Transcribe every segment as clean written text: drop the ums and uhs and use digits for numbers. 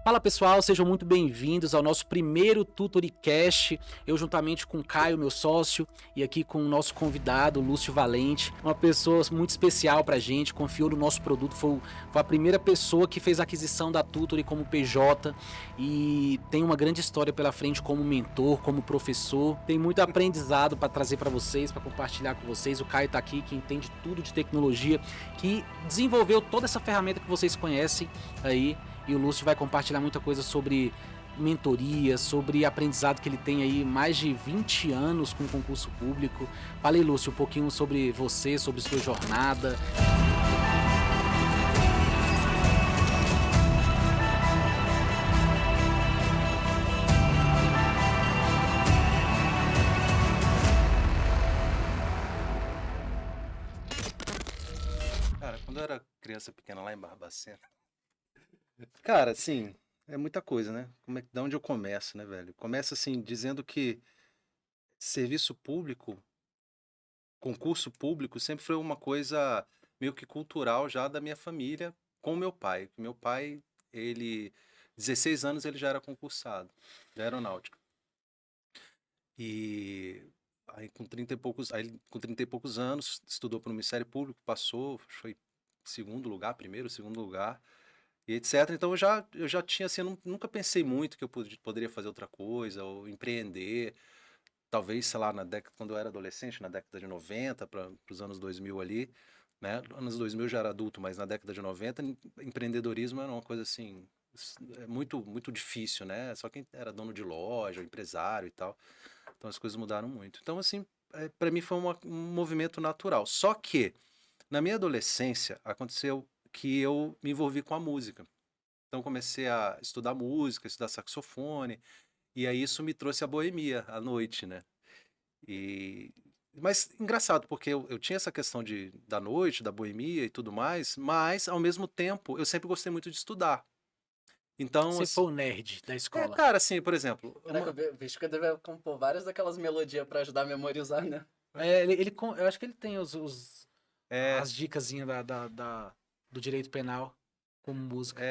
Fala pessoal, sejam muito bem-vindos ao nosso primeiro Tutoricast. Eu juntamente com o Caio, meu sócio, e aqui com o nosso convidado, Lúcio Valente, uma pessoa muito especial pra gente, confiou no nosso produto, foi a primeira pessoa que fez a aquisição da Tutori como PJ e tem uma grande história pela frente como mentor, como professor. Tem muito aprendizado para trazer para vocês, para compartilhar com vocês. O Caio tá aqui, que entende tudo de tecnologia, que desenvolveu toda essa ferramenta que vocês conhecem aí. E o Lúcio vai compartilhar muita coisa sobre mentoria, sobre aprendizado que ele tem aí mais de 20 anos com concurso público. Fala aí, Lúcio, um pouquinho sobre você, sobre sua jornada. Cara, quando eu era criança pequena lá em Barbacena, cara, assim, é muita coisa, né? Da onde eu começo, né, velho? Começa assim, dizendo que serviço público, concurso público, sempre foi uma coisa meio que cultural já da minha família com meu pai. Meu pai, ele, 16 anos ele já era concursado da aeronáutica. E aí com 30 e poucos anos, estudou para o Ministério Público, passou, foi segundo lugar, primeiro, segundo lugar. E etc. Então eu já tinha assim, eu nunca pensei muito que eu poderia fazer outra coisa ou empreender. Talvez, sei lá, quando eu era adolescente, na década de 90 para os anos 2000 ali, né? Anos 2000 eu já era adulto, mas na década de 90 empreendedorismo era uma coisa assim, muito muito difícil, né? Só quem era dono de loja, empresário e tal. Então as coisas mudaram muito. Então assim, para mim foi um movimento natural. Só que na minha adolescência aconteceu que eu me envolvi com a música. Então comecei a estudar música, estudar saxofone, e aí isso me trouxe a boemia à noite, né? E mas engraçado, porque eu tinha essa questão da noite, da boemia e tudo mais, mas ao mesmo tempo eu sempre gostei muito de estudar. Então, Você foi o nerd da escola. cara, assim, por exemplo, Caraca, o bicho que deve compor várias daquelas melodias pra ajudar a memorizar, né? Eu acho que ele tem é, as dicasinhas do direito penal como música.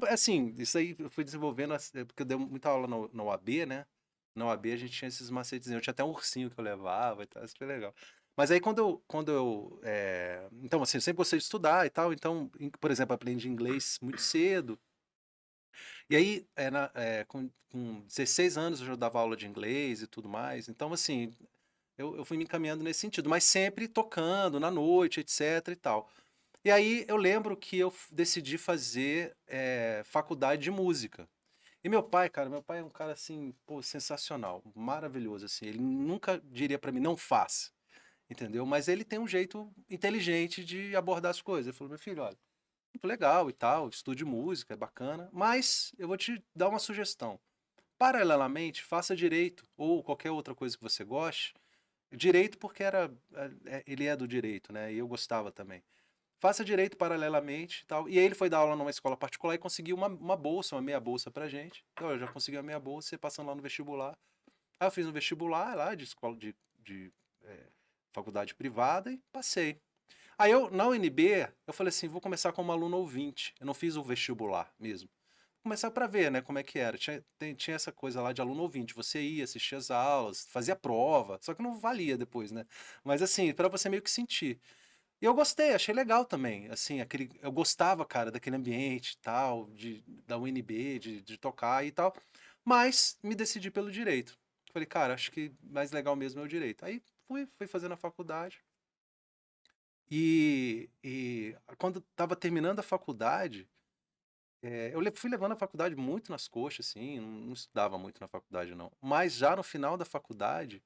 assim, isso aí eu fui desenvolvendo, porque eu dei muita aula na UAB, né? Na UAB a gente tinha esses macetezinhos, eu tinha até um ursinho que eu levava e tal, isso foi legal. Mas aí então assim, eu sempre gostei de estudar e tal, então, por exemplo, aprendi inglês muito cedo, e aí, com 16 anos eu já dava aula de inglês e tudo mais, então assim, eu fui me encaminhando nesse sentido, mas sempre tocando na noite, etc e tal. E aí eu lembro que eu decidi fazer faculdade de música. E meu pai, cara, meu pai é um cara assim, pô, sensacional, maravilhoso, assim. Ele nunca diria pra mim, não faça, entendeu? Mas ele tem um jeito inteligente de abordar as coisas. Ele falou, meu filho, olha, muito legal e tal, estude música, é bacana, mas eu vou te dar uma sugestão. Paralelamente, faça direito ou qualquer outra coisa que você goste. Direito porque ele é do direito, né? E eu gostava também. Faça direito paralelamente e tal. E aí ele foi dar aula numa escola particular e conseguiu uma bolsa, uma meia bolsa pra gente. Então, eu já consegui a meia bolsa, você passando lá no vestibular. Aí eu fiz um vestibular lá de escola de faculdade privada e passei. Aí na UNB, eu falei assim, vou começar como aluno ouvinte. Eu não fiz o vestibular mesmo. Começar para ver, né, como é que era. Tinha essa coisa lá de aluno ouvinte. Você ia, assistia as aulas, fazia prova, só que não valia depois, né? Mas assim, para você meio que sentir. E eu gostei, achei legal também, assim, eu gostava, cara, daquele ambiente e tal, da UNB, de tocar e tal, mas me decidi pelo direito. Falei, cara, acho que mais legal mesmo é o direito. Aí fui fazendo a faculdade e quando estava terminando a faculdade, fui levando a faculdade muito nas coxas, assim, não estudava muito na faculdade não, mas já no final da faculdade,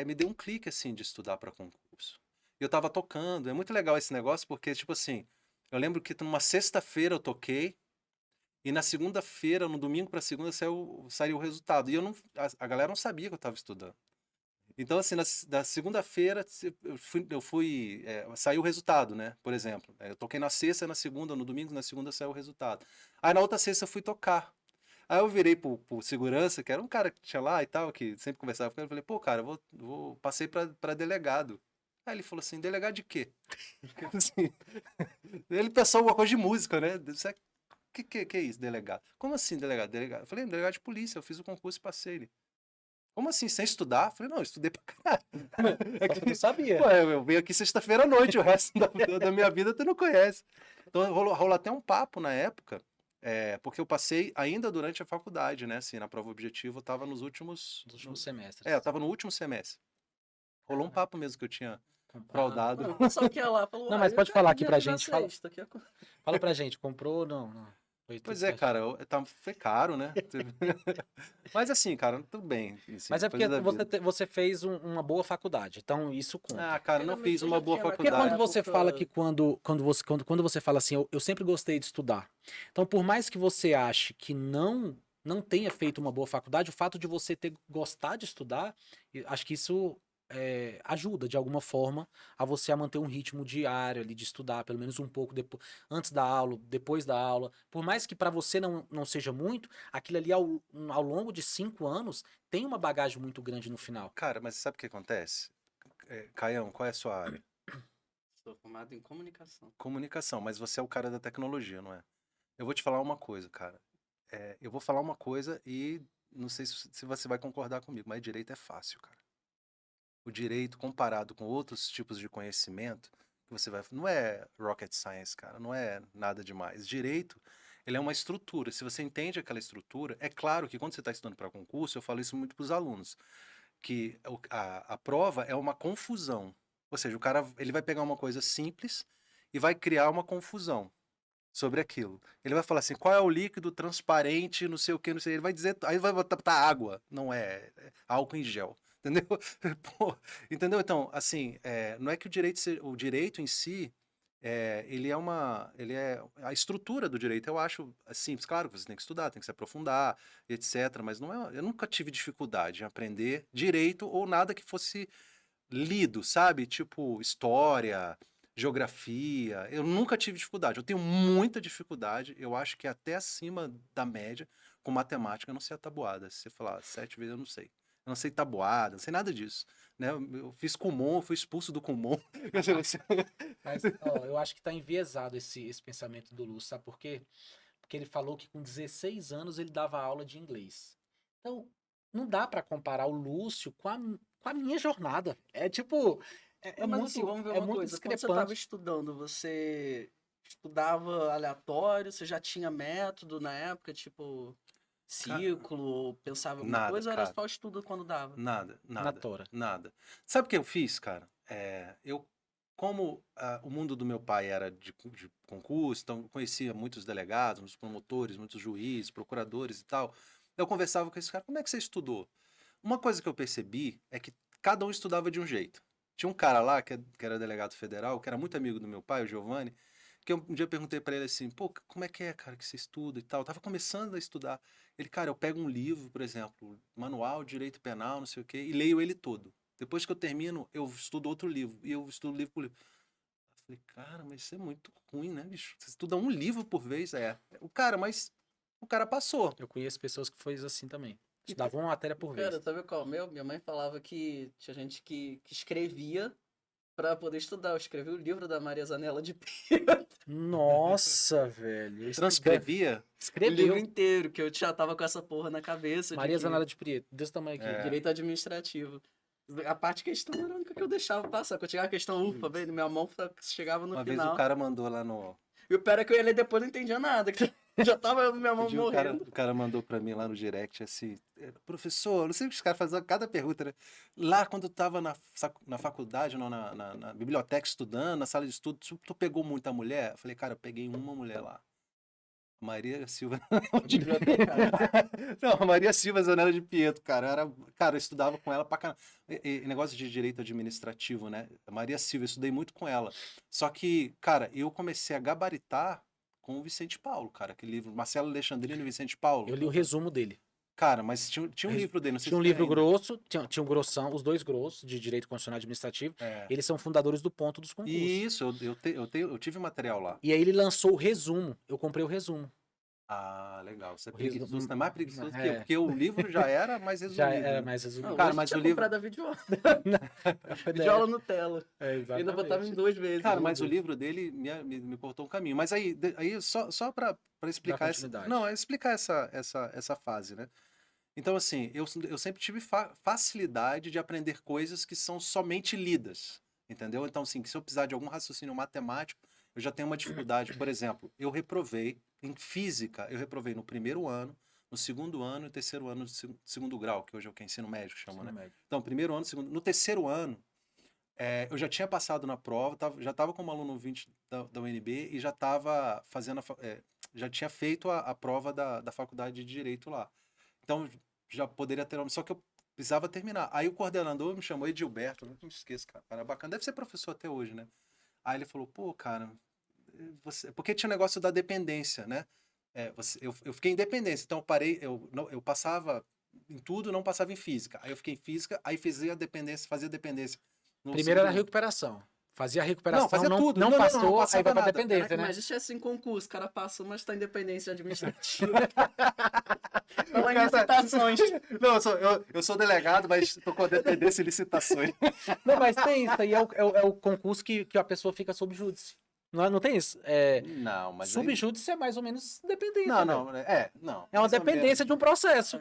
me deu um clique, assim, de estudar para concurso. E eu tava tocando, é muito legal esse negócio, porque, tipo assim, eu lembro que numa sexta-feira eu toquei, e na segunda-feira, no domingo pra segunda, saiu o resultado. E a galera não sabia que eu tava estudando. Então, assim, na segunda-feira, saiu o resultado, né? Por exemplo, eu toquei na sexta, na segunda, no domingo, na segunda saiu o resultado. Aí na outra sexta eu fui tocar. Aí eu virei pro segurança, que era um cara que tinha lá e tal, que sempre conversava com ele, eu falei, pô, cara, passei pra delegado. Aí ele falou assim, delegado de quê? Assim, ele pensou alguma coisa de música, né? que é isso, delegado? Como assim, delegado? Delegado? Eu falei, delegado de polícia, eu fiz o concurso e passei ele. Como assim, sem estudar? Eu falei, não, eu estudei pra caralho. Só que eu não sabia. Pô, eu venho aqui sexta-feira à noite, o resto da minha vida tu não conhece. Então rolou até um papo na época, porque eu passei ainda durante a faculdade, né? Assim, na prova objetiva, eu tava nos últimos. Nos últimos semestres. Eu tava no último semestre. Rolou um papo mesmo que eu tinha Comprar. fraudado. Não, o pessoal que ia lá falou, Não, mas eu pode já falar aqui ia pra na gente, fala. sexta, que é co- Fala pra gente, comprou ou não? Foi tudo Pois é, certo. cara, foi caro, né? Mas assim, cara, tudo bem. Assim, Mas é porque coisa da vida. você fez uma boa faculdade, então isso conta. Ah, cara, não Mas fiz você uma já boa tinha Porque naquela quando faculdade. você época- fala que quando você fala assim, eu sempre gostei de estudar. Então, por mais que você ache que não tenha feito uma boa faculdade, o fato de você ter gostado de estudar, acho que isso ajuda de alguma forma a você a manter um ritmo diário ali de estudar, pelo menos um pouco depois, antes da aula, depois da aula. Por mais que para você não seja muito, aquilo ali ao longo de 5 anos tem uma bagagem muito grande no final. Cara, mas sabe o que acontece? Caião, qual é a sua área? Sou formado em comunicação. Comunicação, mas você é o cara da tecnologia, não é? Eu vou te falar uma coisa, cara. Eu vou falar uma coisa e não sei se você vai concordar comigo, mas direito é fácil, cara. O direito, comparado com outros tipos de conhecimento, que você vai. Não é rocket science, cara. Não é nada demais. Direito, ele é uma estrutura. Se você entende aquela estrutura, é claro que quando você está estudando para concurso, eu falo isso muito para os alunos, que a prova é uma confusão. Ou seja, o cara ele vai pegar uma coisa simples e vai criar uma confusão sobre aquilo. Ele vai falar assim, qual é o líquido transparente, não sei o que, não sei. Ele vai dizer, aí vai botar água, não é álcool em gel, entendeu? Pô, entendeu? Então, assim, não é que o direito em si, ele é a estrutura do direito. Eu acho simples, claro que você tem que estudar, tem que se aprofundar, etc. Mas não é, eu nunca tive dificuldade em aprender direito ou nada que fosse lido, sabe? Tipo, história, geografia. Eu nunca tive dificuldade. Eu tenho muita dificuldade. Eu acho que até acima da média, com matemática, eu não sei a tabuada. Se você falar 7 vezes, eu não sei. Eu não sei tabuada, não sei nada disso. Né? Eu fiz Kumon, fui expulso do Kumon. Mas ó, eu acho que tá enviesado esse pensamento do Lúcio, sabe por quê? Porque ele falou que com 16 anos ele dava aula de inglês. Então, não dá pra comparar o Lúcio com a minha jornada. É tipo, é Não, mas muito, assim, vamos ver é uma muito coisa. Quando você estava discrepante. estudando, você estudava aleatório? Você já tinha método na época, tipo ciclo? Pensava em alguma Nada, coisa ou era cara. só estudo quando dava? Nada, Na nada, tora. nada. Sabe o que eu fiz, cara? Como o mundo do meu pai era de concurso, então eu conhecia muitos delegados, muitos promotores, muitos juízes, procuradores e tal, eu conversava com esses caras, como é que você estudou? Uma coisa que eu percebi é que cada um estudava de um jeito. Tinha um cara lá, que era delegado federal, que era muito amigo do meu pai, o Giovanni, que eu um dia perguntei pra ele assim, pô, como é que é, cara, que você estuda e tal? Eu tava começando a estudar. Ele, cara, eu pego um livro, por exemplo, Manual de Direito Penal, não sei o quê, e leio ele todo. Depois que eu termino, eu estudo outro livro, e eu estudo livro por livro. Eu falei, cara, mas isso é muito ruim, né, bicho? Você estuda um livro por vez, mas o cara passou. Eu conheço pessoas que foi assim também. Estudavam uma matéria por vez. Cara, sabe qual? Minha mãe falava que tinha gente que escrevia pra poder estudar. Eu escrevi o livro da Maria Zanella de Pia. Nossa, velho. Eu Transcrevia? O Escreveu. livro inteiro, que eu já tava com essa porra na cabeça. Maria de que Zanella de Prieto, desse tamanho aqui. É. direito administrativo. A parte questão era a única que eu deixava passar. Quando chegava a questão, ufa, velho, minha mão chegava no Uma vez final. o cara mandou lá no... E o pior é que eu ia ler depois não entendia nada. Que já tava minha mão Um dia morrendo. o cara mandou pra mim lá no direct assim, professor, não sei o que os caras faziam cada pergunta, né? Lá quando eu tava na faculdade, não, na biblioteca estudando, na sala de estudo, tu pegou muita mulher? Eu falei, cara, eu peguei uma mulher lá. Maria Silva. Não, a Maria Silva Zanella de Pietro, cara. Cara, eu estudava com ela pra caramba. Negócio de direito administrativo, né? A Maria Silva, eu estudei muito com ela. Só que, cara, eu comecei a gabaritar com o Vicente Paulo, cara. Aquele livro, Marcelo Alexandrino e Vicente Paulo. Eu li o resumo dele. Cara, mas tinha um livro dele, não sei Tinha um se tem livro ainda. grosso, tinha um grossão, os dois grossos, de Direito Constitucional e Administrativo. É. Eles são fundadores do ponto dos concursos. Isso, eu tive material lá. E aí ele lançou o resumo. Eu comprei o resumo. Ah, legal. Você é O resumo- preguiçoso, é mais preguiçoso que eu, É. porque o livro já era mais Já resumido. era né? mais Não, resumido. Cara, hoje mas tinha o livro- comprado a videoaula. É Videoaula Nutella. Ainda botava em exatamente. 2 vezes. Cara, mas o Tudo. livro dele me cortou um caminho. Mas aí só para explicar essa, continuidade. não, é explicar essa fase, né? Então, assim, eu sempre tive facilidade de aprender coisas que são somente lidas, entendeu? Então, assim, que se eu precisar de algum raciocínio matemático, eu já tenho uma dificuldade. Por exemplo, eu reprovei em física, eu reprovei no primeiro ano, no segundo ano e terceiro ano de segundo grau, que hoje é o que é ensino médio que chama, Ensino né? médio. Então, primeiro ano, segundo. No terceiro ano, eu já tinha passado na prova, já estava como aluno 20 da UNB e já estava fazendo, já tinha feito a prova da faculdade de Direito lá. Então, já poderia ter nome, só que eu precisava terminar. Aí o coordenador me chamou, Edilberto, eu nunca me esqueço, cara, era bacana, deve ser professor até hoje, né? Aí ele falou, pô, cara, porque tinha o negócio da dependência, né? Eu fiquei em dependência, então eu parei, eu passava em tudo, não passava em física. Aí eu fiquei em física, aí fazia dependência. No Primeiro era a segundo- recuperação. Fazia a Não, recuperação, fazia tudo. não Não passou, aí passava vai pra nada. dependência, Caraca, né? imagina se tivesse em concurso, o cara passou, mas tá em dependência administrativa. Tá O lá em cara tá- licitações. Não, eu sou delegado, mas tô com a dependência em licitações. Não, mas tem isso aí, é o concurso que a pessoa fica sob júdice. Não tem isso? Não, mas aí... Subjúdice é mais ou menos dependência, Não, velho. não, não. É uma mais ou dependência de um processo.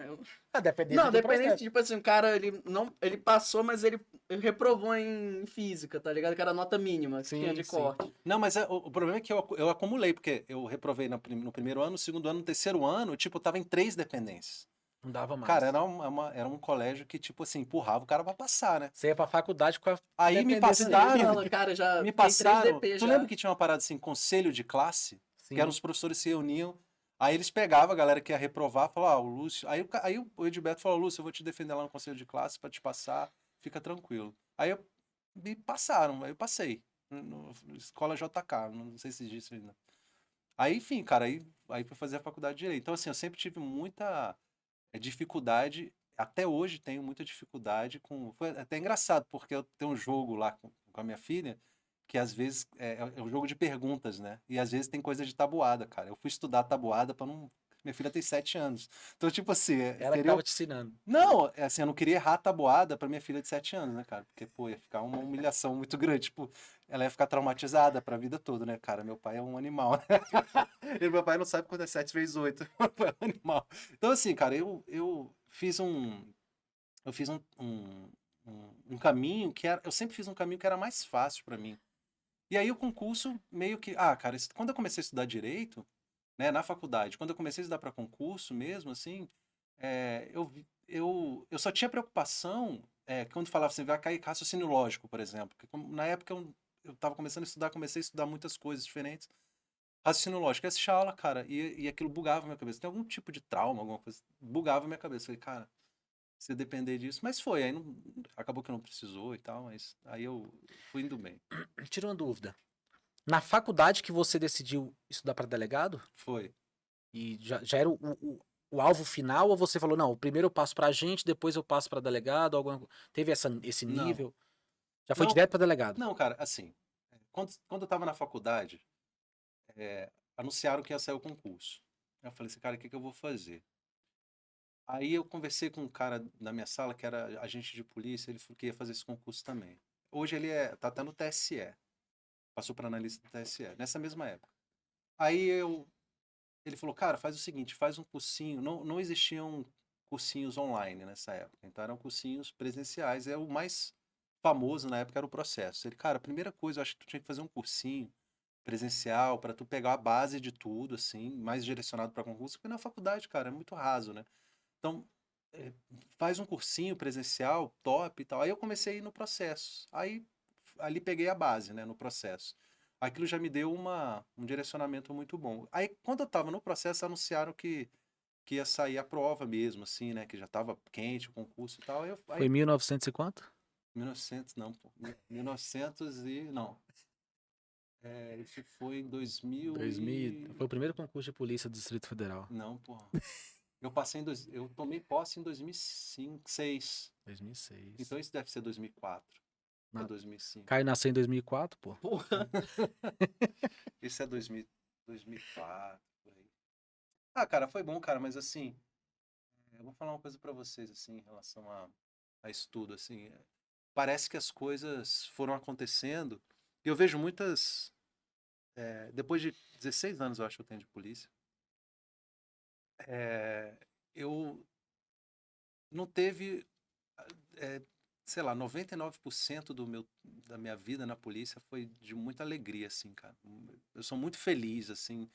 A dependência Não, de um dependente, processo. tipo assim, o cara, ele passou, mas ele reprovou em física, tá ligado? Que era a nota mínima que Sim, tinha de sim. corte. Não, mas o problema é que eu acumulei, porque eu reprovei no primeiro ano, no segundo ano, no terceiro ano, tipo, eu tava em 3 dependências. Não dava mais. Cara, era um colégio que, tipo assim, empurrava o cara pra passar, né? Você ia pra faculdade com a Aí me dependência de passaram, física. Fala, cara, já me tem 3 passaram. DP Tu já. lembra que tinha uma parada assim, conselho de classe? Sim. Que eram os professores se reuniam, aí eles pegavam a galera que ia reprovar, falavam, o Lúcio... Aí o Edilberto falou, Lúcio, eu vou te defender lá no conselho de classe pra te passar, fica tranquilo. Me passaram, aí eu passei. Escola JK, não sei se diz ainda. Aí, enfim, cara, aí fui fazer a faculdade de Direito. Então, assim, eu sempre tive muita dificuldade, até hoje tenho muita dificuldade com... Foi até engraçado, porque eu tenho um jogo lá com a minha filha, que às vezes é um jogo de perguntas, né? E às vezes tem coisa de tabuada, cara. Eu fui estudar tabuada pra não... Minha filha tem 7 anos. Então, tipo assim... Ela que tava te ensinando. Não, assim, eu não queria errar a tabuada pra minha filha de 7 anos, né, cara? Porque, pô, ia ficar uma humilhação muito grande. Tipo, ela ia ficar traumatizada pra vida toda, né, cara? Meu pai é um animal, né? E meu pai não sabe quando é 7 vezes 8. Meu pai é um animal. Então, assim, cara, eu fiz um caminho que era... Eu sempre fiz um caminho que era mais fácil pra mim. E aí o concurso meio que... Ah, cara, quando eu comecei a estudar Direito, né, na faculdade, quando eu comecei a estudar pra concurso mesmo, assim, eu só tinha preocupação quando falava assim, vai cair raciocínio lógico, por exemplo. Porque na época eu tava começando a estudar, comecei a estudar muitas coisas diferentes. Raciocínio lógico, eu assistia aula, cara, e aquilo bugava a minha cabeça. Tem algum tipo de trauma, alguma coisa, bugava a minha cabeça. Eu falei, cara, se depender disso. Mas foi, aí acabou que não precisou e tal, mas aí eu fui indo bem. Tira uma dúvida. Na faculdade que você decidiu estudar para delegado, Foi. e já era o alvo final, ou você falou, não, primeiro eu passo pra gente, depois eu passo pra delegado, teve esse Não. nível? Já foi Não. direto pra delegado? Não, cara, assim, quando eu tava na faculdade, anunciaram que ia sair o concurso. Eu falei assim, cara, o que eu vou fazer? Aí eu conversei com um cara da minha sala, que era agente de polícia, ele falou que ia fazer esse concurso também. Hoje ele tá até no TSE. Passou para analista do TSE, nessa mesma época. Aí ele falou, cara, faz o seguinte, faz um cursinho. Não existiam cursinhos online nessa época, então eram cursinhos presenciais. O mais famoso na época era o Processo. Ele, cara, a primeira coisa, eu acho que tu tinha que fazer um cursinho presencial para tu pegar a base de tudo, assim, mais direcionado para concurso, porque na faculdade, cara, é muito raso, né? Então, faz um cursinho presencial, top e tal. Aí eu comecei a ir no Processo. Aí ali peguei a base, né, no Processo. Aquilo já me deu um direcionamento muito bom. Aí, quando eu estava no Processo, anunciaram que ia sair a prova mesmo, assim, né, que já estava quente o concurso e tal. Foi em 1900 e quanto? 1900, não, pô. 1900 e... Não. Isso foi em 2000 Foi o primeiro concurso de polícia do Distrito Federal. Não, pô. Eu tomei posse em 2005, 2006. 2006. Então isso deve ser 2004. Não. Ou 2005. Caio nasceu em 2004, pô. Porra. Isso é 2004, por aí. Cara, foi bom, cara, mas assim, eu vou falar uma coisa pra vocês, assim, em relação a estudo, assim, parece que as coisas foram acontecendo, e eu vejo muitas, depois de 16 anos, eu acho que eu tenho de polícia, é, eu não teve, é, sei lá, 99% da minha vida na polícia foi de muita alegria, assim, cara. Eu sou muito feliz, assim,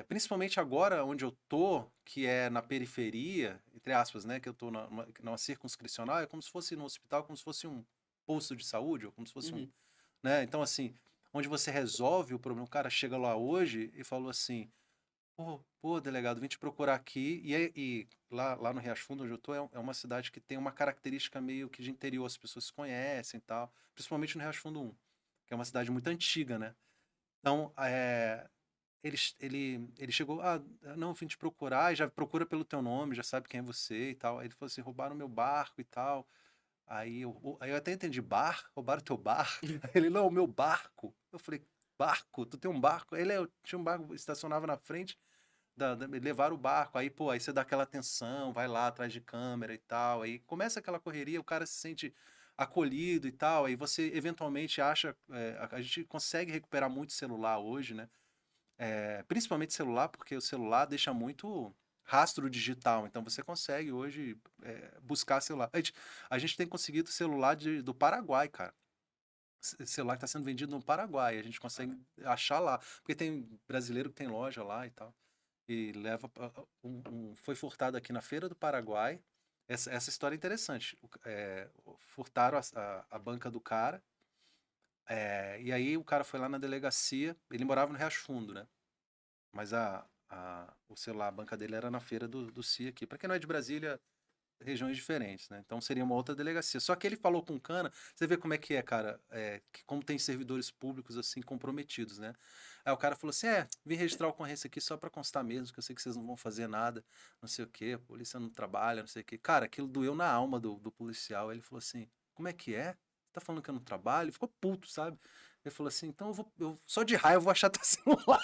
principalmente agora onde eu tô, que é na periferia, entre aspas, né, que eu tô numa circunscricional, é como se fosse no hospital, como se fosse um posto de saúde, ou como se fosse um, Uhum. né, então assim, onde você resolve o problema, o cara chega lá hoje e falou assim, pô, delegado, vim te procurar aqui, e lá no Riacho Fundo, onde eu tô, é uma cidade que tem uma característica meio que de interior, as pessoas se conhecem e tal, principalmente no Riacho Fundo 1, que é uma cidade muito antiga, né, então, ele chegou, não, vim te procurar, e já procura pelo teu nome, já sabe quem é você e tal. Aí ele falou assim, roubaram meu barco e tal. Aí eu até entendi, roubaram teu barco? Aí ele, não, o meu barco. Eu falei, barco? Tu tem um barco? Eu tinha um barco, estacionava na frente, levaram o barco. Aí, pô, aí você dá aquela atenção, vai lá atrás de câmera e tal. Aí começa aquela correria, o cara se sente acolhido e tal. Aí você eventualmente acha, a gente consegue recuperar muito celular hoje, né? Principalmente celular, porque o celular deixa muito rastro digital, então você consegue hoje buscar celular. A gente tem conseguido celular do Paraguai, cara. Celular que está sendo vendido no Paraguai, a gente consegue achar lá, porque tem brasileiro que tem loja lá e tal, e leva, foi furtado aqui na Feira do Paraguai, essa história é interessante, furtaram a banca do cara, e aí o cara foi lá na delegacia, ele morava no Riacho Fundo, né? Mas o celular, a banca dele era na feira do CIA aqui. Para quem não é de Brasília, regiões diferentes, né? Então seria uma outra delegacia. Só que ele falou com o Cana, você vê como é que é, cara, como tem servidores públicos assim comprometidos, né? Aí o cara falou assim: vim registrar a ocorrência aqui só para constar mesmo, que eu sei que vocês não vão fazer nada, não sei o quê, a polícia não trabalha, não sei o quê. Cara, aquilo doeu na alma do policial. Ele falou assim: como é que é? Você tá falando que eu não trabalho? Ele ficou puto, sabe? Ele falou assim, então só de raiva eu vou achar teu celular.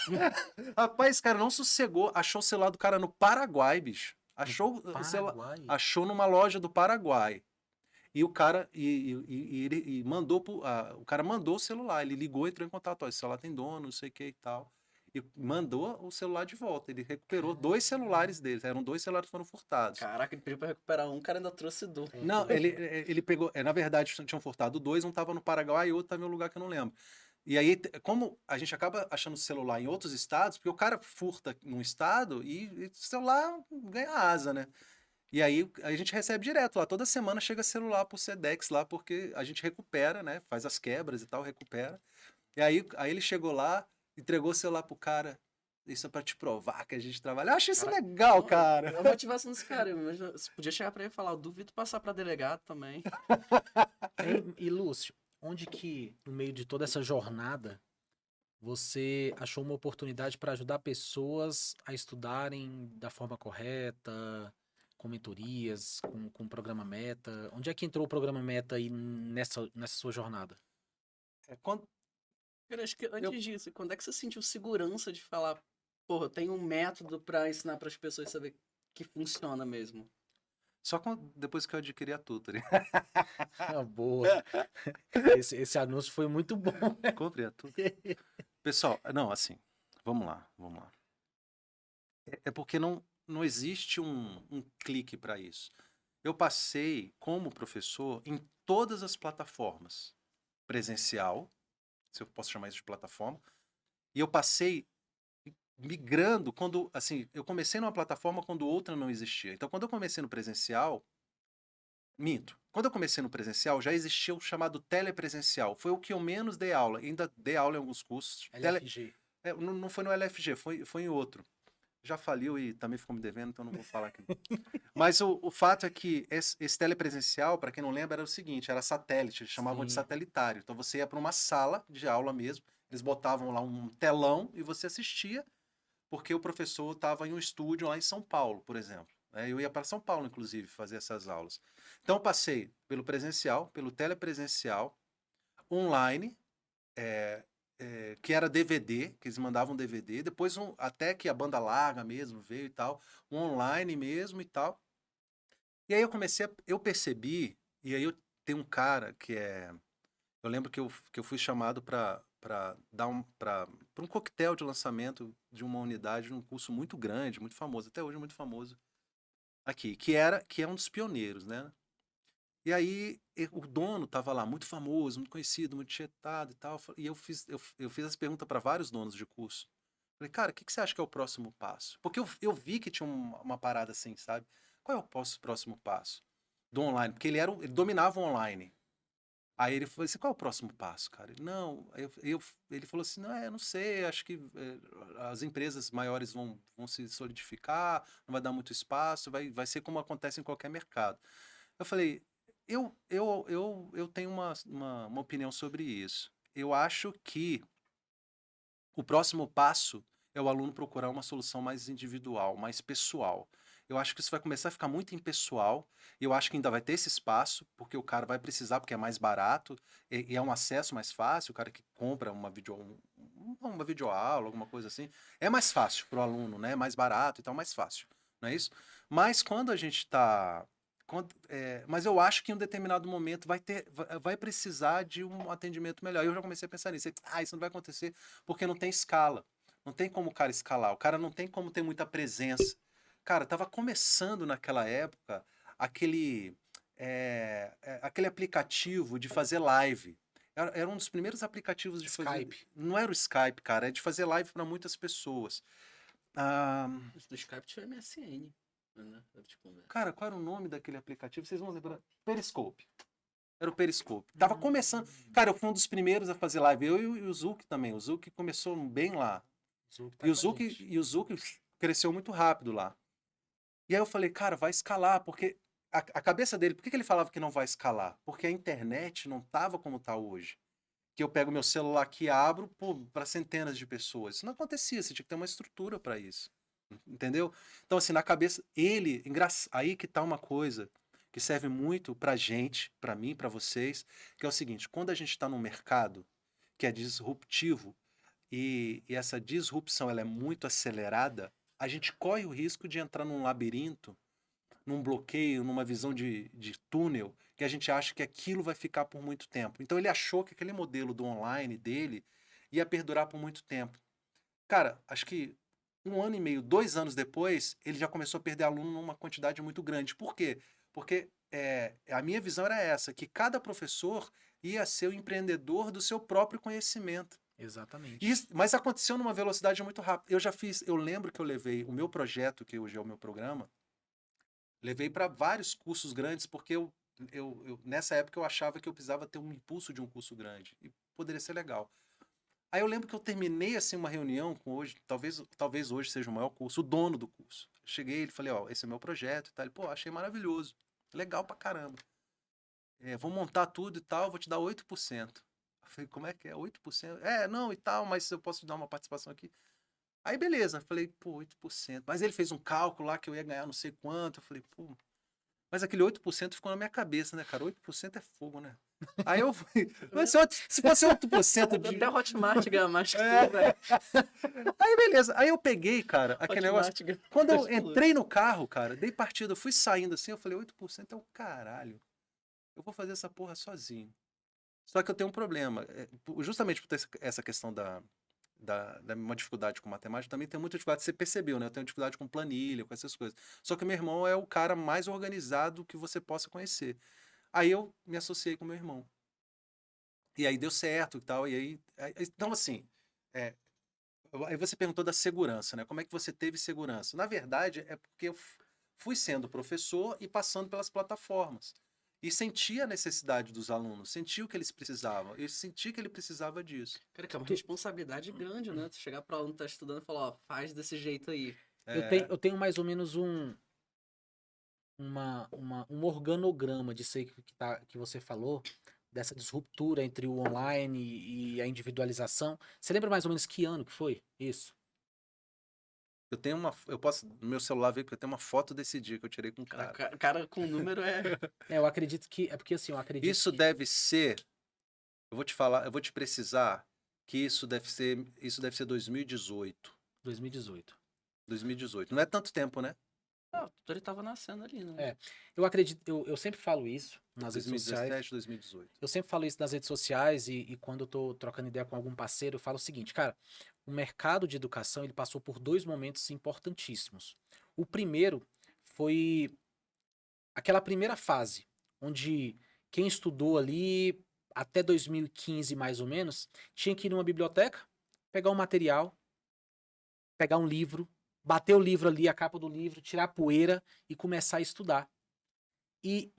Rapaz, esse cara não sossegou, achou o celular do cara no Paraguai, bicho. Achou o celular, Paraguai. achou numa loja do Paraguai. E o cara, ele mandou, o cara mandou o celular, ele ligou, entrou em contato, ó, esse celular tem dono, não sei o que e tal. E mandou o celular de volta. Ele recuperou 2 celulares deles, eram 2 celulares que foram furtados. Caraca, ele pediu pra recuperar um, o cara ainda trouxe dois. Não, ele pegou. Na verdade, tinham furtado 2, um tava no Paraguai e outro tava em um lugar que eu não lembro. E aí, como a gente acaba achando celular em outros estados, porque o cara furta num estado e o celular ganha asa, né? E aí a gente recebe direto lá. Toda semana chega celular pro Sedex lá, porque a gente recupera, né? Faz as quebras e tal, recupera. E aí ele chegou lá, entregou o celular pro cara. Isso é pra te provar que a gente trabalha. Eu acho isso Cara, legal, não, cara. é a motivação desse cara. Imagina, você podia chegar pra ele e falar, eu duvido passar pra delegado também. E Lúcio, onde que, no meio de toda essa jornada, você achou uma oportunidade para ajudar pessoas a estudarem da forma correta, com mentorias, com o programa Meta? Onde é que entrou o programa Meta aí nessa sua jornada? Quando Cara, acho que eu, antes disso, quando é que você sentiu segurança de falar, porra, eu tenho um método pra ensinar pras pessoas saber que funciona mesmo? só depois que eu adquiri a Tutory. Ah, boa. Esse anúncio foi muito bom. Comprei a Tutory. Pessoal, não, assim, vamos lá, vamos lá. É porque não existe um clique para isso. Eu passei como professor em todas as plataformas. Presencial, se eu posso chamar isso de plataforma, e eu passei migrando quando, assim, eu comecei numa plataforma quando outra não existia. Então, quando eu comecei no presencial, minto. Quando eu comecei no presencial, já existia o chamado telepresencial. Foi o que eu menos dei aula. Ainda dei aula em alguns cursos. LFG. Não foi no LFG, foi em outro. Já faliu e também ficou me devendo, então não vou falar aqui. Mas o fato é que esse telepresencial, para quem não lembra, era o seguinte, era satélite, eles chamavam de Sim. satelitário. Então você ia para uma sala de aula mesmo, eles botavam lá um telão e você assistia, porque o professor estava em um estúdio lá em São Paulo, por exemplo. Eu ia para São Paulo, inclusive, fazer essas aulas. Então eu passei pelo presencial, pelo telepresencial, online, que era DVD, que eles mandavam DVD, depois até que a banda larga mesmo veio e tal, um online mesmo e tal. E aí eu percebi, e aí eu tenho um cara que eu lembro que eu fui chamado para dar para um coquetel de lançamento de uma unidade num curso muito grande, muito famoso, até hoje muito famoso aqui, que é um dos pioneiros, né? E aí o dono estava lá, muito famoso, muito conhecido, muito tietado e tal. E eu fiz as perguntas para vários donos de curso. Falei, cara, o que você acha que é o próximo passo? Porque eu vi que tinha uma parada assim, sabe? Qual é o próximo passo do online? Porque ele dominava o online. Aí ele falou assim, qual é o próximo passo, cara? Ele, não, ele falou assim, não, eu não sei, acho que as empresas maiores vão se solidificar, não vai dar muito espaço, vai ser como acontece em qualquer mercado. Eu falei, eu tenho uma opinião sobre isso. Eu acho que o próximo passo é o aluno procurar uma solução mais individual, mais pessoal. Eu acho que isso vai começar a ficar muito impessoal, e eu acho que ainda vai ter esse espaço, porque o cara vai precisar, porque é mais barato, e é um acesso mais fácil, o cara que compra uma videoaula, alguma coisa assim, é mais fácil para o aluno, né? Mais barato e tal, mais fácil, não é isso? Mas quando a gente está... mas eu acho que em um determinado momento vai precisar de um atendimento melhor. Eu já comecei a pensar nisso. Isso não vai acontecer porque não tem escala. Não tem como o cara escalar. O cara não tem como ter muita presença. Cara, tava começando naquela época aquele aplicativo de fazer live. Era um dos primeiros aplicativos de Skype. fazer. Não era o Skype, cara, é de fazer live para muitas pessoas. Ah, Isso do Skype tinha MSN. Né? cara, qual era o nome daquele aplicativo? Vocês vão lembrar? Periscope. Era o Periscope. Tava começando. Cara, eu fui um dos primeiros a fazer live. Eu e o Zuki também. O Zuki começou bem lá. Tá E o Zuki cresceu muito rápido lá. E aí eu falei, cara, vai escalar, porque a cabeça dele, por que ele falava que não vai escalar? Porque a internet não tava como tá hoje. Que eu pego meu celular aqui e abro para centenas de pessoas. Isso não acontecia, você tinha que ter uma estrutura para isso. Entendeu? Então, assim, na cabeça, aí que tá uma coisa que serve muito pra gente, pra mim, pra vocês, que é o seguinte, quando a gente está num mercado que é disruptivo e essa disrupção ela é muito acelerada, a gente corre o risco de entrar num labirinto, num bloqueio, numa visão de túnel, que a gente acha que aquilo vai ficar por muito tempo. Então ele achou que aquele modelo do online dele ia perdurar por muito tempo. Cara, acho que 1 ano e meio, 2 anos depois, ele já começou a perder aluno numa quantidade muito grande. Por quê? Porque a minha visão era essa, que cada professor ia ser o empreendedor do seu próprio conhecimento. Exatamente. Mas aconteceu numa velocidade muito rápida. Eu lembro que eu levei o meu projeto, que hoje é o meu programa, levei para vários cursos grandes, porque nessa época eu achava que eu precisava ter um impulso de um curso grande. E poderia ser legal. Aí eu lembro que eu terminei assim uma reunião com hoje, talvez hoje seja o maior curso, o dono do curso. Cheguei, ele falei, ó, esse é meu projeto e tal. Ele, pô, achei maravilhoso. Legal pra caramba. Vou montar tudo e tal, vou te dar 8%. Eu falei, como é que é? 8%? Não, e tal, mas eu posso te dar uma participação aqui. Aí beleza, falei, pô, 8%. Mas ele fez um cálculo lá que eu ia ganhar não sei quanto. Eu falei, pô, mas aquele 8% ficou na minha cabeça, né, cara? 8% é fogo, né? Aí eu fui. Mas se fosse 8% de. Até o Hotmart ganha mais que tu, velho. Aí beleza. Aí eu peguei, cara, aquele Hotmart negócio. ganha Quando eu mais que tu. entrei no carro, cara, dei partida, eu fui saindo assim, eu falei, 8% é o caralho. Eu vou fazer essa porra sozinho. Só que eu tenho um problema. Justamente por ter essa questão da uma dificuldade com matemática, também tem muita dificuldade, você percebeu, né? Eu tenho dificuldade com planilha, com essas coisas. Só que meu irmão é o cara mais organizado que você possa conhecer. Aí eu me associei com meu irmão. E aí deu certo e tal. Então, assim, aí você perguntou da segurança, né? Como é que você teve segurança? Na verdade, é porque eu fui sendo professor e passando pelas plataformas. E senti a necessidade dos alunos, senti o que eles precisavam. Eu senti que ele precisava disso. Cara, que é uma responsabilidade grande, né? Tu chegar pro aluno que tá estudando e falar, ó, faz desse jeito aí. Eu tenho mais ou menos um organograma disso aí que você falou, dessa disruptura entre o online e a individualização. Você lembra mais ou menos que ano que foi isso? Eu posso, no meu celular, ver que eu tenho uma foto desse dia que eu tirei com o cara. Cara com número é... Eu acredito que... É porque assim, eu acredito Isso que... deve ser... Eu vou te falar, eu vou te precisar que isso deve ser 2018. 2018. 2018. Não é tanto tempo, né? Ah, o tutor ele tava nascendo ali, né? É. Eu acredito, eu sempre falo isso nas redes 2017, sociais. 2018. Eu sempre falo isso nas redes sociais e quando eu tô trocando ideia com algum parceiro, eu falo o seguinte, cara, o mercado de educação, ele passou por dois momentos importantíssimos. O primeiro foi aquela primeira fase, onde quem estudou ali até 2015, mais ou menos, tinha que ir numa biblioteca, pegar um material, pegar um livro, bater o livro ali, a capa do livro, tirar a poeira e começar a estudar. E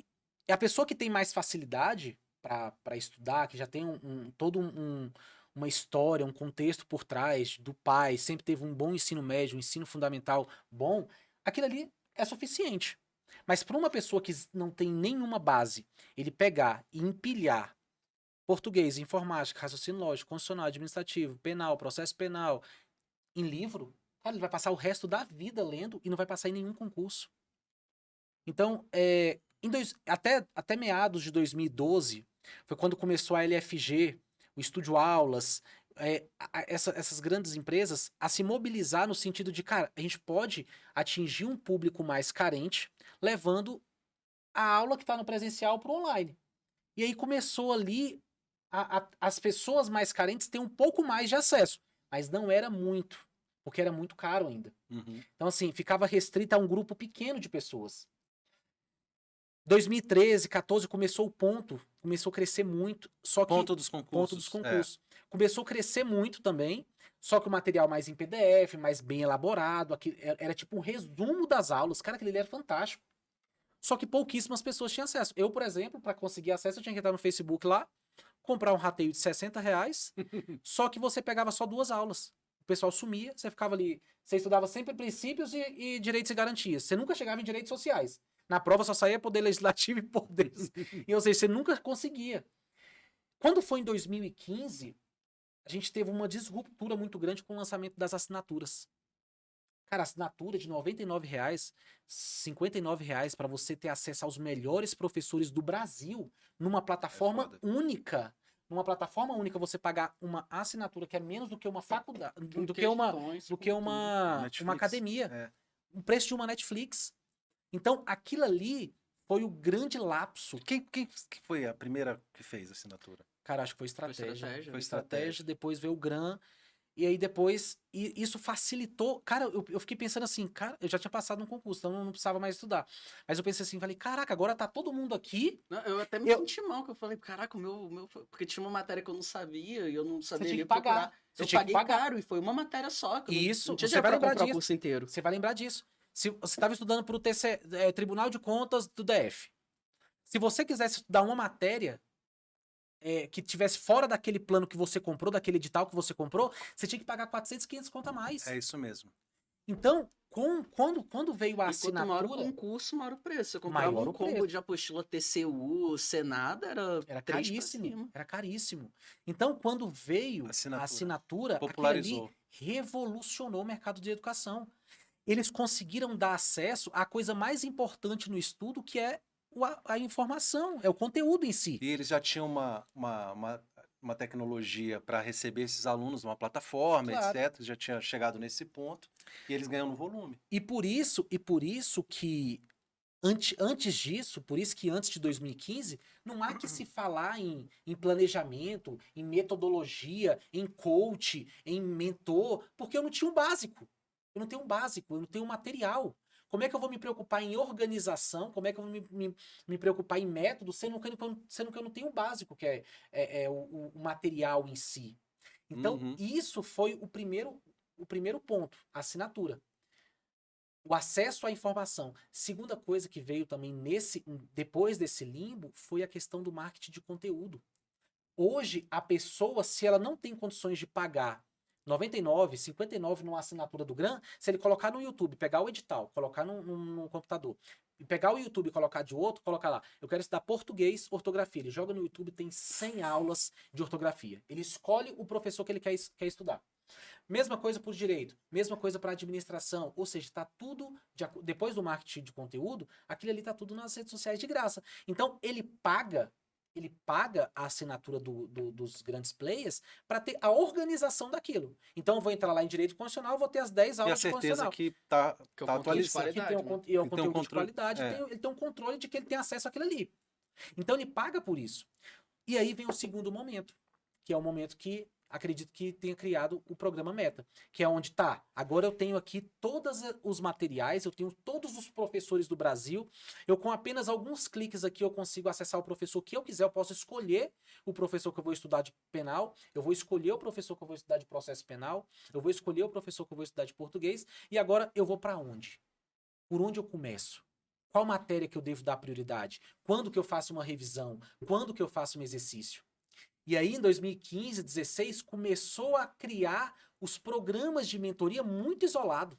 a pessoa que tem mais facilidade para estudar, que já tem uma história, um contexto por trás do pai, sempre teve um bom ensino médio, um ensino fundamental bom, aquilo ali é suficiente. Mas para uma pessoa que não tem nenhuma base, ele pegar e empilhar português, informática, raciocínio lógico, constitucional, administrativo, penal, processo penal, em livro, cara, ele vai passar o resto da vida lendo e não vai passar em nenhum concurso. Então, até meados de 2012, foi quando começou a LFG, o Estúdio Aulas, essas grandes empresas a se mobilizar no sentido de, cara, a gente pode atingir um público mais carente, levando a aula que está no presencial para o online. E aí começou ali as pessoas mais carentes terem um pouco mais de acesso, mas não era muito, porque era muito caro ainda. Uhum. Então, assim, ficava restrita a um grupo pequeno de pessoas. 2013, 14 começou começou a crescer muito, só que Ponto dos concursos. ponto dos concursos. Começou a crescer muito também, só que o material mais em PDF, mais bem elaborado, era tipo um resumo das aulas, cara, aquele ali era fantástico. Só que pouquíssimas pessoas tinham acesso. Eu, por exemplo, para conseguir acesso, eu tinha que entrar no Facebook lá, comprar um rateio de R$60, só que você pegava só 2 aulas. O pessoal sumia, você ficava ali, você estudava sempre princípios e direitos e garantias. Você nunca chegava em direitos sociais. Na prova só saía poder legislativo e poder. Ou seja, você nunca conseguia. Quando foi em 2015, a gente teve uma disruptura muito grande com o lançamento das assinaturas. Cara, assinatura de R$99, R$59 para você ter acesso aos melhores professores do Brasil numa plataforma única. Numa plataforma única, você pagar uma assinatura que é menos do que uma faculdade, do que uma academia. O preço de uma Netflix. Então, aquilo ali foi o grande lapso. Quem foi a primeira que fez a assinatura? Cara, acho que foi estratégia. Foi estratégia. Depois veio o Gran. E aí depois, isso facilitou. Cara, eu fiquei pensando assim, cara, eu já tinha passado no concurso, então eu não precisava mais estudar. Mas eu pensei assim, falei, caraca, agora tá todo mundo aqui. Não, eu até me senti mal, que eu falei, caraca, o meu. Porque tinha uma matéria que eu não sabia e eu não sabia Você tinha que pagar. Eu paguei caro e foi uma matéria só. Que Isso, não tinha você vai lembrar disso. O curso inteiro. Você vai lembrar disso. Se você estava estudando para o Tribunal de Contas do DF. Se você quisesse estudar uma matéria que tivesse fora daquele plano que você comprou, daquele edital que você comprou, você tinha que pagar 400, 500 conto a mais. É isso mesmo. Então, quando veio a assinatura... Maior o concurso, maior o preço. Você comprava um combo de apostila TCU, Senada, era caríssimo. Era caríssimo. Então, quando veio a assinatura, popularizou. Ali revolucionou o mercado de educação. Eles conseguiram dar acesso à coisa mais importante no estudo, que é a informação, é o conteúdo em si. E eles já tinham uma tecnologia para receber esses alunos numa plataforma, claro, etc. Já tinha chegado nesse ponto e eles ganham no volume. E por isso que antes disso, por isso que antes de 2015, não há que se falar em planejamento, em metodologia, em coach, em mentor, porque eu não tinha um básico. Eu não tenho um básico, eu não tenho um material. Como é que eu vou me preocupar em organização? Como é que eu vou me preocupar em método, sendo que eu não tenho o básico, que é o material em si? Então, isso foi o primeiro ponto, a assinatura. O acesso à informação. Segunda coisa que veio também depois desse limbo foi a questão do marketing de conteúdo. Hoje, a pessoa, se ela não tem condições de pagar 99, 59 numa assinatura do Gran, se ele colocar no YouTube, pegar o edital, colocar no computador, e pegar o YouTube e colocar de outro, colocar lá, eu quero estudar português, ortografia. Ele joga no YouTube, tem 100 aulas de ortografia. Ele escolhe o professor que ele quer estudar. Mesma coisa para o direito, mesma coisa para administração, ou seja, está tudo, depois do marketing de conteúdo, aquilo ali está tudo nas redes sociais de graça. Então, ele paga ele paga a assinatura dos grandes players para ter a organização daquilo. Então eu vou entrar lá em direito constitucional, eu vou ter as 10 E a aulas de certeza constitucional. que tá Que é o controle de atualizado. Que tem qualidade, né? e é um Tem um conteúdo de controle- qualidade, é. ele tem um controle de que ele tem acesso àquilo ali. Então ele paga por isso. E aí vem o segundo momento, que é o momento que acredito que tenha criado o programa Meta, que é onde agora eu tenho aqui todos os materiais, eu tenho todos os professores do Brasil, eu com apenas alguns cliques aqui eu consigo acessar o professor que eu quiser, eu posso escolher o professor que eu vou estudar de penal, eu vou escolher o professor que eu vou estudar de processo penal, eu vou escolher o professor que eu vou estudar de português, e agora eu vou para onde? Por onde eu começo? Qual matéria que eu devo dar prioridade? Quando que eu faço uma revisão? Quando que eu faço um exercício? E aí, em 2015, 2016, começou a criar os programas de mentoria muito isolado.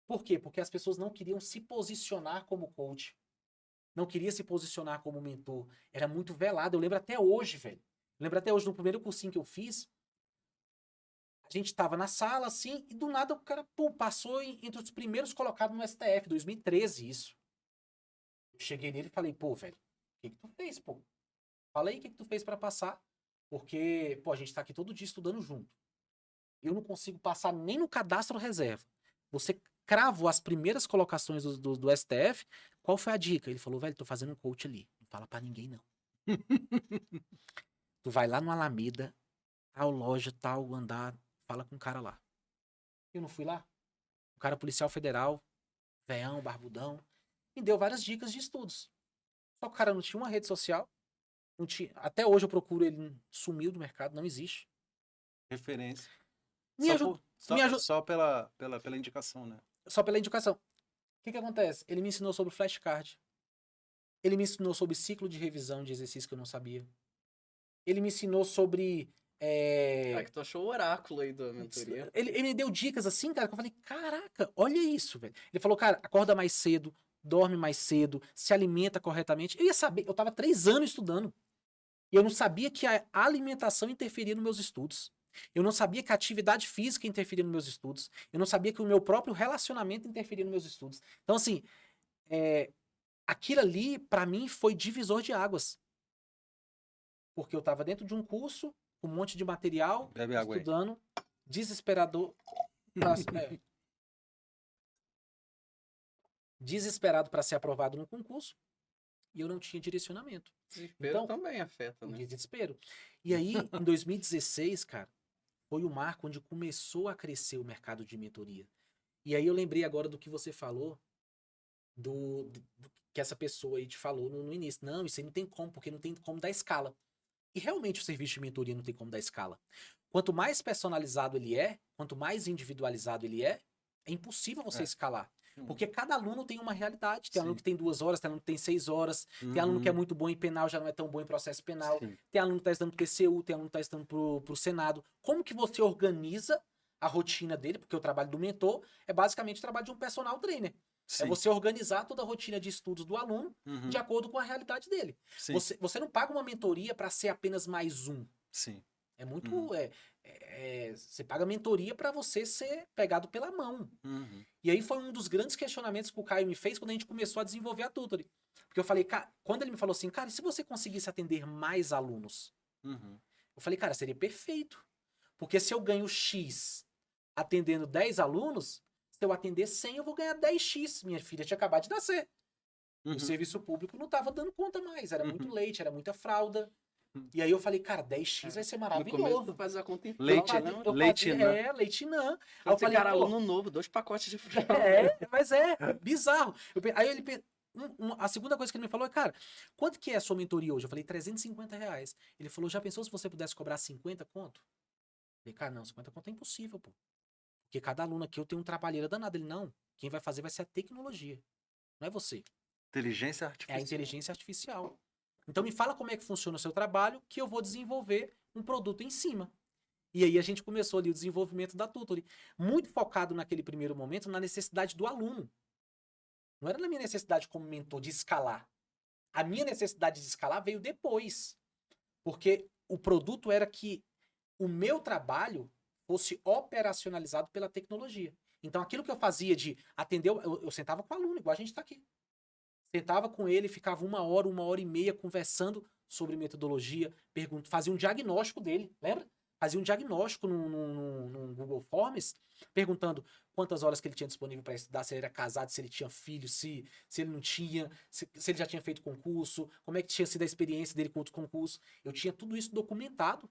Por quê? Porque as pessoas não queriam se posicionar como coach. Não queria se posicionar como mentor. Era muito velado. Eu lembro até hoje, velho. Eu lembro até hoje, no primeiro cursinho que eu fiz, a gente tava na sala, assim, e do nada o cara, pum, passou entre os primeiros colocados no STF, 2013, isso. Eu cheguei nele e falei, pô, velho, o que tu fez, pô? Fala aí o que tu fez pra passar. Porque, pô, a gente tá aqui todo dia estudando junto. Eu não consigo passar nem no cadastro reserva. Você cravou as primeiras colocações do STF. Qual foi a dica? Ele falou, velho, tô fazendo um coach ali. Não fala pra ninguém, não. Tu vai lá no Alameda, tal loja, tal andar, fala com o cara lá. Eu não fui lá. O cara policial federal, veião, barbudão, me deu várias dicas de estudos. Só que o cara não tinha uma rede social. Não tinha, até hoje eu procuro ele, sumiu do mercado, não existe. Referência. Me Só, ajuda, só, me ajuda, só pela indicação, né? só pela indicação. O que acontece? Ele me ensinou sobre flashcard. Ele me ensinou sobre ciclo de revisão de exercício que eu não sabia. Ele me ensinou sobre. Ah, que tu achou o oráculo aí da mentoria. Ele me deu dicas assim, cara, que eu falei, caraca, olha isso, velho. Ele falou, cara, acorda mais cedo, dorme mais cedo, se alimenta corretamente. Eu ia saber, eu tava 3 anos estudando. E eu não sabia que a alimentação interferia nos meus estudos. Eu não sabia que a atividade física interferia nos meus estudos. Eu não sabia que o meu próprio relacionamento interferia nos meus estudos. Então, assim, aquilo ali, pra mim, foi divisor de águas. Porque eu tava dentro de um curso, com um monte de material, Bebe água aí. estudando, desesperador. Desesperado para ser aprovado no concurso. E eu não tinha direcionamento. Desespero Então, também afeta, né? Desespero. E aí, em 2016, cara, foi o marco onde começou a crescer o mercado de mentoria. E aí eu lembrei agora do que você falou, do que essa pessoa aí te falou no início. Não, isso aí não tem como, porque não tem como dar escala. E realmente o serviço de mentoria não tem como dar escala. Quanto mais personalizado ele é, quanto mais individualizado ele é impossível você escalar. Porque cada aluno tem uma realidade. Tem aluno que tem 2 horas, tem aluno que tem 6 horas, tem aluno que é muito bom em penal, já não é tão bom em processo penal. Sim. Tem aluno que está estudando pro TCU, tem aluno que está estudando pro Senado. Como que você organiza a rotina dele? Porque o trabalho do mentor é basicamente o trabalho de um personal trainer. Sim. É você organizar toda a rotina de estudos do aluno de acordo com a realidade dele. Sim. Você não paga uma mentoria para ser apenas mais um. Sim. É muito. Você paga mentoria para você ser pegado pela mão. E aí foi um dos grandes questionamentos que o Caio me fez quando a gente começou a desenvolver a Tutory. Porque eu falei, cara, quando ele me falou assim, cara, e se você conseguisse atender mais alunos? Eu falei, cara, seria perfeito. Porque se eu ganho X atendendo 10 alunos, se eu atender 100, eu vou ganhar 10X. Minha filha tinha acabado de nascer. O serviço público não estava dando conta mais. Era muito leite, era muita fralda. E aí eu falei, cara, 10X vai ser No começo tu maravilhoso. faz a conta em Leite, fralda, né? né? Leite Nã. Leite Nã. Aí Aí eu falei, cara, pô, aluno novo, 2 pacotes de fralda. mas é bizarro. Aí ele a segunda coisa que ele me falou é, cara, quanto que é a sua mentoria hoje? Eu falei, R$350. Ele falou, já pensou se você pudesse cobrar 50 conto? Eu falei, cara, não, 50 conto é impossível, pô. Porque cada aluno aqui eu tenho um trabalheira danado. Ele, não, quem vai fazer vai ser a tecnologia. Não é você. Inteligência É artificial. a inteligência artificial. Então me fala como é que funciona o seu trabalho, que eu vou desenvolver um produto em cima. E aí a gente começou ali o desenvolvimento da Tutory. Muito focado naquele primeiro momento na necessidade do aluno. Não era na minha necessidade como mentor de escalar. A minha necessidade de escalar veio depois. Porque o produto era que o meu trabalho fosse operacionalizado pela tecnologia. Então aquilo que eu fazia de atender, eu sentava com o aluno, igual a gente está aqui. Sentava com ele, ficava 1 hora, 1 hora e meia conversando sobre metodologia, fazia um diagnóstico dele, lembra? Fazia um diagnóstico no Google Forms, perguntando quantas horas que ele tinha disponível para estudar, se ele era casado, se ele tinha filho, se ele não tinha, se ele já tinha feito concurso, como é que tinha sido a experiência dele com outros concursos. Eu tinha tudo isso documentado.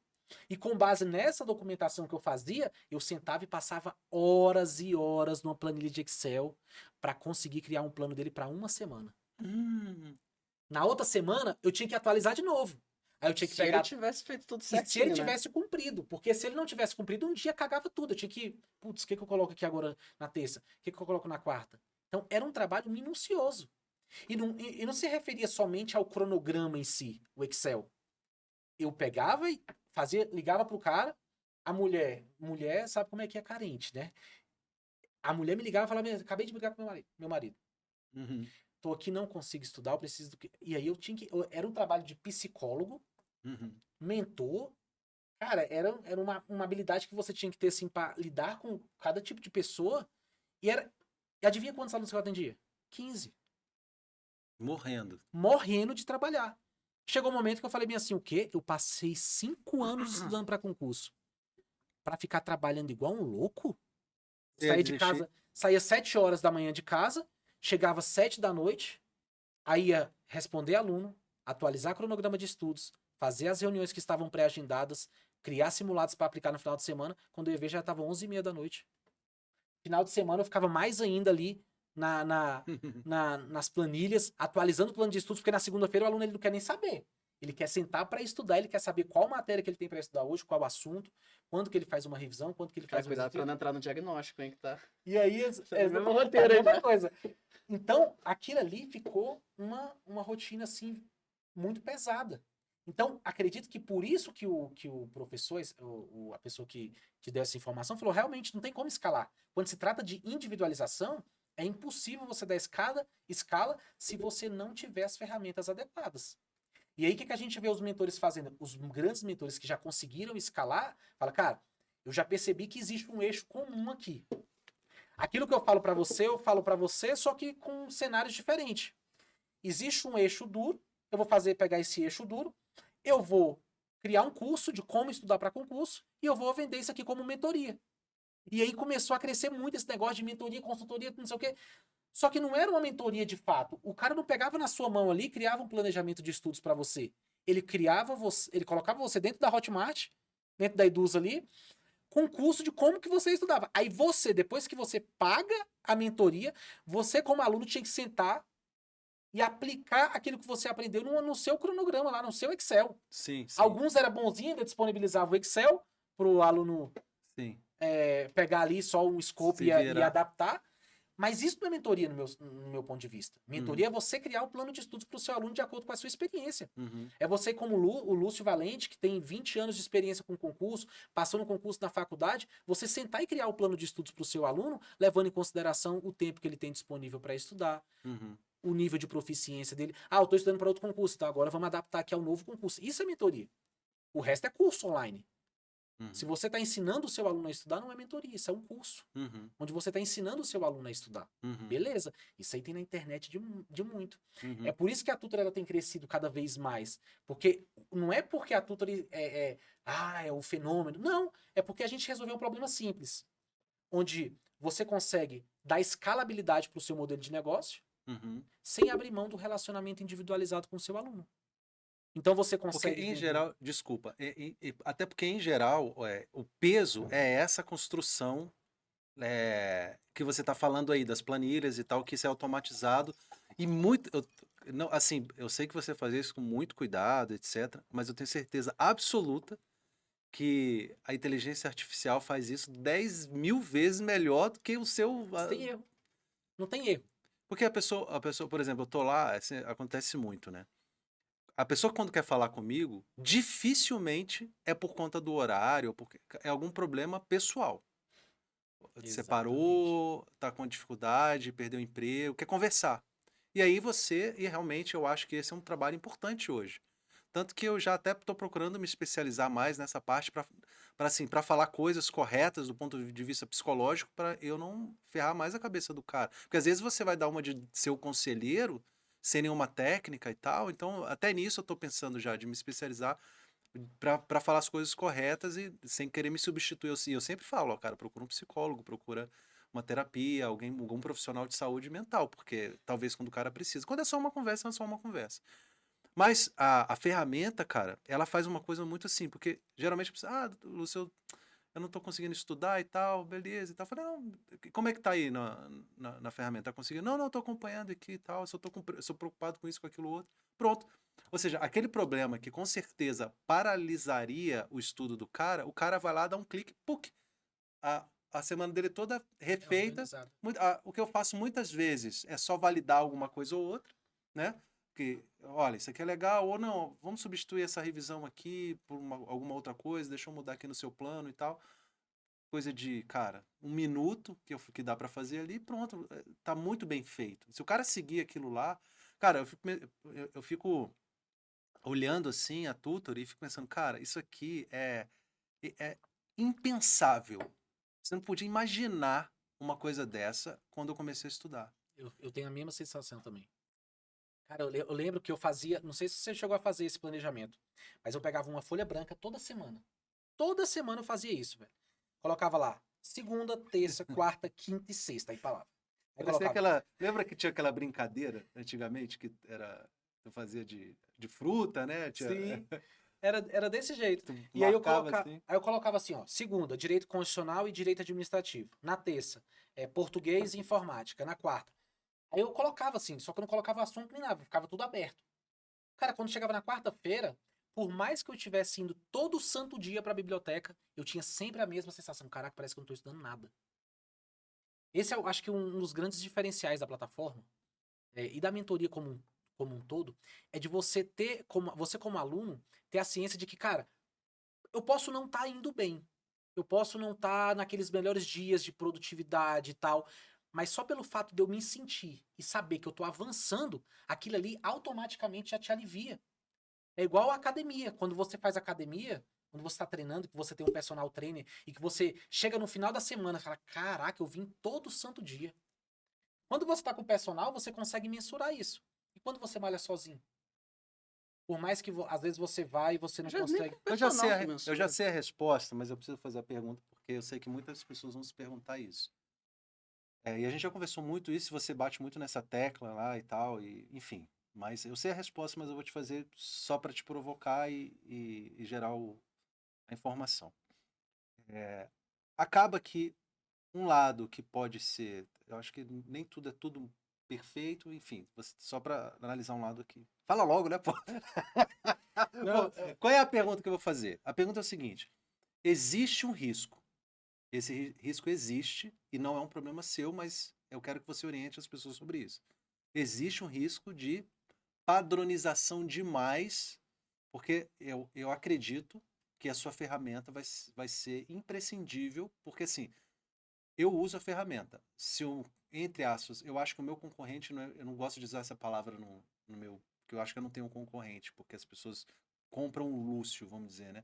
E com base nessa documentação que eu fazia, eu sentava e passava horas e horas numa planilha de Excel para conseguir criar um plano dele para uma semana. Na outra semana, eu tinha que atualizar de novo. Aí eu tinha que Se pegar... ele tivesse feito tudo E certinho, se ele né? tivesse cumprido, porque se ele não tivesse cumprido, um dia cagava tudo. Eu tinha que, putz, o que eu coloco aqui agora na terça? O que eu coloco na quarta? Então, era um trabalho minucioso. E não se referia somente ao cronograma em si, o Excel. Eu pegava e ligava pro cara, a mulher sabe como é que é carente, né? A mulher me ligava e falava, acabei de brigar com meu marido. Tô aqui, não consigo estudar, eu preciso do que... E aí era um trabalho de psicólogo, mentor. Cara, era uma habilidade que você tinha que ter, assim, pra lidar com cada tipo de pessoa. E adivinha quantos alunos eu atendia? 15. Morrendo de trabalhar. Chegou um momento que eu falei bem assim, o quê? Eu passei 5 anos estudando pra concurso. Pra ficar trabalhando igual um louco? Saía de casa, saía 7 horas da manhã de casa, chegava 7 da noite, aí ia responder aluno, atualizar cronograma de estudos, fazer as reuniões que estavam pré-agendadas, criar simulados para aplicar no final de semana. Quando eu ia ver, já estava 11h30 da noite. Final de semana eu ficava mais ainda ali nas planilhas, atualizando o plano de estudos, porque na segunda-feira o aluno ele não quer nem saber. Ele quer sentar para estudar, ele quer saber qual matéria que ele tem para estudar hoje, qual assunto, quando que ele faz uma revisão, quando que ele faz Cuidado pra não entrar no diagnóstico, hein, que tá... E aí, é o mesmo roteiro aí, mesma né? coisa. Então, aquilo ali ficou uma rotina, assim, muito pesada. Então, acredito que por isso que o professor, a pessoa que te deu essa informação, falou, realmente, não tem como escalar. Quando se trata de individualização, é impossível você dar escala se você não tiver as ferramentas adequadas. E aí, o que a gente vê os mentores fazendo? Os grandes mentores que já conseguiram escalar, fala, cara, eu já percebi que existe um eixo comum aqui. Aquilo que eu falo para você, só que com cenários diferentes. Existe um eixo duro, eu vou pegar esse eixo duro, eu vou criar um curso de como estudar para concurso e eu vou vender isso aqui como mentoria. E aí começou a crescer muito esse negócio de mentoria, consultoria, não sei o quê. Só que não era uma mentoria de fato. O cara não pegava na sua mão ali e criava um planejamento de estudos para você. Ele colocava você dentro da Hotmart, dentro da Eduz ali, com curso de como que você estudava. Aí você, depois que você paga a mentoria, você como aluno tinha que sentar e aplicar aquilo que você aprendeu no seu cronograma lá, no seu Excel. Sim. Alguns era bonzinho, ainda disponibilizava o Excel para o aluno pegar ali só o scope e adaptar. Mas isso não é mentoria no meu ponto de vista. Mentoria é você criar o plano de estudos para o seu aluno de acordo com a sua experiência. É você, como o Lúcio Valente, que tem 20 anos de experiência com concurso, passou no concurso na faculdade, você sentar e criar o plano de estudos para o seu aluno, levando em consideração o tempo que ele tem disponível para estudar, o nível de proficiência dele. Eu estou estudando para outro concurso, então agora vamos adaptar aqui ao novo concurso. Isso é mentoria. O resto é curso online. Se você está ensinando o seu aluno a estudar, não é mentoria, isso é um curso. Onde você está ensinando o seu aluno a estudar. Beleza. Isso aí tem na internet de muito. É por isso que a Tutor ela tem crescido cada vez mais. Porque não é porque a Tutor é o fenômeno. Não. É porque a gente resolveu um problema simples. Onde você consegue dar escalabilidade para o seu modelo de negócio sem abrir mão do relacionamento individualizado com o seu aluno. Então você consegue... Porque, em geral, desculpa, até porque, em geral, o peso é essa construção que você está falando aí, das planilhas e tal, que isso é automatizado. E muito... eu sei que você faz isso com muito cuidado, etc., mas eu tenho certeza absoluta que a inteligência artificial faz isso 10.000 vezes melhor do que o seu... Não tem erro. Não tem erro. Porque a pessoa, por exemplo, eu tô lá, assim, acontece muito, né? A pessoa, quando quer falar comigo, dificilmente é por conta do horário, porque é algum problema pessoal. Separou, tá com dificuldade, perdeu o emprego, quer conversar. E aí e realmente eu acho que esse é um trabalho importante hoje. Tanto que eu já até estou procurando me especializar mais nessa parte para falar coisas corretas do ponto de vista psicológico, para eu não ferrar mais a cabeça do cara. Porque às vezes você vai dar uma de ser o conselheiro, sem nenhuma técnica e tal. Então, até nisso eu tô pensando já de me especializar para falar as coisas corretas e sem querer me substituir. Eu sempre falo, ó, cara, procura um psicólogo, procura uma terapia, algum profissional de saúde mental, porque talvez quando o cara precisa. Quando é só uma conversa, é só uma conversa. Mas a ferramenta, cara, ela faz uma coisa muito assim, porque geralmente a pessoa, Lúcio, eu não tô conseguindo estudar e tal, beleza e tal. Eu falei, não, como é que tá aí na ferramenta? Tá conseguindo? Não, tô acompanhando aqui e tal, sou preocupado com isso, com aquilo outro. Pronto. Ou seja, aquele problema que com certeza paralisaria o estudo do cara, o cara vai lá, dá um clique, puc, a semana dele toda refeita. Organizado. O que eu faço muitas vezes é só validar alguma coisa ou outra, né? Que, olha, isso aqui é legal, ou não, vamos substituir essa revisão aqui por alguma outra coisa, deixa eu mudar aqui no seu plano e tal. Coisa de, cara, 1 minuto que dá pra fazer ali, pronto, tá muito bem feito. Se o cara seguir aquilo lá, cara, eu fico olhando assim a tutor e fico pensando, cara, isso aqui é impensável. Você não podia imaginar uma coisa dessa quando eu comecei a estudar. Eu tenho a mesma sensação também. Cara, eu lembro que eu fazia, não sei se você chegou a fazer esse planejamento, mas eu pegava uma folha branca toda semana. Toda semana eu fazia isso, velho. Colocava lá, segunda, terça, quarta, quinta e sexta, aí palavra. Aí Parecia colocava, lembra que tinha aquela brincadeira antigamente que eu fazia de fruta, né? sim, era desse jeito. Tu E aí marcava assim. eu colocava assim, ó, segunda, direito constitucional e direito administrativo. Na terça, português e informática. Na quarta. Aí eu colocava assim, só que eu não colocava assunto nem nada, ficava tudo aberto. Cara, quando chegava na quarta-feira, por mais que eu estivesse indo todo santo dia pra biblioteca, eu tinha sempre a mesma sensação. Caraca, parece que eu não tô estudando nada. Esse é, eu acho que um dos grandes diferenciais da plataforma, e da mentoria como um todo, é de você ter, você como aluno, ter a ciência de que, cara, eu posso não estar indo bem. Eu posso não estar naqueles melhores dias de produtividade e tal. Mas só pelo fato de eu me sentir e saber que eu tô avançando, aquilo ali automaticamente já te alivia. É igual a academia. Quando você faz academia, quando você tá treinando, que você tem um personal trainer e que você chega no final da semana e fala: caraca, eu vim todo santo dia. Quando você tá com o personal, você consegue mensurar isso. E quando você malha sozinho? Por mais que às vezes você vai e você não Já nem consegue. com Eu já sei personal a, que eu mensura. já sei a resposta, mas eu preciso fazer a pergunta porque eu sei que muitas pessoas vão se perguntar isso. E a gente já conversou muito isso, você bate muito nessa tecla lá e tal, e enfim. Mas eu sei a resposta, mas eu vou te fazer só para te provocar e gerar a informação. Acaba que um lado que pode ser, eu acho que nem tudo é tudo perfeito, enfim, só para analisar um lado aqui. Fala logo, né, pô? Não, Pô, qual é a pergunta que eu vou fazer? A pergunta é o seguinte: existe um risco. Esse risco existe e não é um problema seu, mas eu quero que você oriente as pessoas sobre isso. Existe um risco de padronização demais, porque eu acredito que a sua ferramenta vai ser imprescindível, porque assim, eu uso a ferramenta. Se eu, entre aspas, eu acho que o meu concorrente, eu não gosto de usar essa palavra no meu, porque eu acho que eu não tenho um concorrente, porque as pessoas compram o Lúcio, vamos dizer, né?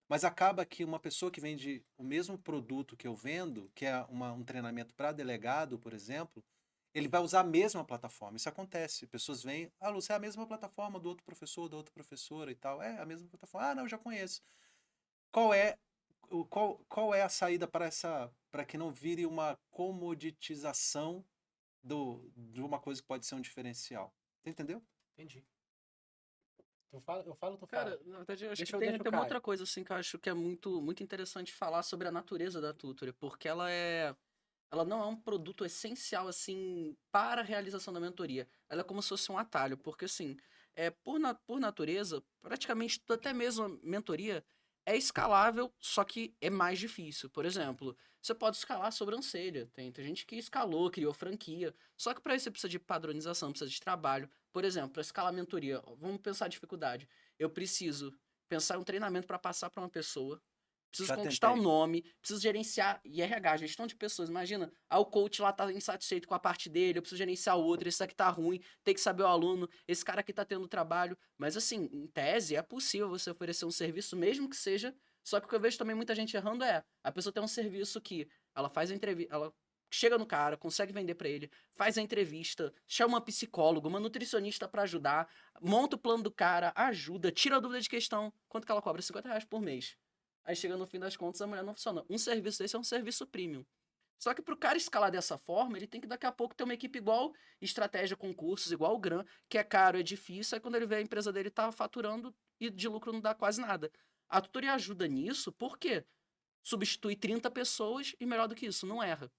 Mas acaba que uma pessoa que vende o mesmo produto que eu vendo, que é um treinamento para delegado, por exemplo, ele vai usar a mesma plataforma. Isso acontece. Pessoas vêm, Lúcio, é a mesma plataforma do outro professor, da outra professora e tal. É a mesma plataforma. Não, eu já conheço. Qual é qual é a saída para que não vire uma comoditização de uma coisa que pode ser um diferencial? Você entendeu? entendi. Tu fala, eu falo, tu fala. Cara, na verdade, eu acho Deixa que eu- tem, deixa eu tem uma cair. outra coisa assim que eu acho que é muito, muito interessante falar sobre a natureza da Tutory, porque ela não é um produto essencial assim para a realização da mentoria. Ela é como se fosse um atalho, porque assim, por natureza, praticamente até mesmo a mentoria é escalável, só que é mais difícil. Por exemplo, você pode escalar a sobrancelha. Tem gente que escalou, criou franquia. Só que para isso você precisa de padronização, precisa de trabalho. Por exemplo, para escalar a mentoria, ó, vamos pensar a dificuldade. Eu preciso pensar em um treinamento para passar para uma pessoa. Preciso Já conquistar o tentei. nome, preciso gerenciar IRH, gestão de pessoas. Imagina, o coach lá tá insatisfeito com a parte dele, eu preciso gerenciar o outro, esse aqui tá ruim, tem que saber o aluno, esse cara aqui tá tendo trabalho. Mas assim, em tese, é possível você oferecer um serviço, mesmo que seja. Só que o que eu vejo também muita gente errando a pessoa tem um serviço que ela faz a entrevista, ela chega no cara, consegue vender pra ele, faz a entrevista, chama uma psicóloga, uma nutricionista pra ajudar, monta o plano do cara, ajuda, tira a dúvida de questão. Quanto que ela cobra? R$ 50 por mês. Aí chega no fim das contas, a mulher não funciona. Um serviço desse é um serviço premium. Só que pro cara escalar dessa forma, ele tem que daqui a pouco ter uma equipe igual Estratégia Concursos, igual o Gran, que é caro, é difícil, aí quando ele vê a empresa dele tá faturando e de lucro não dá quase nada. A tutoria ajuda nisso, por quê? Substitui 30 pessoas e melhor do que isso, não erra.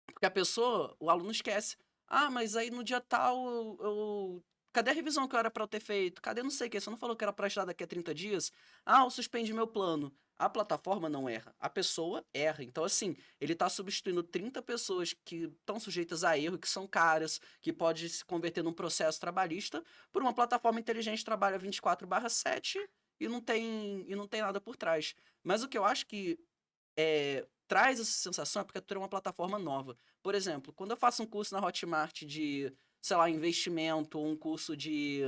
Porque a pessoa, o aluno esquece. Ah, mas aí no dia tal, cadê a revisão que era pra eu ter feito? Cadê não sei o que? Você não falou que era pra estudar daqui a 30 dias? Ah, eu suspendi meu plano. A plataforma não erra. A pessoa erra. Então, assim, ele tá substituindo 30 pessoas que estão sujeitas a erro, que são caras, que pode se converter num processo trabalhista, por uma plataforma inteligente que trabalha 24/7 e não tem nada por trás. Mas o que eu acho que traz essa sensação é porque a Tutor é uma plataforma nova. Por exemplo, quando eu faço um curso na Hotmart de, sei lá, investimento, um curso de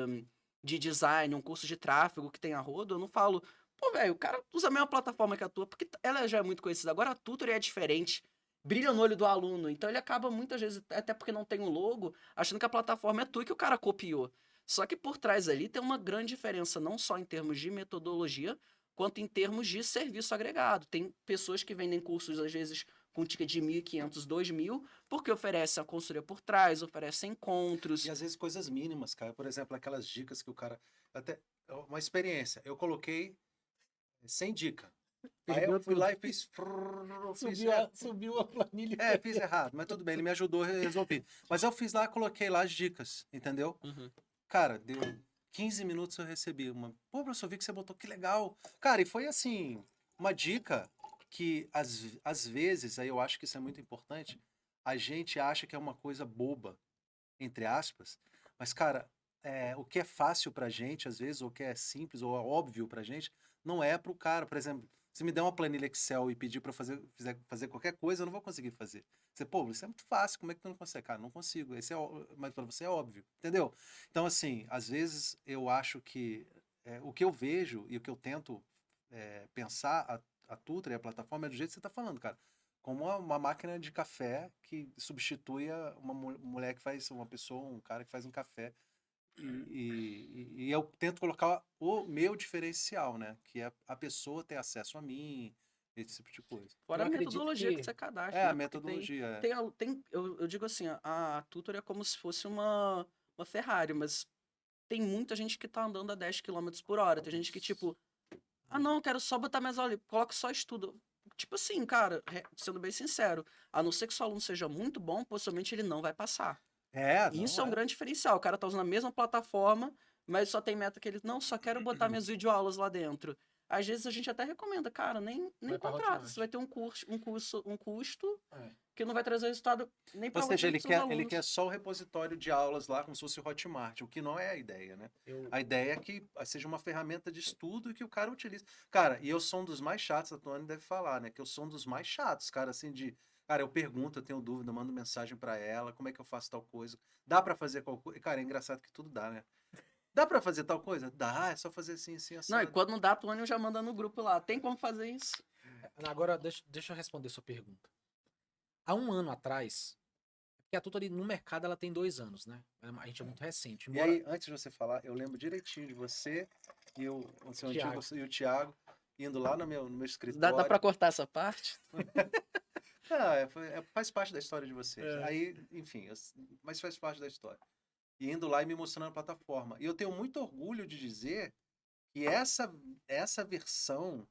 design, um curso de tráfego que tem a rodo, eu não falo, pô, velho, o cara usa a mesma plataforma que a tua, porque ela já é muito conhecida. Agora a Tutor é diferente, brilha no olho do aluno, então ele acaba muitas vezes, até porque não tem um logo, achando que a plataforma é tua e que o cara copiou. Só que por trás ali tem uma grande diferença, não só em termos de metodologia, quanto em termos de serviço agregado. Tem pessoas que vendem cursos, às vezes, com ticket de 1.500, 2.000, porque oferecem a consultoria por trás, oferecem encontros. E às vezes coisas mínimas, cara. Por exemplo, aquelas dicas que o cara. Até uma experiência. Eu coloquei sem dica. Aí eu fui lá e fiz. Subiu a planilha. Fiz errado, mas tudo bem, ele me ajudou a resolver. Mas eu fiz lá, coloquei lá as dicas, entendeu? Uhum. Cara, deu 15 minutos eu recebi uma. Pô, professor, vi que você botou, que legal. Cara, e foi assim, uma dica que às vezes, aí eu acho que isso é muito importante, a gente acha que é uma coisa boba, entre aspas, mas, cara, o que é fácil pra gente, às vezes, ou o que é simples ou é óbvio pra gente, não é pro cara. Por exemplo, se me der uma planilha Excel e pedir pra eu fazer qualquer coisa, eu não vou conseguir fazer. Você, pô, isso é muito fácil, como é que tu não consegue? Cara, não consigo. Mas pra você é óbvio, entendeu? Então, assim, às vezes eu acho que o que eu vejo e o que eu tento pensar a Tutor e a plataforma é do jeito que você tá falando, cara. Como uma máquina de café que substitui uma mulher que faz, uma pessoa, um cara que faz um café. E eu tento colocar o meu diferencial, né? Que é a pessoa ter acesso a mim, esse tipo de coisa. Fora Eu a acredito metodologia que que- você cadastra, A né? Porque metodologia. eu digo assim, a Tutor é como se fosse uma Ferrari, mas tem muita gente que tá andando a 10 quilômetros por hora. Tem gente que, tipo, ah, não, eu quero só botar minhas aulas ali, coloca só estudo. Tipo assim, cara, sendo bem sincero, a não ser que o seu aluno seja muito bom, possivelmente ele não vai passar. E isso é um grande diferencial. O cara tá usando a mesma plataforma, mas só tem meta que ele, não, só quero botar minhas videoaulas lá dentro. Às vezes a gente até recomenda, cara, nem Vai pra contrata. Hotmart. Você vai ter um custo É. que não vai trazer resultado nem Ou para seja, você nem ele pros seus quer, ele alunos. quer só o repositório de aulas lá, como se fosse o Hotmart, o que não é a ideia, né? Eu, A ideia é que seja uma ferramenta de estudo e que o cara utilize. Cara, e eu sou um dos mais chatos, a Tony deve falar, né? Que eu sou um dos mais chatos, cara, assim, de. Cara, eu pergunto, eu tenho dúvida, eu mando mensagem pra ela, como é que eu faço tal coisa? Dá pra fazer qualquer coisa? Cara, é engraçado que tudo dá, né? Dá pra fazer tal coisa? Dá, é só fazer assim, assim, Não, e assado. quando não dá, a Antônio já manda no grupo lá. Tem como fazer isso? agora, deixa eu responder sua pergunta. Há um ano atrás, porque a Tutor no mercado ela tem 2 anos, né? A gente é muito recente. E aí, antes de você falar, eu lembro direitinho de você e o seu Thiago. antigo e o Thiago indo lá no meu escritório. Dá pra cortar essa parte? Faz parte da história de vocês. Aí, enfim, mas faz parte da história. E indo lá e me mostrando a plataforma. E eu tenho muito orgulho de dizer que essa versão,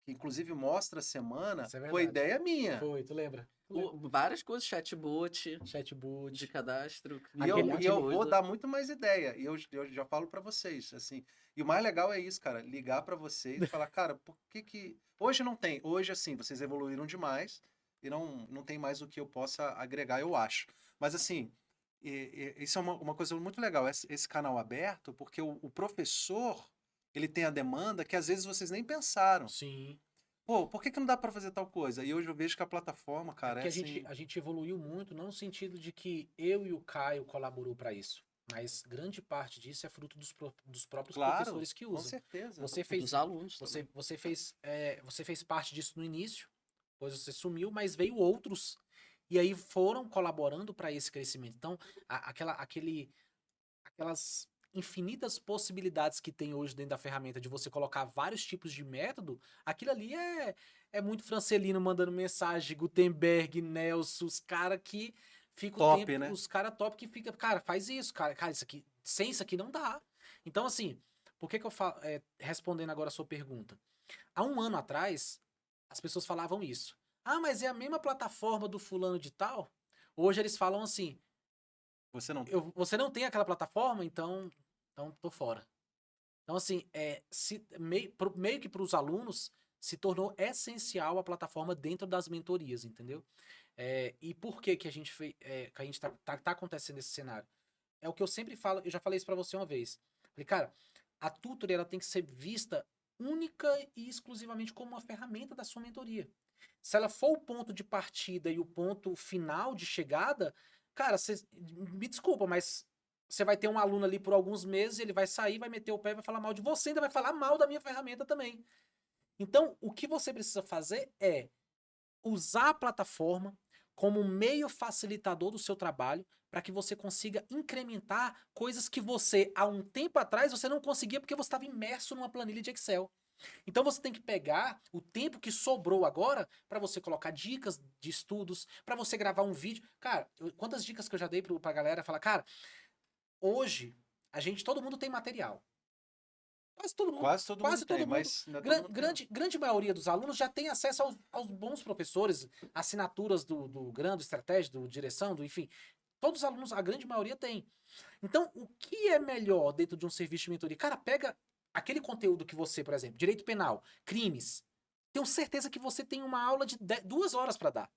que inclusive mostra a semana, Isso é foi verdade. ideia minha. Foi, tu lembra? Várias coisas, chatbot, Chatbot. de cadastro. E eu, Aquele e eu coisa. vou dar muito mais ideia. E eu já falo pra vocês, assim. E o mais legal é isso, cara. Ligar pra vocês e falar, cara, por que... Hoje não tem. Hoje, assim, vocês evoluíram demais. E não tem mais o que eu possa agregar, eu acho. Mas, assim, isso é uma coisa muito legal. Esse canal aberto, porque o professor, ele tem a demanda que às vezes vocês nem pensaram. Sim. Pô, por que não dá pra fazer tal coisa? E hoje eu vejo que a plataforma, cara, Porque assim... a gente evoluiu muito, não no sentido de que eu e o Caio colaborou para isso. Mas grande parte disso é fruto dos próprios Claro, professores que com usam. certeza. Você fez, Dos alunos também. você fez parte disso no início, depois você sumiu, mas veio outros E aí foram colaborando para esse crescimento. Então, aquelas infinitas possibilidades que tem hoje dentro da ferramenta de você colocar vários tipos de método, aquilo ali é muito Francelino mandando mensagem, Gutenberg, Nelson, os caras que fica o Top, tempo, né? os caras top que fica, cara, faz isso, cara, isso aqui, sem isso aqui não dá. Então, assim, por que que eu falo, respondendo agora a sua pergunta? Há um ano atrás, as pessoas falavam isso. Ah, mas é a mesma plataforma do fulano de tal? Hoje eles falam assim, Você não. você não tem aquela plataforma, então tô fora. Então, assim, meio que para os alunos se tornou essencial a plataforma dentro das mentorias, entendeu? E por que que a gente que a gente tá acontecendo esse cenário? É o que eu sempre falo, eu já falei isso para você uma vez. Falei, cara, a tutoria ela tem que ser vista única e exclusivamente como uma ferramenta da sua mentoria. Se ela for o ponto de partida e o ponto final de chegada, cara, me desculpa, mas você vai ter um aluno ali por alguns meses, ele vai sair, vai meter o pé e vai falar mal de você, ainda vai falar mal da minha ferramenta também. Então, o que você precisa fazer é usar a plataforma como um meio facilitador do seu trabalho para que você consiga incrementar coisas que você, há um tempo atrás, você não conseguia porque você estava imerso numa planilha de Excel. Então você tem que pegar o tempo que sobrou agora para você colocar dicas de estudos, para você gravar um vídeo. Cara, quantas dicas que eu já dei pra galera falar, cara, hoje todo mundo tem material. Quase todo mundo, Quase todo mundo quase tem, todo mundo. mas não é todo mundo que tem. Grande maioria dos alunos já tem acesso aos bons professores, assinaturas do grande estratégia, do direção, enfim. Todos os alunos, a grande maioria tem. Então, o que é melhor dentro de um serviço de mentoria? Cara, pega aquele conteúdo que você, por exemplo, direito penal, crimes. Tenho certeza que você tem uma aula de 2 horas para dar.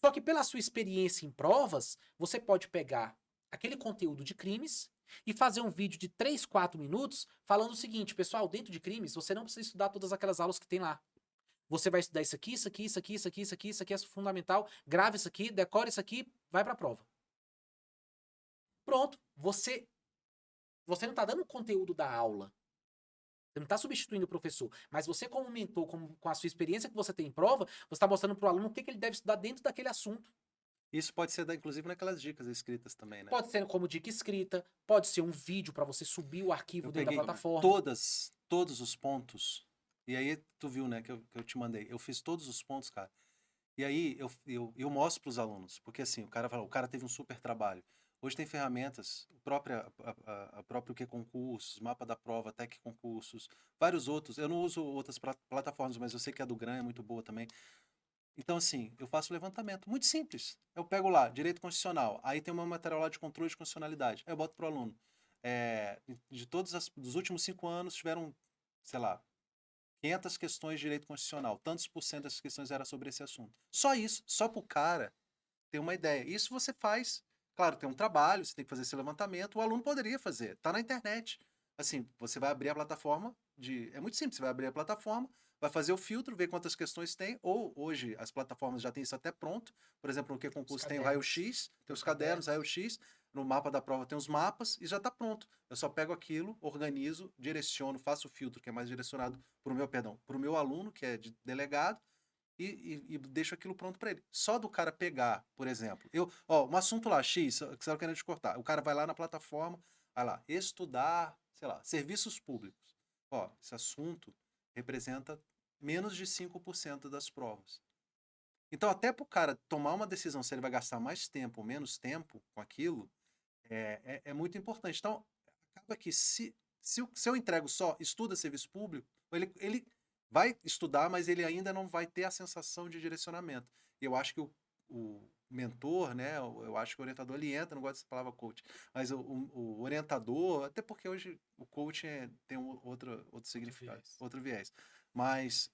Só que pela sua experiência em provas, você pode pegar aquele conteúdo de crimes e fazer um vídeo de 3, 4 minutos falando o seguinte, pessoal, dentro de crimes, você não precisa estudar todas aquelas aulas que tem lá. Você vai estudar isso aqui, isso aqui, isso aqui, isso aqui, isso aqui, isso aqui é fundamental, grave isso aqui, decore isso aqui, vai para a prova. Pronto, você não está dando o conteúdo da aula. Você não está substituindo o professor, mas você como mentor, com a sua experiência que você tem em prova, você está mostrando para o aluno o que ele deve estudar dentro daquele assunto. Isso pode ser, inclusive, naquelas dicas escritas também, né? Pode ser como dica escrita, pode ser um vídeo para você subir o arquivo Eu dentro da peguei plataforma. todos os pontos, e aí tu viu, né, que eu te mandei. Eu fiz todos os pontos, cara. E aí eu mostro para os alunos, porque assim, o cara fala, o cara teve um super trabalho. Hoje tem ferramentas, a próprio que concursos, mapa da prova, Tec concursos, vários outros. Eu não uso outras plataformas, mas eu sei que a do Gran é muito boa também. Então, assim, eu faço levantamento. Muito simples. Eu pego lá, direito constitucional. Aí tem o meu material lá de controle de constitucionalidade. Aí eu boto pro aluno. Dos últimos 5 anos, tiveram, sei lá, 500 questões de direito constitucional. Tantos por cento dessas questões era sobre esse assunto. Só isso, só pro cara ter uma ideia. Isso você faz, claro, tem um trabalho, você tem que fazer esse levantamento. O aluno poderia fazer, tá na internet. Assim, você vai abrir a plataforma é muito simples, você vai abrir a plataforma, vai fazer o filtro, ver quantas questões tem, ou hoje as plataformas já têm isso até pronto. Por exemplo, no que concurso tem o raio-x, tem os cadernos, raio-x, no mapa da prova tem os mapas e já está pronto. Eu só pego aquilo, organizo, direciono, faço o filtro que é mais direcionado para o meu aluno, que é de delegado, e deixo aquilo pronto para ele. Só do cara pegar, por exemplo, um assunto lá, X, que você querendo te cortar, o cara vai lá na plataforma, vai lá, estudar, sei lá, serviços públicos. Esse assunto representa menos de 5% das provas. Então, até para o cara tomar uma decisão se ele vai gastar mais tempo ou menos tempo com aquilo, é muito importante. Então, acaba que se eu entrego só estuda serviço público, ele vai estudar, mas ele ainda não vai ter a sensação de direcionamento. E eu acho que o mentor, né, eu acho que o orientador, ele entra, não gosto dessa palavra coach, mas o orientador, até porque hoje o coach tem outro significado, outro viés. Mas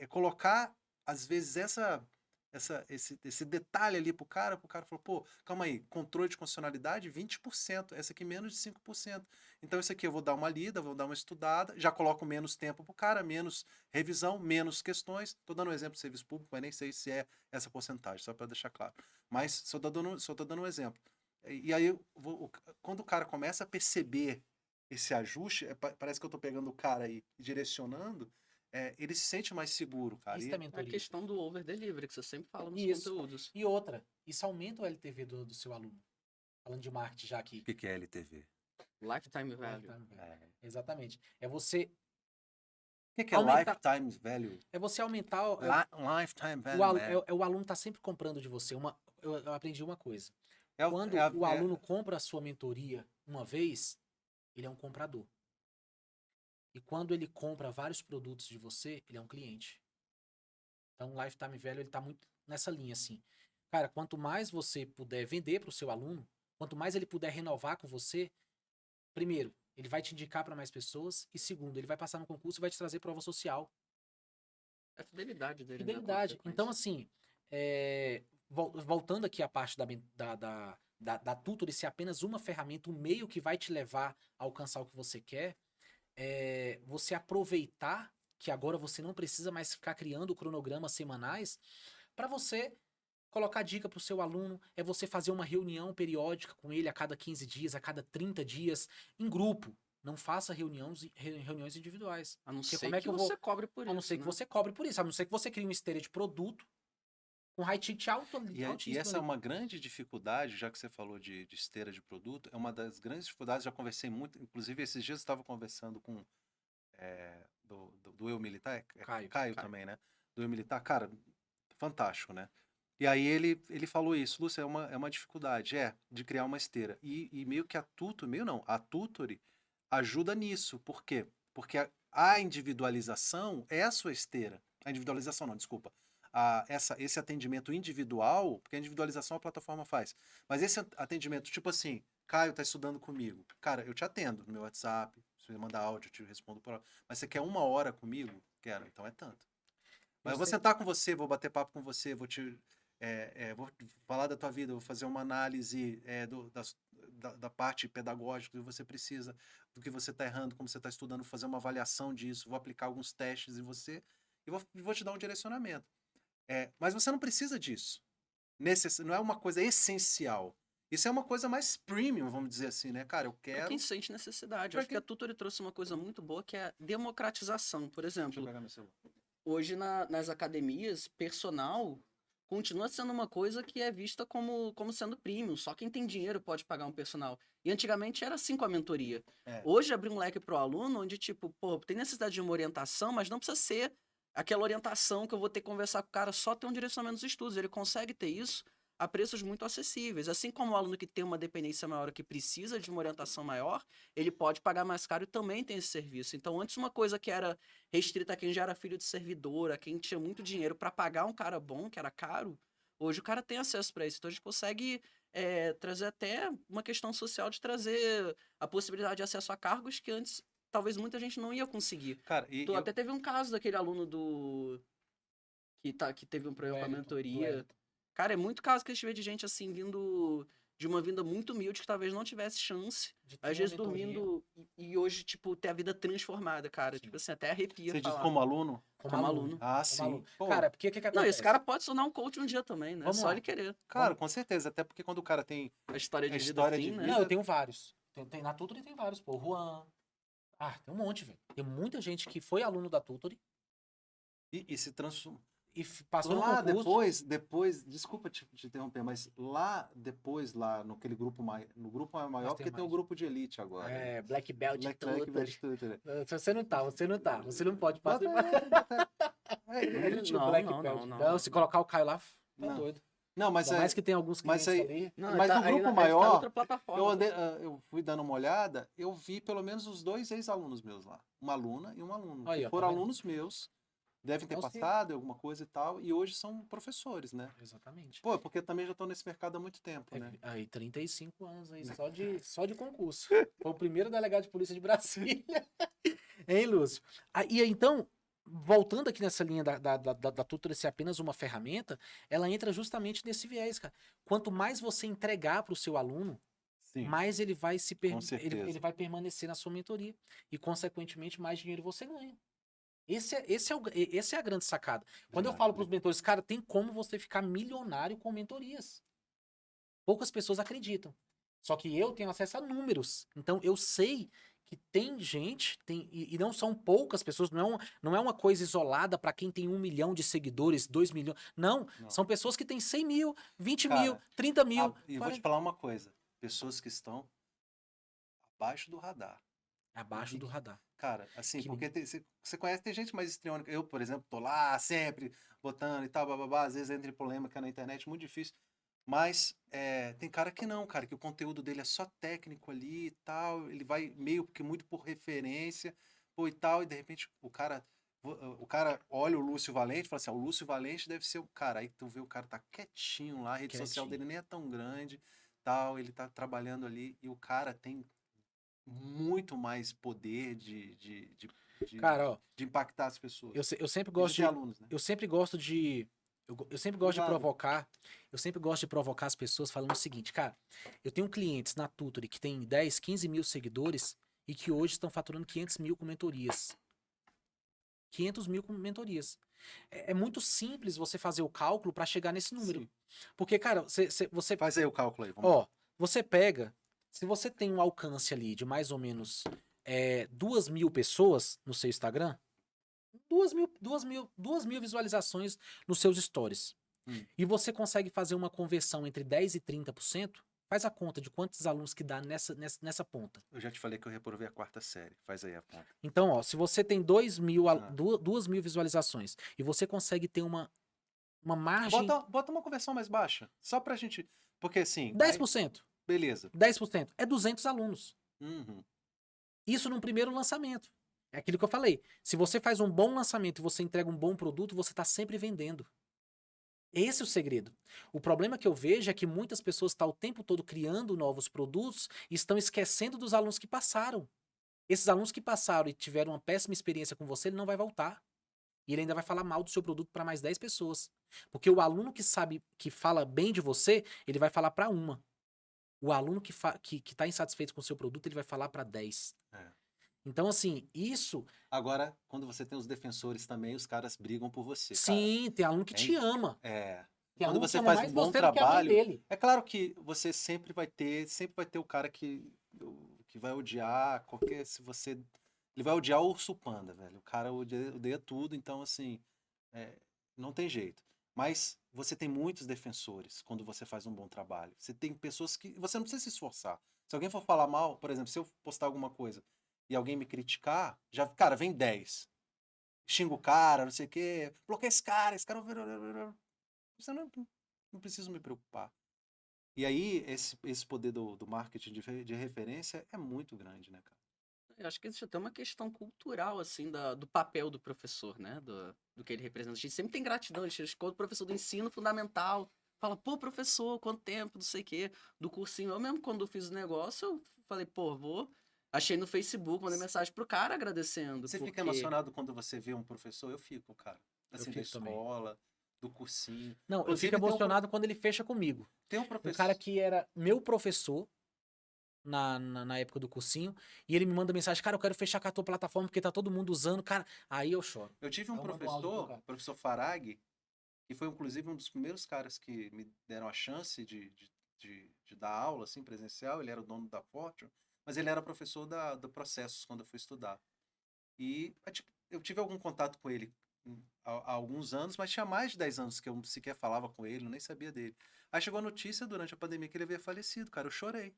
colocar, às vezes, esse detalhe ali pro cara falou, pô, calma aí, controle de constitucionalidade, 20%, essa aqui menos de 5%. Então, isso aqui eu vou dar uma lida, vou dar uma estudada, já coloco menos tempo pro cara, menos revisão, menos questões. Tô dando um exemplo de serviço público, mas nem sei se é essa porcentagem, só para deixar claro. Mas só tô dando um exemplo. E aí, quando o cara começa a perceber esse ajuste, parece que eu tô pegando o cara aí e direcionando, ele se sente mais seguro, cara. Isso E- é A mentoria. questão do over delivery, que você sempre fala nos Isso. conteúdos. E outra, isso aumenta o LTV do seu aluno. Falando de marketing já aqui. O que é LTV? Lifetime value. Lifetime value. É. Exatamente. É você O que é Aumentar- lifetime value? aumentar Lifetime o alu- value. o aluno tá sempre comprando de você. Eu aprendi uma coisa. É o- Quando é a- o é- aluno compra a sua mentoria uma vez, ele é um comprador. E quando ele compra vários produtos de você, ele é um cliente. Então, o lifetime value ele tá muito nessa linha assim. Cara, quanto mais você puder vender para o seu aluno, quanto mais ele puder renovar com você, primeiro, ele vai te indicar para mais pessoas e segundo, ele vai passar no concurso e vai te trazer prova social. É a fidelidade dele. né, com a Fidelidade. frequência. Então, assim, voltando aqui à parte da tutor e ser apenas uma ferramenta, um meio que vai te levar a alcançar o que você quer, você aproveitar que agora você não precisa mais ficar criando cronogramas semanais para você colocar dica para o seu aluno, é você fazer uma reunião periódica com ele a cada 15 dias, a cada 30 dias, em grupo. Não faça reuniões individuais. A não Porque ser como é que que eu você cobre por A não isso, ser que né? você cobre por isso, a não ser que você crie uma esteira de produto com high ticket E altíssimo. essa é ali. uma grande dificuldade, já que você falou de esteira de produto, é uma das grandes dificuldades, já conversei muito, inclusive esses dias eu estava conversando com do Eu Militar, Caio. Caio também, né? Do Eu Militar, cara, fantástico, né? E aí ele falou isso, Lúcia, é uma dificuldade, de criar uma esteira. E meio que a Tutory ajuda nisso. Por quê? Porque a individualização é a sua esteira. A individualização não, desculpa. Esse atendimento individual, porque a individualização a plataforma faz. Mas esse atendimento, tipo assim, Caio tá estudando comigo. Cara, eu te atendo no meu WhatsApp, se você mandar áudio, eu te respondo por... Mas você quer 1 hora comigo? Quero, então é tanto. Mas eu vou sentar com você, vou bater papo com você, vou falar da tua vida, vou fazer uma análise da parte pedagógica que você precisa, do que você está errando, como você está estudando, vou fazer uma avaliação disso, vou aplicar alguns testes em você e vou te dar um direcionamento. Mas você não precisa disso. Não é uma coisa essencial. Isso é uma coisa mais premium, vamos dizer assim, né? Cara, eu Pra quero... quem sente necessidade. Pra Acho que a Tutor trouxe uma coisa muito boa, que é a democratização. Por Deixa eu exemplo, pegar meu celular. hoje nas academias, personal continua sendo uma coisa que é vista como sendo premium. Só quem tem dinheiro pode pagar um personal. E antigamente era assim com a mentoria. Hoje abrir um leque pro aluno, onde tipo, pô, tem necessidade de uma orientação, mas não precisa ser aquela orientação que eu vou ter que conversar com o cara, só ter um direcionamento dos estudos. Ele consegue ter isso a preços muito acessíveis. Assim como o aluno que tem uma dependência maior, que precisa de uma orientação maior, ele pode pagar mais caro e também tem esse serviço. Então, antes uma coisa que era restrita a quem já era filho de servidor, a quem tinha muito dinheiro para pagar um cara bom, que era caro, hoje o cara tem acesso para isso. Então, a gente consegue trazer até uma questão social de trazer a possibilidade de acesso a cargos que antes talvez muita gente não ia conseguir. Cara, Até teve um caso daquele aluno que teve um problema com a mentoria. Cara, é muito caso que a gente vê de gente assim, vindo de uma vinda muito humilde, que talvez não tivesse chance, às vezes dormindo, e hoje, tipo, ter a vida transformada, cara. Sim. Tipo assim, até arrepia você diz falar. como aluno? Como aluno. Ah, Como sim. aluno. Pô, Cara, porque o que Não, acontece? esse cara pode se tornar um coach um dia também, né? Vamos Só lá. ele querer. cara, com certeza. Até porque quando o cara tem... A história de A vida história assim, de né? vida- Não, eu tenho vários. Na Tutory tem vários, pô. Juan. Tem um monte, velho. Tem muita gente que foi aluno da Tutory E se transforma... e passou no Lá concurso. depois, desculpa te interromper, mas lá naquele grupo no grupo maior, Mas porque tem tem o mais. grupo de elite agora. Black Belt Black Tutory. Belt Tutory. Você não tá. Você não pode Bota participar. aí, bota aí. Elite Não, Black não, Belt. não, não. Se colocar o Caio lá, tá Não. doido. Não, mas Ainda mais que tem alguns mas clientes aí- ali. Não, Mas tá- no aí grupo tá maior, outra plataforma. eu fui dando uma olhada, eu vi pelo menos os 2 ex-alunos meus lá. Uma aluna e um aluno. Aí, que ó, foram tá vendo? alunos meus, devem ter Então, se- passado alguma coisa e tal, e hoje são professores, né? Exatamente. Pô, porque também já estou nesse mercado há muito tempo, né? Aí, 35 anos aí, só de concurso. Foi o primeiro delegado de polícia de Brasília. Hein, Lúcio? E aí, então, voltando aqui nessa linha da Tutor ser apenas uma ferramenta, ela entra justamente nesse viés, cara. Quanto mais você entregar para o seu aluno, Sim. mais ele vai Com certeza. ele vai permanecer na sua mentoria. E, consequentemente, mais dinheiro você ganha. Essa é a grande sacada. Quando eu Verdade, falo para os mentores, cara, tem como você ficar milionário com mentorias. Poucas pessoas acreditam. Só que eu tenho acesso a números. Então, eu sei que tem gente, e não são poucas pessoas, não é uma coisa isolada para quem tem 1 milhão de seguidores, 2 milhões. Não, Não. são pessoas que têm 100 mil, 20 mil, Cara, 30 mil. e vou te falar uma coisa. Pessoas que estão abaixo do radar. Abaixo do radar. Cara, assim, Que porque você conhece, tem gente mais histriônica. Eu, por exemplo, tô lá sempre botando e tal, bababá, às vezes entra em polêmica na internet, muito difícil. Mas tem cara que não, cara, que o conteúdo dele é só técnico ali e tal, ele vai meio que muito por referência, pô, e tal, e de repente o cara olha o Lúcio Valente e fala assim, o Lúcio Valente deve ser o cara. Aí tu vê o cara tá quietinho lá, a rede social Quietinho. dele nem é tão grande, tal, ele tá trabalhando ali, e o cara tem muito mais poder Cara, ó, de impactar as pessoas. eu sempre E já gosto tem de, alunos, né? eu sempre gosto de, eu sempre gosto de Obrigado. provocar, eu sempre gosto de provocar as pessoas falando o seguinte, cara, eu tenho clientes na Tutory que tem 10, 15 mil seguidores e que hoje estão faturando 500 mil com mentorias. 500 mil com mentorias. É muito simples você fazer o cálculo para chegar nesse número. Sim. Porque, cara, você Faz aí o cálculo aí, vamos lá. ó, você pega, se você tem um alcance ali de mais ou menos 2 mil pessoas no seu Instagram, 2 mil visualizações nos seus stories. E você consegue fazer uma conversão entre 10% e 30%, faz a conta de quantos alunos que dá nessa ponta. Eu já te falei que eu reprovei a 4ª série. Faz aí a conta. Então, ó, se você tem 2 mil, Ah. 2 mil visualizações e você consegue ter uma margem... Bota uma conversão mais baixa. Só pra gente. Porque assim. 10%. Beleza. 10%. É 200 alunos. Uhum. Isso num primeiro lançamento. É aquilo que eu falei. Se você faz um bom lançamento e você entrega um bom produto, você está sempre vendendo. Esse é o segredo. O problema que eu vejo é que muitas pessoas estão o tempo todo criando novos produtos e estão esquecendo dos alunos que passaram. Esses alunos que passaram e tiveram uma péssima experiência com você, ele não vai voltar. E ele ainda vai falar mal do seu produto para mais 10 pessoas. Porque o aluno que sabe, que fala bem de você, ele vai falar para uma. O aluno que tá insatisfeito com o seu produto, ele vai falar para 10. É. Então, assim, isso... Agora, quando você tem os defensores também, os caras brigam por você, cara. Sim, tem aluno que te ama. É. Tem Quando aluno que você ama faz mais um bom você do que a mãe trabalho, dele. é claro que você sempre vai ter o cara que vai odiar qualquer, se você, ele vai odiar o Urso Panda, velho. O cara odeia tudo, então assim, não tem jeito. Mas você tem muitos defensores quando você faz um bom trabalho. Você tem pessoas que você não precisa se esforçar. Se alguém for falar mal, por exemplo, se eu postar alguma coisa e alguém me criticar, já, cara, vem 10. Xinga o cara, não sei o quê, bloqueia esse cara. Você não precisa me preocupar. E aí, esse poder do marketing de referência é muito grande, né, cara? Eu acho que existe até uma questão cultural, assim, do papel do professor, né? Do que ele representa. A gente sempre tem gratidão, a gente escuta o professor do ensino fundamental, fala, pô, professor, quanto tempo, não sei o quê, do cursinho. Eu mesmo, quando eu fiz o negócio, eu falei, pô, achei no Facebook, mandei mensagem pro cara agradecendo. Você fica porque... emocionado quando você vê um professor? Eu fico, cara. Assim, da fico também. escola, do cursinho. Não, eu Inclusive, fico emocionado quando ele fecha comigo. Tem um Um professor. cara que era meu professor na época do cursinho, e ele me manda mensagem, cara, eu quero fechar com a tua plataforma porque tá todo mundo usando, cara. Aí eu choro. Eu tive um Eu mando um áudio pro professor, cara. o professor Farag, que foi inclusive um dos primeiros caras que me deram a chance de dar aula assim, presencial. Ele era o dono da Fortune, mas ele era professor do Processos quando eu fui estudar. E tipo, eu tive algum contato com ele há alguns anos, mas tinha mais de 10 anos que eu sequer falava com ele, eu nem sabia dele. Aí chegou a notícia durante a pandemia que ele havia falecido, cara. Eu chorei.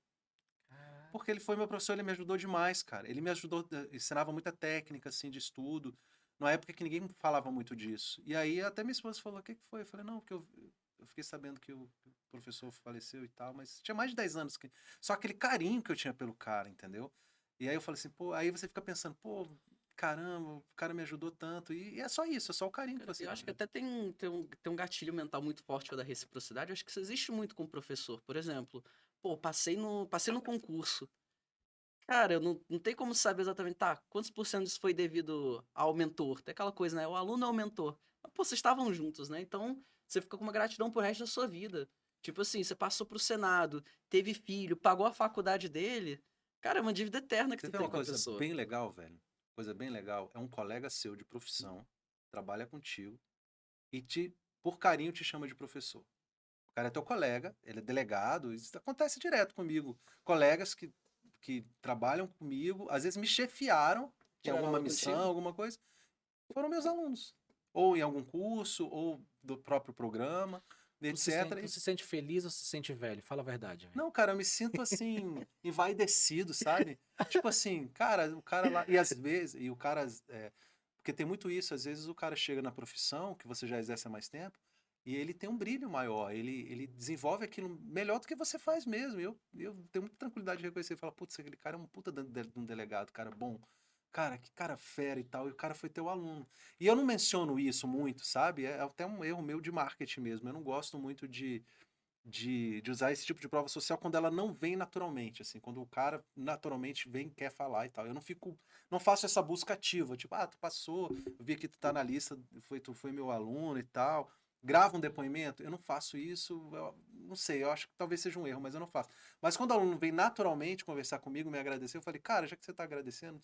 Porque ele foi meu professor, ele me ajudou demais, cara. Ele me ajudou, ensinava muita técnica, assim, de estudo. Na época que ninguém falava muito disso. E aí até minha esposa falou, o que foi? Eu falei, não, porque eu fiquei sabendo que o professor faleceu e tal, mas tinha mais de 10 anos. Só aquele carinho que eu tinha pelo cara, entendeu? E aí eu falei assim, pô, aí você fica pensando, pô, caramba, o cara me ajudou tanto. E é só isso, é só o carinho que você Eu acho que até tem um gatilho mental muito forte da reciprocidade. Eu acho que isso existe muito com o professor. Por exemplo, pô, passei no concurso. Cara, eu não tem como saber exatamente, tá, quantos por cento disso foi devido ao mentor? Tem aquela coisa, né? O aluno é o mentor. Mas, pô, vocês estavam juntos, né? Então, você fica com uma gratidão pro resto da sua vida. Tipo assim, você passou pro Senado, teve filho, pagou a faculdade dele. Cara, é uma dívida eterna que Você tu vê tem uma com a coisa pessoa. bem legal, velho? Coisa bem legal. É um colega seu de profissão, trabalha contigo e por carinho te chama de professor. O cara é teu colega, ele é delegado, isso acontece direto comigo. Colegas que que trabalham comigo, às vezes me chefiaram em Tiraram alguma aula missão, contigo? alguma coisa, foram meus alunos. Ou em algum curso, ou do próprio programa, etc. Tu se sente feliz ou se sente velho? Fala a verdade, velho. Não, cara, eu me sinto assim, envaidecido, sabe? Tipo assim, cara, o cara lá. E às vezes, e o cara. Porque tem muito isso, às vezes o cara chega na profissão, que você já exerce há mais tempo, e ele tem um brilho maior, ele desenvolve aquilo melhor do que você faz mesmo. Eu tenho muita tranquilidade de reconhecer e falar, putz, aquele cara é um puta de um delegado, cara bom. Cara, que cara fera e tal, e o cara foi teu aluno. E eu não menciono isso muito, sabe? É até um erro meu de marketing mesmo. Eu não gosto muito de usar esse tipo de prova social quando ela não vem naturalmente, assim, quando o cara naturalmente vem e quer falar e tal. Eu não faço essa busca ativa, tipo, tu passou, eu vi que tu tá na lista, tu foi meu aluno e tal. Grava um depoimento, eu não faço isso, eu não sei, eu acho que talvez seja um erro, mas eu não faço. Mas quando o aluno vem naturalmente conversar comigo, me agradecer, eu falei, cara, já que você tá agradecendo,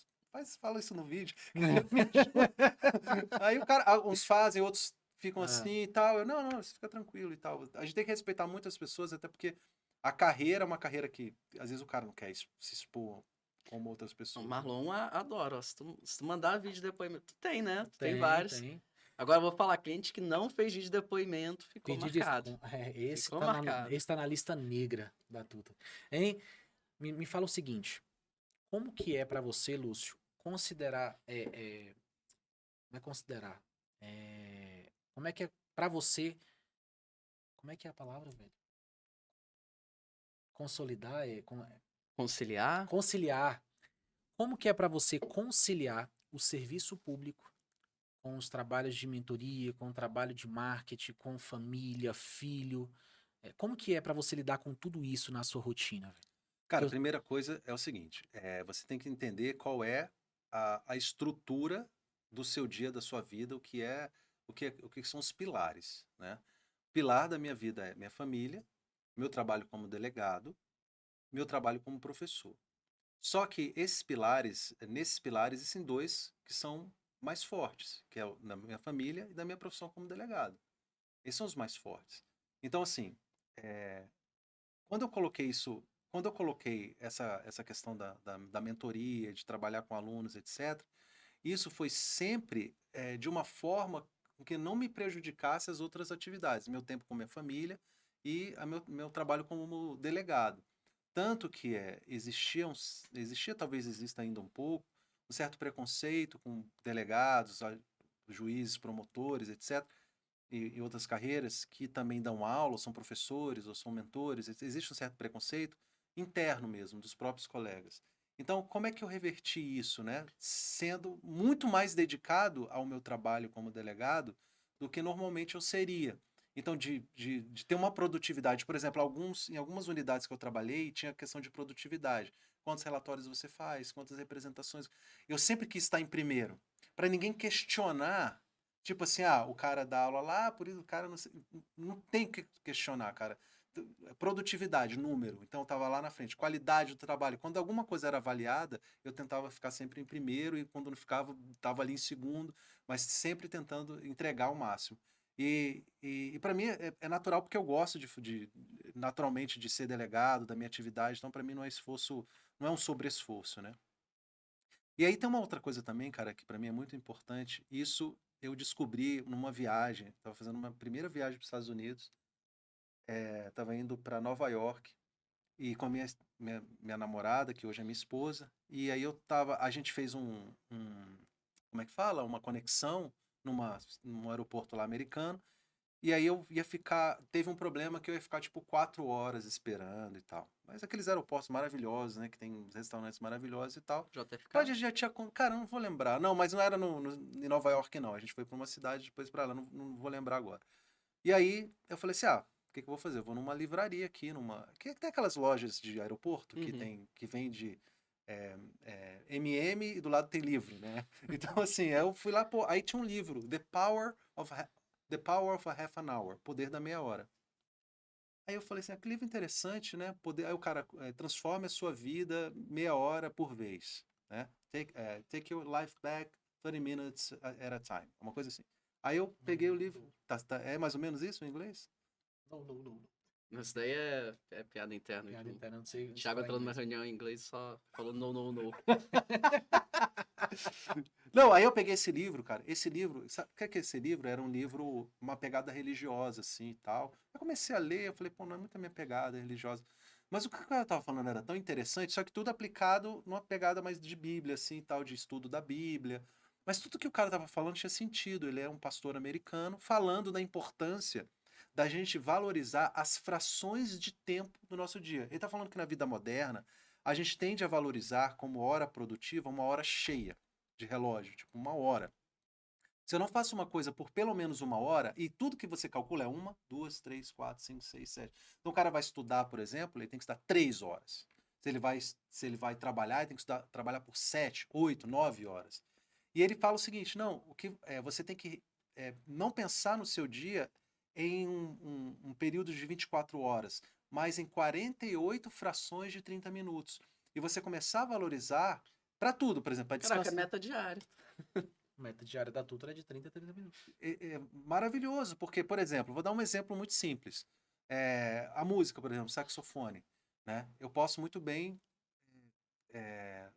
fala isso no vídeo, que me ajuda. Aí o cara, uns fazem, outros ficam Ah, assim e tal. Não, você fica tranquilo e tal. A gente tem que respeitar muito as pessoas, até porque a carreira é uma carreira que, às vezes, o cara não quer se expor como outras O pessoas, né? Marlon adora. Ó. Se tu mandar vídeo de depoimento, tu tem, né? Tu tem tem, vários. tem. Agora eu vou falar, cliente que não fez vídeo de depoimento ficou Pedir marcado. desconto. Esse Ficou tá marcado. esse tá na lista negra da Tuta. Hein? Me fala o seguinte. Como que é pra você, Lúcio, considerar... não é considerar. Como é que é pra você... Como é que é a palavra, velho? Consolidar, Conciliar? conciliar. Como que é pra você conciliar o serviço público com os trabalhos de mentoria, com o trabalho de marketing, com família, filho? Como que é pra você lidar com tudo isso na sua rotina, velho? Que Cara, a eu- primeira coisa é o seguinte: você tem que entender qual é a estrutura do seu dia, da sua vida, o que são os pilares, né? O pilar da minha vida é minha família, meu trabalho como delegado, meu trabalho como professor. Só que nesses pilares, existem dois que são mais fortes, que é o da minha família e da minha profissão como delegado. Esses são os mais fortes. Então, assim, é, quando eu coloquei isso, quando eu coloquei essa questão da mentoria, de trabalhar com alunos, etc., isso foi sempre de uma forma que não me prejudicasse as outras atividades, meu tempo com minha família e meu trabalho como delegado. Tanto que existia, talvez exista ainda um pouco, um certo preconceito com delegados, juízes, promotores, etc., e outras carreiras que também dão aula, ou são professores, ou são mentores. Existe um certo preconceito interno mesmo, dos próprios colegas. Então, como é que eu reverti isso, né? Sendo muito mais dedicado ao meu trabalho como delegado do que normalmente eu seria. Então, de ter uma produtividade. Por exemplo, em algumas unidades que eu trabalhei, tinha a questão de produtividade. Quantos relatórios você faz, quantas representações. Eu sempre quis estar em primeiro, para ninguém questionar. Tipo assim, o cara dá aula lá, por isso o cara não tem que questionar, cara. Produtividade, número. Então eu tava lá na frente. Qualidade do trabalho. Quando alguma coisa era avaliada, eu tentava ficar sempre em primeiro e quando não ficava, tava ali em segundo, mas sempre tentando entregar o máximo. E para mim é natural porque eu gosto naturalmente de ser delegado, da minha atividade, então para mim não é esforço, não é um sobreesforço, né? E aí tem uma outra coisa também, cara, que para mim é muito importante. Isso eu descobri numa viagem. Estava fazendo uma primeira viagem para os Estados Unidos. Estava indo para Nova York e com a minha namorada, que hoje é minha esposa. E aí a gente fez como é que fala? Uma conexão num aeroporto lá americano. E aí eu ia ficar. Teve um problema que eu ia ficar tipo 4 horas esperando e tal. Mas aqueles aeroportos maravilhosos, né? Que tem uns restaurantes maravilhosos e tal. Então a JFK? gente já tinha. Cara, eu não vou lembrar. Não, mas não era em Nova York, não. A gente foi pra uma cidade depois pra lá. Não vou lembrar agora. E aí eu falei assim: o que que eu vou fazer? Eu vou numa livraria aqui, Que tem aquelas lojas de aeroporto Uhum. que vende. MM e do lado tem livro, né? Então, assim, eu fui lá, pô, aí tinha um livro, The Power of a Half an Hour, Poder da Meia Hora. Aí eu falei assim, que livro interessante, né? Aí o cara transforma a sua vida meia hora por vez, né? Take your life back 30 minutes at a time, uma coisa assim. Aí eu peguei o livro, é mais ou menos isso em inglês? Não, não, não. Isso daí é piada interna. Piada Tipo, interna, não sei. Thiago falar entrou numa inglês. reunião em inglês só falando no, no, no. Não, aí eu peguei esse livro, cara. Esse livro, sabe o que é esse livro? Era um livro, uma pegada religiosa, assim e tal. Eu comecei a ler, eu falei, pô, não é muito a minha pegada religiosa. Mas o que o cara tava falando era tão interessante, só que tudo aplicado numa pegada mais de Bíblia, assim, tal, de estudo da Bíblia. Mas tudo que o cara tava falando tinha sentido. Ele é um pastor americano falando da importância da gente valorizar as frações de tempo do nosso dia. Ele tá falando que na vida moderna, a gente tende a valorizar como hora produtiva uma hora cheia de relógio, tipo 1 hora. Se eu não faço uma coisa por pelo menos 1 hora, e tudo que você calcula é 1, 2, 3, 4, 5, 6, 7. Então o cara vai estudar, por exemplo, ele tem que estudar 3 horas. Se ele vai trabalhar, ele tem que trabalhar por 7, 8, 9 horas. E ele fala o seguinte: não, você tem que não pensar no seu dia em um período de 24 horas, mas em 48 frações de 30 minutos. E você começar a valorizar para tudo, por exemplo, para Caraca, descansar. meta diária. A meta diária da tutora é de 30 a 30 minutos. É maravilhoso, porque, por exemplo, vou dar um exemplo muito simples. A música, por exemplo, saxofone, né? Eu posso muito bem é,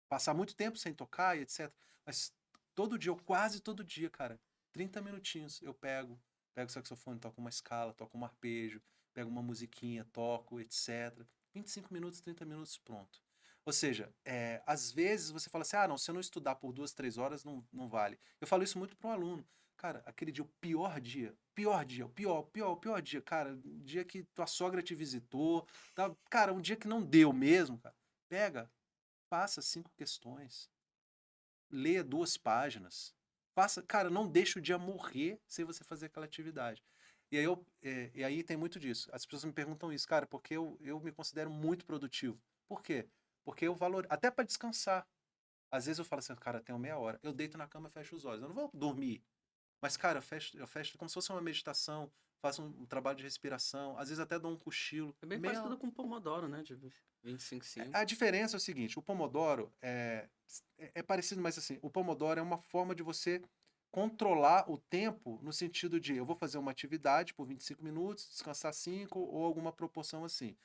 passar muito tempo sem tocar e etc. Mas todo dia, ou quase todo dia, cara, 30 minutinhos eu pego o saxofone, toco uma escala, toco um arpejo, pego uma musiquinha, toco, etc. 25 minutos, 30 minutos, pronto. Ou seja, às vezes você fala assim, não, se eu não estudar por 2, 3 horas, não vale. Eu falo isso muito para o aluno. Cara, aquele dia, o pior dia, o pior dia, cara, o dia que tua sogra te visitou, tá? Cara, um dia que não deu mesmo, cara, pega, passa 5 questões, lê 2 páginas, cara, não deixa o dia morrer sem você fazer aquela atividade. E aí tem muito disso. As pessoas me perguntam isso, cara, porque eu me considero muito produtivo. Por quê? Porque eu valoro, até para descansar. Às vezes eu falo assim, cara, tenho 1/2 hora. Eu deito na cama e fecho os olhos. Eu não vou dormir. Mas, cara, eu fecho como se fosse uma meditação, faço um trabalho de respiração, às vezes até dou um cochilo. É bem parecido com o Pomodoro, né? De 25/5. A diferença é o seguinte, o Pomodoro é parecido, mas assim, o Pomodoro é uma forma de você controlar o tempo no sentido de eu vou fazer uma atividade por 25 minutos, descansar 5 ou alguma proporção assim.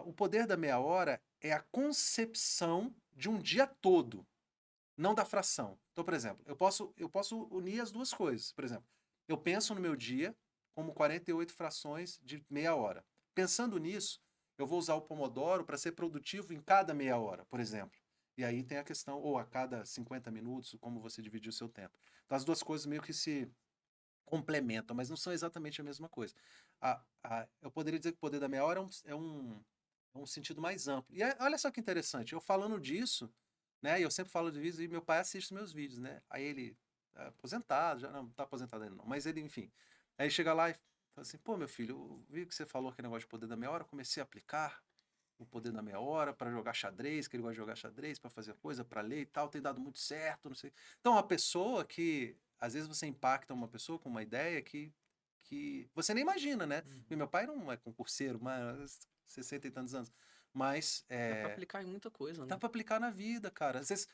O poder da 1/2 hora é a concepção de um dia todo, não da fração. Então, por exemplo, eu posso unir as duas coisas. Por exemplo, eu penso no meu dia como 48 frações de 1/2 hora. Pensando nisso, eu vou usar o Pomodoro para ser produtivo em cada 1/2 hora, por exemplo. E aí tem a questão, ou a cada 50 minutos, como você dividir o seu tempo. Então, as duas coisas meio que se complementam, mas não são exatamente a mesma coisa. Eu poderia dizer que o poder da 1/2 hora é um sentido mais amplo. E olha só que interessante, eu falando disso, né? Eu sempre falo de vídeos e meu pai assiste meus vídeos, né? Aí ele é aposentado, já não tá aposentado ainda não, mas ele, enfim. Aí chega lá e fala assim, pô, meu filho, eu vi que você falou aquele negócio de poder da 1/2 hora, comecei a aplicar o poder da 1/2 hora para jogar xadrez, que ele gosta de jogar xadrez, para fazer coisa, para ler e tal, tem dado muito certo, não sei. Então, uma pessoa que, às vezes você impacta uma pessoa com uma ideia que você nem imagina, né? E meu pai não é concurseiro, mas 60 e tantos anos. Mas Dá pra aplicar em muita coisa, dá né? para aplicar na vida, cara. Às vezes,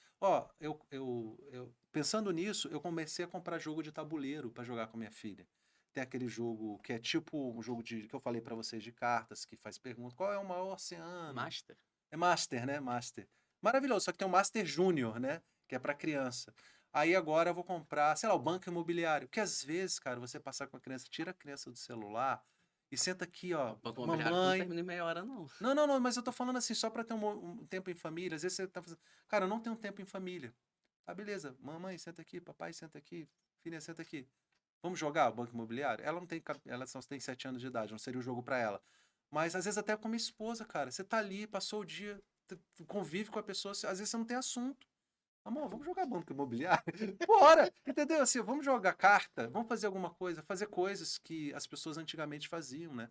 pensando nisso, eu comecei a comprar jogo de tabuleiro para jogar com minha filha. Tem aquele jogo que é tipo um jogo que eu falei para vocês de cartas, que faz pergunta: qual é o maior oceano? Master. É Master, né? Master. Maravilhoso, só que tem o Master Júnior, né? Que é para criança. Aí agora eu vou comprar, sei lá, o Banco Imobiliário. Porque às vezes, cara, você passar com a criança, tira a criança do celular e senta aqui, O ó, banco imobiliário não mamãe. termina em meia hora, não. Não, mas eu tô falando assim, só pra ter um tempo em família. Às vezes você tá fazendo. Cara, eu não tenho tempo em família. Ah, beleza. Mamãe, senta aqui. Papai, senta aqui. Filha, senta aqui. Vamos jogar o Banco Imobiliário? Ela só tem 7 anos de idade, não seria o jogo pra ela. Mas às vezes até com minha esposa, cara. Você tá ali, passou o dia, convive com a pessoa, às vezes você não tem assunto. Amor, vamos jogar Banco Imobiliário? Bora! Entendeu? Assim, vamos jogar carta, vamos fazer alguma coisa, fazer coisas que as pessoas antigamente faziam, né?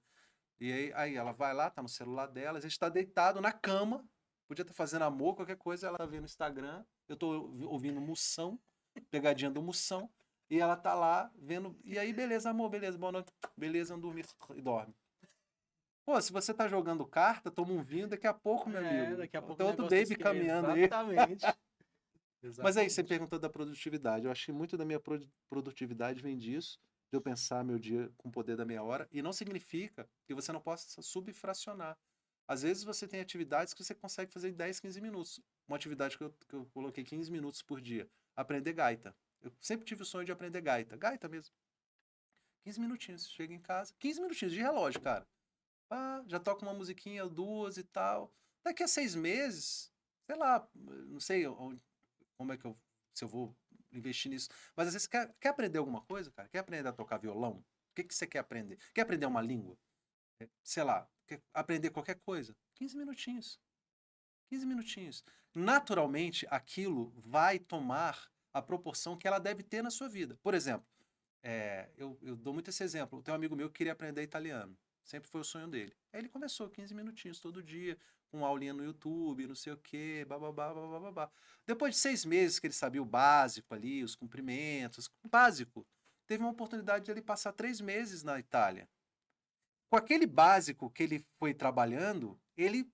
E aí ela vai lá, tá no celular dela, a gente tá deitado na cama, podia estar fazendo amor, qualquer coisa, ela vê no Instagram, eu tô ouvindo Moção, pegadinha do Moção, e ela tá lá vendo, e aí beleza, amor, beleza, boa noite, beleza, vamos dormir, e dorme. Pô, se você tá jogando carta, toma um vinho, daqui a pouco, meu amigo, Daqui a pouco tem o outro negócio baby caminhando aí. Exatamente. Mas aí, você Exatamente. perguntou da produtividade, eu acho que muito da minha produtividade vem disso, de eu pensar meu dia com o poder da meia hora, e não significa que você não possa subfracionar. Às vezes você tem atividades que você consegue fazer em 10, 15 minutos. Uma atividade que eu coloquei 15 minutos por dia. Aprender gaita. Eu sempre tive o sonho de aprender gaita. Gaita mesmo. 15 minutinhos. Chega em casa. 15 minutinhos de relógio, cara. Ah, já toca uma musiquinha, duas e tal. Daqui a 6 meses, sei lá, não sei como é que se eu vou investir nisso. Mas às vezes quer aprender alguma coisa, cara? Quer aprender a tocar violão? O que que você quer aprender? Quer aprender uma língua? Sei lá, quer aprender qualquer coisa? 15 minutinhos. 15 minutinhos. Naturalmente, aquilo vai tomar a proporção que ela deve ter na sua vida. Por exemplo, eu dou muito esse exemplo. Tem um amigo meu que queria aprender italiano. Sempre foi o sonho dele. Aí ele começou 15 minutinhos todo dia, com uma aulinha no YouTube, não sei o quê, bababá, bababá. Depois de 6 meses que ele sabia o básico ali, os cumprimentos, o básico, teve uma oportunidade de ele passar 3 meses na Itália. Com aquele básico que ele foi trabalhando, ele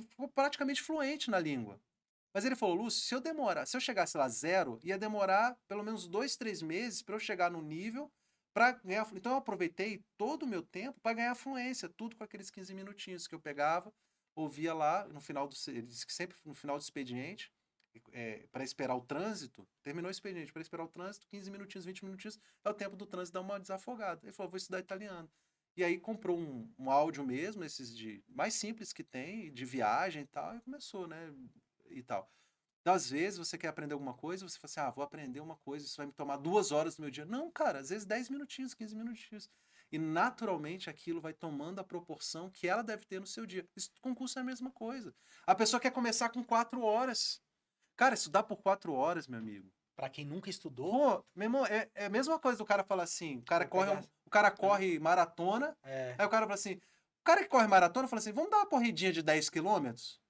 ficou praticamente fluente na língua. Mas ele falou, Lúcio, se eu chegasse lá zero, ia demorar pelo menos 2, 3 meses para eu chegar no nível para ganhar. Então eu aproveitei todo o meu tempo para ganhar fluência, tudo com aqueles 15 minutinhos que eu pegava, ouvia lá, no final ele disse que sempre no final do expediente, para esperar o trânsito, terminou o expediente, para esperar o trânsito, 15 minutinhos, 20 minutinhos, é o tempo do trânsito dar uma desafogada. Ele falou, vou estudar italiano. E aí comprou um áudio mesmo, esses de mais simples que tem, de viagem e tal, e começou, né? E tal. Então, às vezes, você quer aprender alguma coisa, você fala assim, vou aprender uma coisa, isso vai me tomar 2 horas do meu dia. Não, cara, às vezes 10 minutinhos, 15 minutinhos. E, naturalmente, aquilo vai tomando a proporção que ela deve ter no seu dia. Concurso é a mesma coisa. A pessoa quer começar com 4 horas. Cara, estudar por 4 horas, meu amigo. Pra quem nunca estudou... Pô, meu irmão, é a mesma coisa do cara falar assim, o cara corre maratona, aí o cara fala assim, o cara que corre maratona fala assim, vamos dar uma corridinha de 10 quilômetros?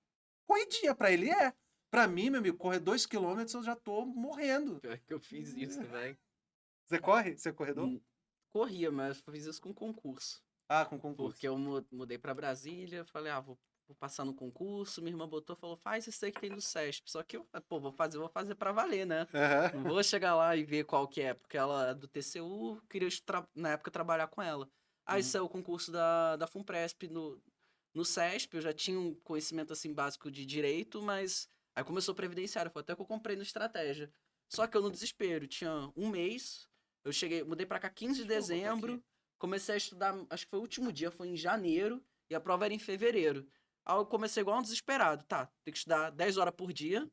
Corridinha pra ele é. Pra mim, meu amigo, correr 2 quilômetros eu já tô morrendo. Pior que eu fiz isso, velho. Você corre? Você é corredor? Corria, mas eu fiz isso com concurso. Ah, com concurso. Porque eu mudei pra Brasília, falei, vou passar no concurso, minha irmã falou, faz isso aí que tem do SESP. Só que eu, vou fazer pra valer, né? Uhum. Não vou chegar lá e ver qual que é, porque ela é do TCU, queria na época trabalhar com ela. Aí saiu o concurso da FUNPRESP no SESP, eu já tinha um conhecimento assim básico de direito, mas aí começou o previdenciário, foi até que eu comprei no Estratégia. Só que eu no desespero, tinha um mês, mudei pra cá 15 de dezembro, comecei a estudar, acho que foi o último dia, foi em janeiro, e a prova era em fevereiro. Aí eu comecei igual um desesperado, tem que estudar 10 horas por dia,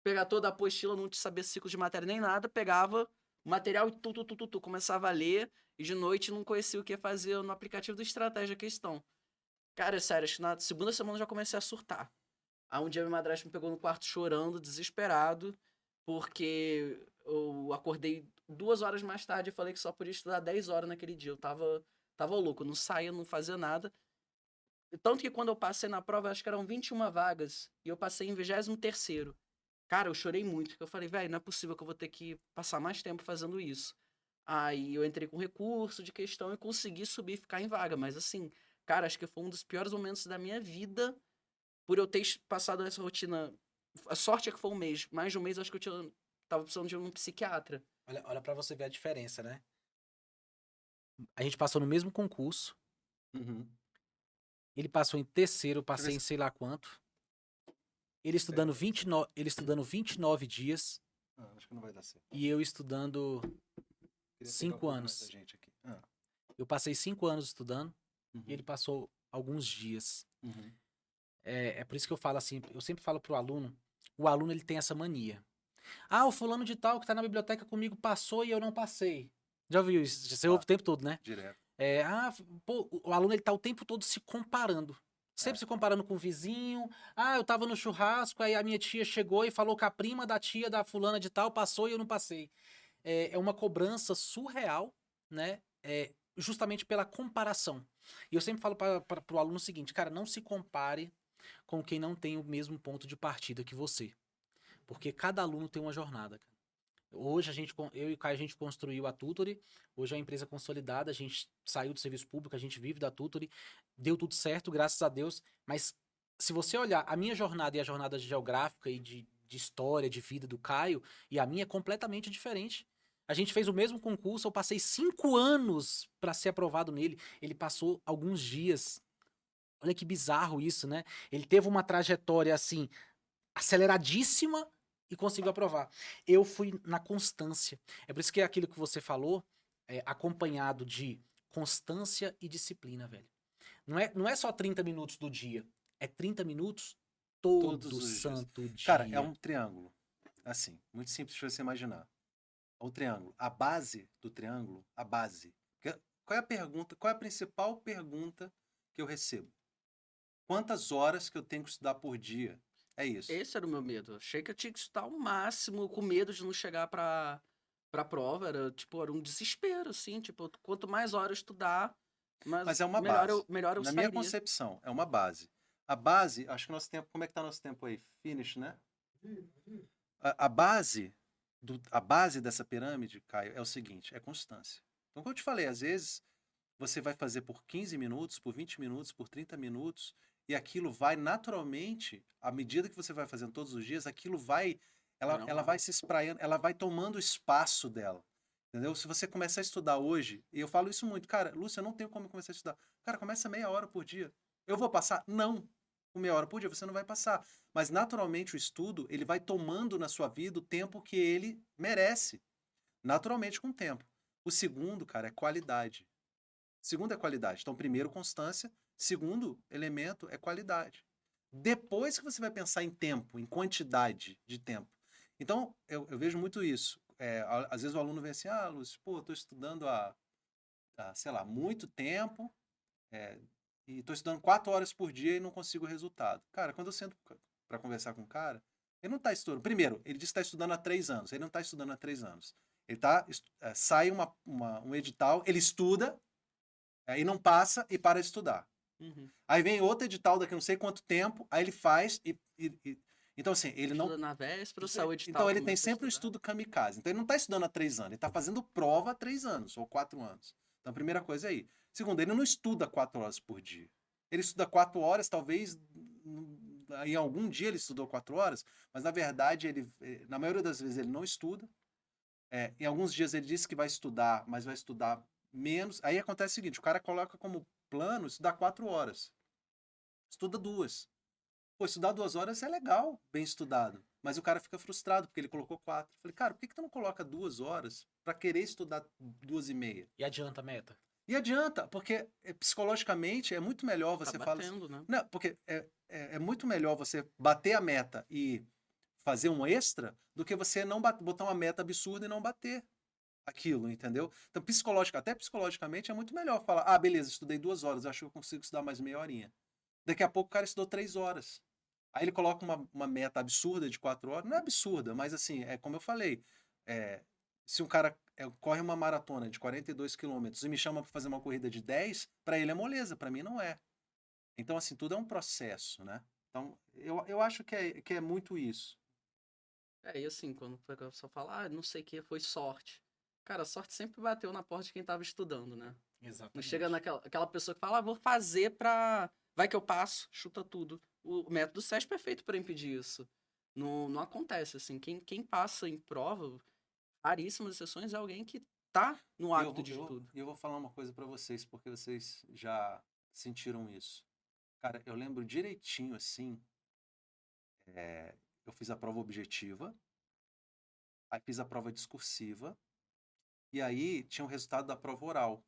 pegar toda a apostila, não saber ciclo de matéria nem nada, pegava o material e começava a ler, e de noite não conhecia o que fazer no aplicativo do Estratégia Questão. Cara, sério, acho que na segunda semana eu já comecei a surtar. Aí um dia minha madrasta me pegou no quarto chorando, desesperado, porque eu acordei 2 horas mais tarde e falei que só podia estudar 10 horas naquele dia. Eu tava louco, eu não saía, não fazia nada. Tanto que quando eu passei na prova, acho que eram 21 vagas, e eu passei em 23º. Cara, eu chorei muito, porque eu falei, velho, não é possível que eu vou ter que passar mais tempo fazendo isso. Aí eu entrei com recurso de questão e consegui subir e ficar em vaga, mas assim, cara, acho que foi um dos piores momentos da minha vida, por eu ter passado essa rotina. A sorte é que foi um mês, mais de um mês, acho que eu tava precisando de um psiquiatra. Olha pra você ver a diferença, né? A gente passou no mesmo concurso. Uhum. Ele passou em terceiro, eu passei em sei lá quanto. Ele estudando 29 dias. Acho que não vai dar certo. E eu estudando 5 anos. Eu passei 5 anos estudando. E ele passou alguns dias. É por isso que eu falo assim, eu sempre falo pro aluno, o aluno ele tem essa mania. O fulano de tal que tá na biblioteca comigo passou e eu não passei. Já ouviu isso? Você ouve o tempo todo, né? Direto. O aluno ele tá o tempo todo se comparando. Sempre se comparando com o vizinho. Eu tava no churrasco, aí a minha tia chegou e falou que a prima da tia da fulana de tal passou e eu não passei. É uma cobrança surreal, né? Justamente pela comparação. E eu sempre falo para o aluno o seguinte, cara, não se compare com quem não tem o mesmo ponto de partida que você. Porque cada aluno tem uma jornada, cara. Hoje eu e o Caio, a gente construiu a Tutory, hoje é uma empresa consolidada, a gente saiu do serviço público, a gente vive da Tutory, deu tudo certo, graças a Deus, mas se você olhar a minha jornada e a jornada geográfica e de história, de vida do Caio, e a minha é completamente diferente. A gente fez o mesmo concurso, eu passei 5 anos para ser aprovado nele. Ele passou alguns dias. Olha que bizarro isso, né? Ele teve uma trajetória assim aceleradíssima e conseguiu aprovar. Eu fui na constância. É por isso que é aquilo que você falou, acompanhado de constância e disciplina, velho. Não é só 30 minutos do dia, é 30 minutos Todos todo os dias. santo Cara, é dia. um triângulo. Assim, muito simples de você imaginar. É um triângulo. A base do triângulo, a base. Qual é a pergunta? Qual é a principal pergunta que eu recebo? Quantas horas que eu tenho que estudar por dia? É isso. Esse era o meu medo. Achei que eu tinha que estudar o máximo, com medo de não chegar pra prova. Era um desespero, assim. Tipo, quanto mais horas eu estudar, Mas mas é uma base. melhor eu Na minha sairia. concepção, é uma base. A base, acho que nosso tempo, como é que tá nosso tempo aí? Finish, né? A base a base dessa pirâmide, Caio, é o seguinte, é constância. Então, como eu te falei, às vezes você vai fazer por 15 minutos, por 20 minutos, por 30 minutos, e aquilo vai naturalmente, à medida que você vai fazendo todos os dias, aquilo vai, Vai não ela lá. vai se espraiando, ela vai tomando o espaço dela. Entendeu? Se você começar a estudar hoje, e eu falo isso muito, cara, Lúcia, eu não tenho como começar a estudar. Cara, começa meia hora por dia. Eu vou passar? Não. Com meia hora por dia você não vai passar. Mas naturalmente o estudo, ele vai tomando na sua vida o tempo que ele merece. Naturalmente com o tempo. O segundo, cara, é qualidade. Segundo é qualidade. Então, primeiro, constância. Segundo elemento é qualidade. Depois que você vai pensar em tempo, em quantidade de tempo. Então, eu vejo muito isso. Às vezes o aluno vem assim, ah, Lúcio, pô, estou estudando sei lá, muito tempo, é, e estou estudando 4 horas por dia e não consigo resultado. Cara, quando eu sento para conversar com o cara, ele não está estudando. Primeiro, ele diz que está estudando há 3 anos. Ele não está estudando há 3 anos. Ele sai um edital, ele estuda, e não passa e para de estudar. Uhum. Aí vem outro edital daqui a não sei quanto tempo, aí ele faz então, assim, ele não. Estuda na véspera, saiu o edital, Então, ele tem começa a sempre um estudar. estudo kamikaze. Então, ele não está estudando há 3 anos, ele está fazendo prova há 3 anos ou 4 anos. Então, a primeira coisa é aí. Segundo, ele não estuda 4 horas por dia. Ele estuda 4 horas, talvez em algum dia ele estudou 4 horas, mas na verdade, na maioria das vezes, ele não estuda. Em alguns dias ele disse que vai estudar, mas vai estudar menos. Aí acontece o seguinte: o cara coloca como plano estudar 4 horas. Estuda 2. Pô, estudar 2 horas é legal, bem estudado. Mas o cara fica frustrado porque ele colocou 4. Falei, cara, por que tu não coloca 2 horas para querer estudar 2h30? E adianta a meta? E adianta, porque psicologicamente é muito melhor Tá você falar assim. batendo, né? Não, porque é muito melhor você bater a meta e fazer um extra do que você não botar uma meta absurda e não bater aquilo, entendeu? Então, até psicologicamente, é muito melhor falar, ah, beleza, estudei 2 horas, eu acho que eu consigo estudar mais meia horinha. Daqui a pouco o cara estudou 3 horas. Aí ele coloca uma meta absurda de 4 horas. Não é absurda, mas assim, é como eu falei. Se um cara corre uma maratona de 42 quilômetros e me chama para fazer uma corrida de 10, para ele é moleza, para mim não é. Então, assim, tudo é um processo, né? Então, eu acho que é muito isso. E assim, quando a pessoa fala, não sei o que, foi sorte. Cara, a sorte sempre bateu na porta de quem tava estudando, né? Não Exatamente. chega aquela pessoa que fala, vou fazer pra. Vai que eu passo, chuta tudo. O método SESP é feito pra impedir isso. Não, não acontece, assim. Quem passa em prova, raríssimas exceções, é alguém que tá no E eu, hábito vou- de eu, tudo. eu vou falar uma coisa para vocês, porque vocês já sentiram isso. Cara, eu lembro direitinho, assim, eu fiz a prova objetiva, aí fiz a prova discursiva, e aí tinha o resultado da prova oral.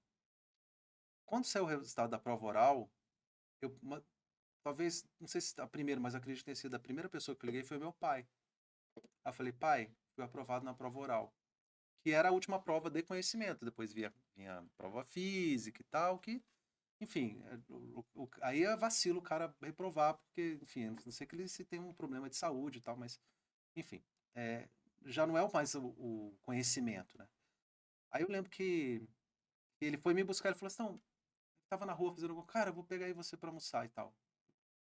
Quando saiu o resultado da prova oral, talvez, não sei se a primeira, mas acredito que tenha sido a primeira pessoa que eu liguei foi meu pai. Aí eu falei, pai, fui aprovado na prova oral. Que era a última prova de conhecimento. Depois vinha a prova física e tal, que, enfim, aí é vacilo o cara reprovar, porque, enfim, não sei que ele se tem um problema de saúde e tal, mas, enfim, já não é mais o conhecimento, né? Aí eu lembro que ele foi me buscar, ele falou assim, não, tava na rua fazendo, cara, eu vou pegar aí você pra almoçar e tal.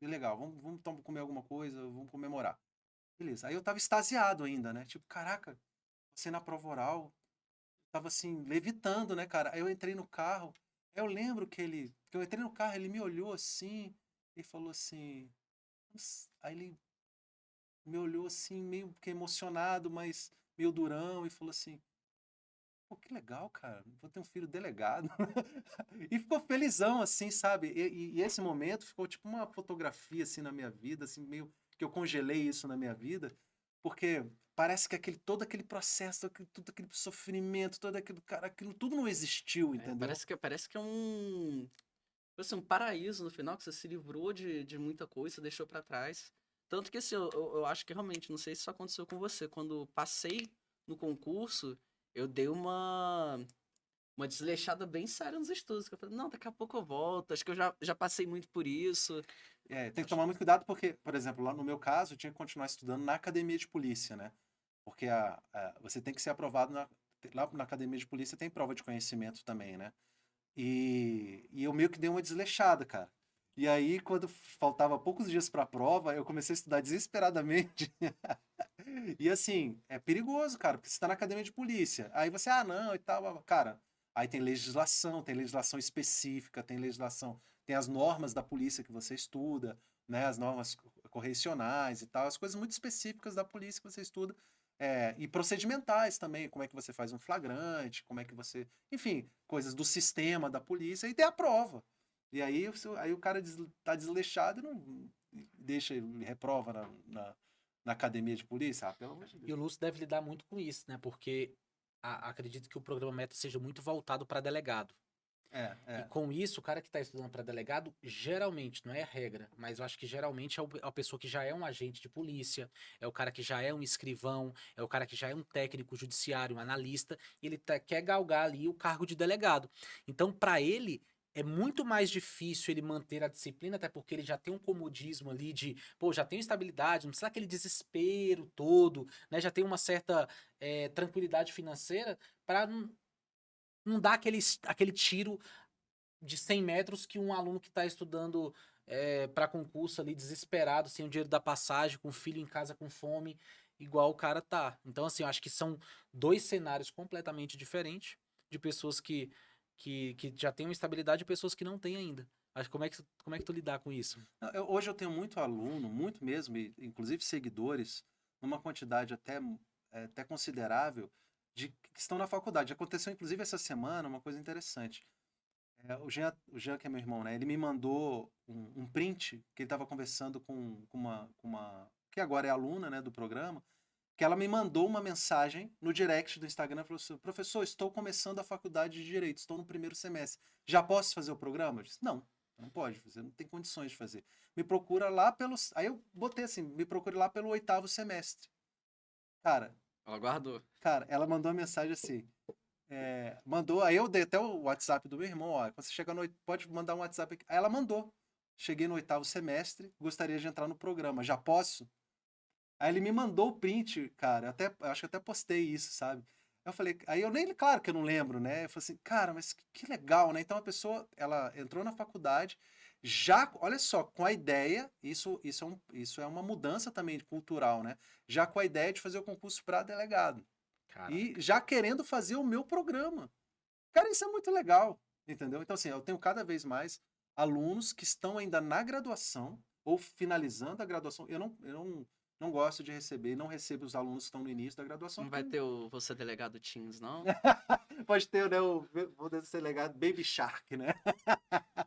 E legal, vamos comer alguma coisa, vamos comemorar. Beleza. Aí eu tava extasiado ainda, né? Tipo, caraca, você na prova oral, tava assim, levitando, né, cara? Aí eu entrei no carro, aí eu lembro que eu entrei no carro, ele me olhou assim, e falou assim, aí ele me olhou assim, meio que emocionado, mas meio durão, e falou assim, pô, que legal, cara, vou ter um filho delegado. E ficou felizão, assim, sabe? E esse momento ficou tipo uma fotografia, assim, na minha vida, assim, meio que eu congelei isso na minha vida, porque parece que todo aquele processo, todo aquele sofrimento, todo aquilo, cara, aquilo tudo não existiu, É, entendeu? parece que é um, tipo assim, um paraíso no final, que você se livrou de muita coisa, você deixou pra trás. Tanto que, assim, eu acho que realmente, não sei se isso aconteceu com você, quando passei no concurso, eu dei uma desleixada bem séria nos estudos, que eu falei, não, daqui a pouco eu volto, acho que eu já passei muito por isso. Tem que Acho- tomar muito cuidado porque, por exemplo, lá no meu caso, eu tinha que continuar estudando na academia de polícia, né? Porque você tem que ser aprovado lá na academia de polícia tem prova de conhecimento também, né? E eu meio que dei uma desleixada, cara. E aí, quando faltava poucos dias para a prova, eu comecei a estudar desesperadamente. E assim, é perigoso, cara, porque você está na academia de polícia. Aí você, não, e tal, cara. Aí tem legislação específica, tem legislação, tem as normas da polícia que você estuda, né? As normas correcionais e tal, as coisas muito específicas da polícia que você estuda. E procedimentais também, como é que você faz um flagrante, como é que você. Enfim, coisas do sistema da polícia, e tem a prova. E aí, aí o cara tá desleixado e não deixa, ele reprova na academia de polícia. Pelo amor de E o Deus. Lúcio deve lidar muito com isso, né? Porque acredito que o programa Meta seja muito voltado para delegado. É, E é. com isso, o cara que está estudando para delegado, geralmente, não é a regra, mas eu acho que geralmente é a pessoa que já é um agente de polícia, é o cara que já é um escrivão, é o cara que já é um técnico judiciário, um analista, e ele quer galgar ali o cargo de delegado. Então, para ele, é muito mais difícil ele manter a disciplina, até porque ele já tem um comodismo ali de, pô, já tem estabilidade, não precisa aquele desespero todo, né? Já tem uma certa tranquilidade financeira para não dar aquele tiro de 100 metros que um aluno que está estudando para concurso ali, desesperado, sem o dinheiro da passagem, com o filho em casa com fome, igual o cara tá. Então, assim, eu acho que são dois cenários completamente diferentes de pessoas que já têm uma estabilidade e pessoas que não têm ainda. Acho que como é que tu lidar com isso? Não, hoje eu tenho muito aluno, muito mesmo, e inclusive seguidores, numa quantidade até considerável, que estão na faculdade. Aconteceu, inclusive, essa semana uma coisa interessante. O Jean, que é meu irmão, né? Ele me mandou um print que ele estava conversando com uma que agora é aluna, né, do programa, que ela me mandou uma mensagem no direct do Instagram, falou assim, professor, estou começando a faculdade de Direito, estou no primeiro semestre. Já posso fazer o programa? Eu disse, não pode fazer, não tem condições de fazer. Me procura lá pelos... Aí eu botei assim, me procure lá pelo 8º semestre. Cara, Ela guardou. ela mandou uma mensagem assim, mandou, aí eu dei até o WhatsApp do meu irmão, ó, quando você chegar pode mandar um WhatsApp aqui. Aí ela mandou, cheguei no 8º semestre, gostaria de entrar no programa, já posso? Aí ele me mandou o print, cara, eu acho que até postei isso, sabe? Eu falei, aí eu nem, claro que eu não lembro, né? Eu falei assim, cara, mas que legal, né? Então a pessoa, ela entrou na faculdade, já, olha só, com a ideia, isso é uma mudança também cultural, né? Já com a ideia de fazer o concurso para delegado. E Caraca. já querendo fazer o meu programa. Cara, isso é muito legal, entendeu? Então, assim, eu tenho cada vez mais alunos que estão ainda na graduação ou finalizando a graduação. Eu não gosto de receber, não recebo os alunos que estão no início da graduação. Não vai ter o Você Delegado Teens, não? Pode ter, né, vou ser legado Baby Shark, né?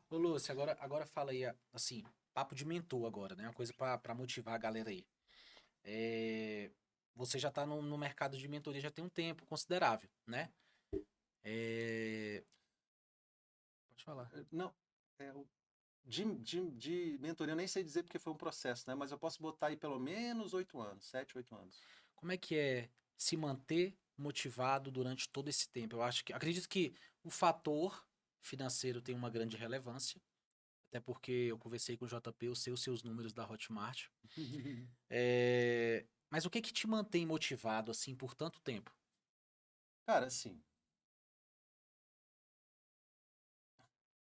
Ô, Lúcio, agora fala aí, assim, papo de mentor agora, né? Uma coisa pra motivar a galera aí. Você já tá no mercado de mentoria já tem um tempo considerável, né? É, Pode falar. Não, de mentoria eu nem sei dizer porque foi um processo, né? Mas eu posso botar aí pelo menos 8 anos, 7, 8 anos. Como é que é se manter motivado durante todo esse tempo? Acredito que o fator financeiro tem uma grande relevância, até porque eu conversei com o JP, eu sei os seus números da Hotmart. Mas o que te mantém motivado assim por tanto tempo? Cara, assim,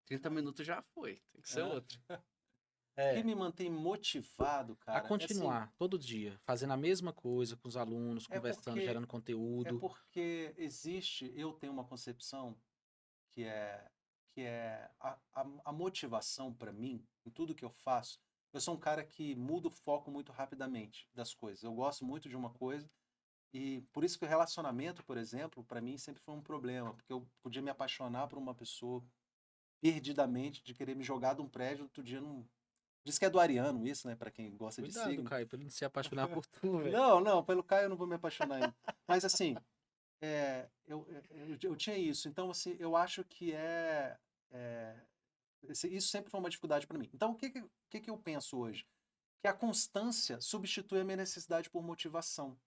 30 minutos já foi, tem que ser ah, outro. o que me mantém motivado, A cara, assim, continuar todo dia, fazendo a mesma coisa com os alunos, é conversando, porque gerando conteúdo. eu tenho uma concepção que é a motivação para mim, em tudo que eu faço. Eu sou um cara que muda o foco muito rapidamente das coisas. Eu gosto muito de uma coisa E por isso que o relacionamento, por exemplo, para mim sempre foi um problema, porque eu podia me apaixonar por uma pessoa perdidamente, de querer me jogar de um prédio, outro dia não. Diz que é do Ariano isso, né? Para quem gosta de Cuidado, signo. Caio, pra ele não se apaixonar por tu, velho. Não, não, pelo Caio eu não vou me apaixonar ainda. Mas assim, eu tinha isso. Então, assim, eu acho que isso sempre foi uma dificuldade para mim. Então, o que eu penso hoje? Que a constância substitui a minha necessidade por motivação.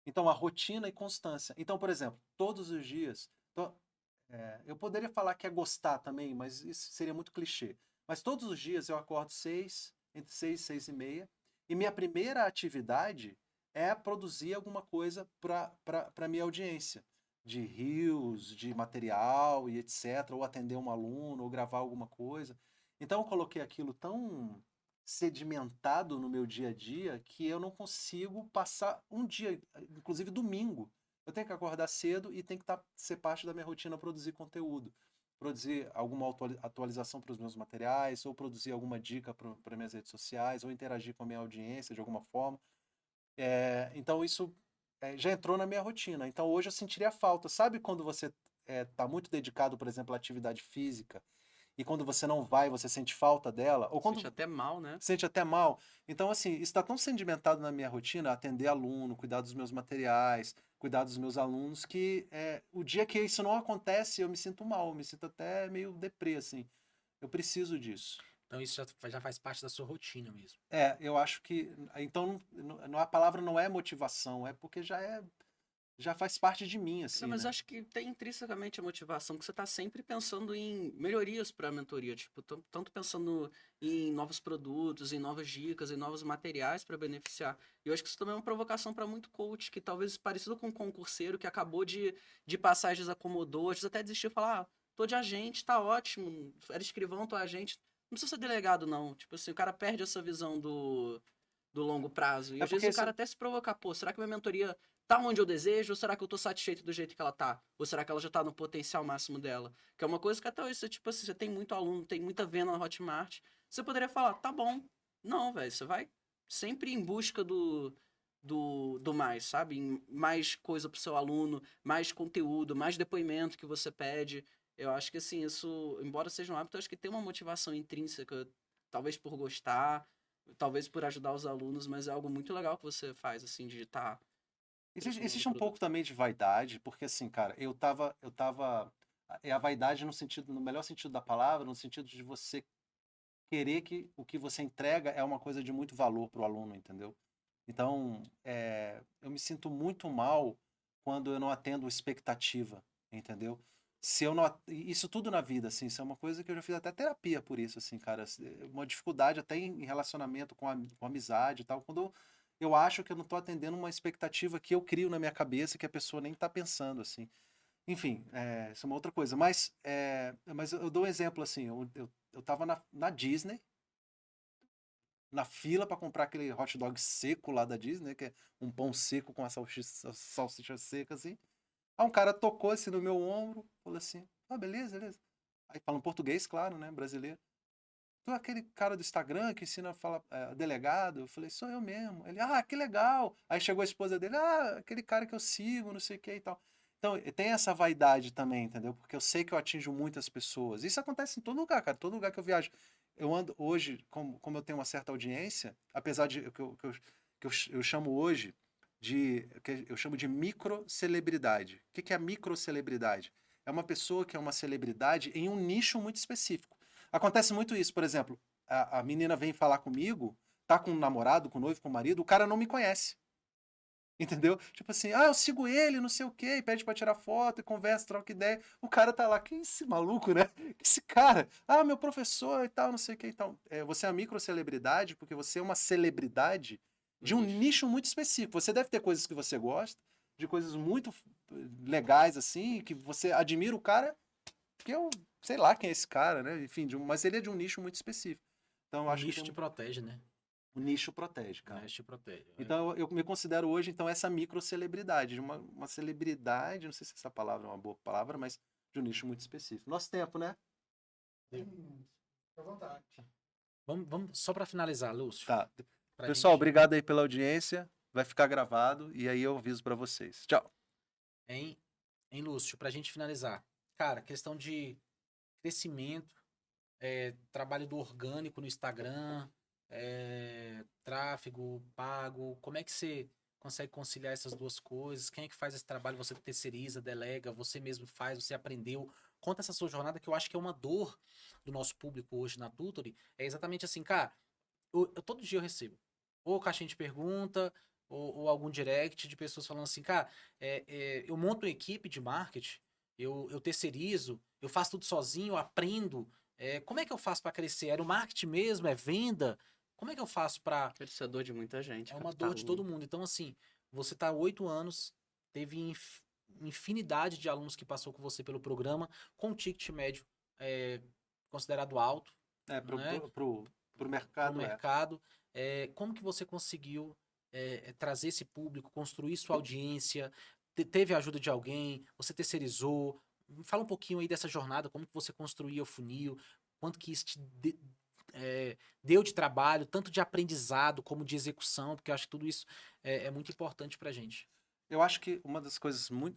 Então, a rotina e constância. Então, por exemplo, todos os dias. Eu poderia falar que é gostar também, mas isso seria muito clichê. Mas todos os dias eu acordo entre 6 e 6:30, e minha primeira atividade é produzir alguma coisa para minha audiência, de reels, de material e etc., ou atender um aluno, ou gravar alguma coisa. Então eu coloquei aquilo tão sedimentado no meu dia a dia que eu não consigo passar um dia, inclusive domingo. Eu tenho que acordar cedo e tem que ser parte da minha rotina produzir conteúdo. Produzir alguma atualização para os meus materiais, ou produzir alguma dica para minhas redes sociais, ou interagir com a minha audiência de alguma forma. Então isso já entrou na minha rotina. Então hoje eu sentiria falta. Sabe quando você está muito dedicado, por exemplo, à atividade física, e quando você não vai, você sente falta dela? Ou quando Sente até mal, né? sente até mal. Então, assim, isso está tão sedimentado na minha rotina, atender aluno, cuidar dos meus materiais, cuidar dos meus alunos, que o dia que isso não acontece, eu me sinto mal, eu me sinto até meio deprê, assim. Eu preciso disso. Então isso já faz parte da sua rotina mesmo. Eu acho que. Então, a palavra não é motivação, é porque já faz parte de mim, assim. Não, mas né? acho que tem intrinsecamente a motivação, que você tá sempre pensando em melhorias para a mentoria, tipo, tanto pensando em novos produtos, em novas dicas, em novos materiais para beneficiar. E eu acho que isso também é uma provocação para muito coach, que talvez parecido com um concurseiro que acabou de passar e desacomodou, às vezes até desistiu e falar, tô de agente, tá ótimo, era escrivão, tô agente. Não precisa ser delegado, não. Tipo assim, o cara perde essa visão do longo prazo. E É às porque vezes o cara até se provocar, pô, será que minha mentoria tá onde eu desejo, ou será que eu tô satisfeito do jeito que ela tá? Ou será que ela já tá no potencial máximo dela? Que é uma coisa que até hoje, tipo assim, você tem muito aluno, tem muita venda na Hotmart, você poderia falar, tá bom. Não, velho, você vai sempre em busca do mais, sabe? Mais coisa pro seu aluno, mais conteúdo, mais depoimento que você pede. Eu acho que, assim, isso, embora seja um hábito, eu acho que tem uma motivação intrínseca, talvez por gostar, talvez por ajudar os alunos, mas é algo muito legal que você faz, assim, de estar transformando o Existe um pouco produto. também de vaidade, porque assim, cara, é a vaidade no sentido, no melhor sentido da palavra, no sentido de você querer que o que você entrega é uma coisa de muito valor para o aluno, entendeu? Então, eu me sinto muito mal quando eu não atendo expectativa, entendeu? Se eu não, isso tudo na vida, assim, isso é uma coisa que eu já fiz até terapia por isso, assim, cara, uma dificuldade até em relacionamento com amizade e tal, quando eu acho que eu não estou atendendo uma expectativa que eu crio na minha cabeça que a pessoa nem está pensando, assim. Enfim, isso é uma outra coisa. Mas eu dou um exemplo, assim, eu tava na Disney, na fila para comprar aquele hot dog seco lá da Disney, que é um pão seco com a salsicha seca, assim. Aí um cara tocou assim no meu ombro, falou assim, beleza, beleza. Aí fala em português, claro, né, brasileiro. Tu é aquele cara do Instagram que ensina a falar delegado? Eu falei, sou eu mesmo. Ele, que legal. Aí chegou a esposa dele, aquele cara que eu sigo, não sei o que e tal. Então, tem essa vaidade também, entendeu? Porque eu sei que eu atinjo muitas pessoas. Isso acontece em todo lugar, cara. Todo lugar que eu viajo. Eu ando hoje, como eu tenho uma certa audiência, apesar de que eu chamo hoje que eu chamo de microcelebridade. O que é a microcelebridade? É uma pessoa que é uma celebridade em um nicho muito específico. Acontece muito isso, por exemplo, a menina vem falar comigo, tá com um namorado, com um noivo, com um marido, o cara não me conhece. Entendeu? Tipo assim, eu sigo ele, não sei o quê, e pede pra tirar foto, e conversa, troca ideia. O cara tá lá, que esse maluco, né? Que esse cara? Meu professor e tal, não sei o quê. Então, você é uma microcelebridade porque você é uma celebridade de um nicho muito específico. Você deve ter coisas que você gosta, de coisas muito legais, assim, que você admira o cara, que eu sei lá quem é esse cara, né? Enfim, mas ele é de um nicho muito específico. Então, eu O acho que nicho te protege, né? o nicho protege, O cara. nicho te protege. Então, eu me considero hoje, então, essa microcelebridade, uma celebridade, não sei se essa palavra é uma boa palavra, mas de um nicho muito específico. Nosso tempo, né? Fica à vontade. Vamos só para finalizar, Lúcio. Tá. Pra Pessoal, gente... obrigado aí pela audiência. vai ficar gravado e aí eu aviso pra vocês. Tchau. Hein, hein, Lúcio, pra gente finalizar. Cara, questão de crescimento, trabalho do orgânico no Instagram, tráfego pago, como é que você consegue conciliar essas duas coisas? Quem é que faz esse trabalho? Você terceiriza, delega, você mesmo faz, você aprendeu? Conta essa sua jornada, que eu acho que é uma dor do nosso público hoje na Tutory. É exatamente assim, cara, todo dia eu recebo ou caixinha de pergunta, ou algum direct de pessoas falando assim, cara, eu monto uma equipe de marketing, eu terceirizo, eu faço tudo sozinho, eu aprendo. Como é que eu faço para crescer? Era o marketing mesmo? É venda? Como é que eu faço para... Isso é dor de muita gente, É uma captar dor de todo aluno. mundo. Então, assim, você tá há 8 anos, teve infinidade de alunos que passou com você pelo programa, com um ticket médio é, considerado alto, É, né? pro Para o mercado mercado. Como que você conseguiu trazer esse público, construir sua audiência? Teve a ajuda de alguém? Você terceirizou? Fala um pouquinho aí dessa jornada, como que você construía o funil, quanto que isso te deu de trabalho, tanto de aprendizado como de execução, porque eu acho que tudo isso é muito importante pra gente. Eu acho que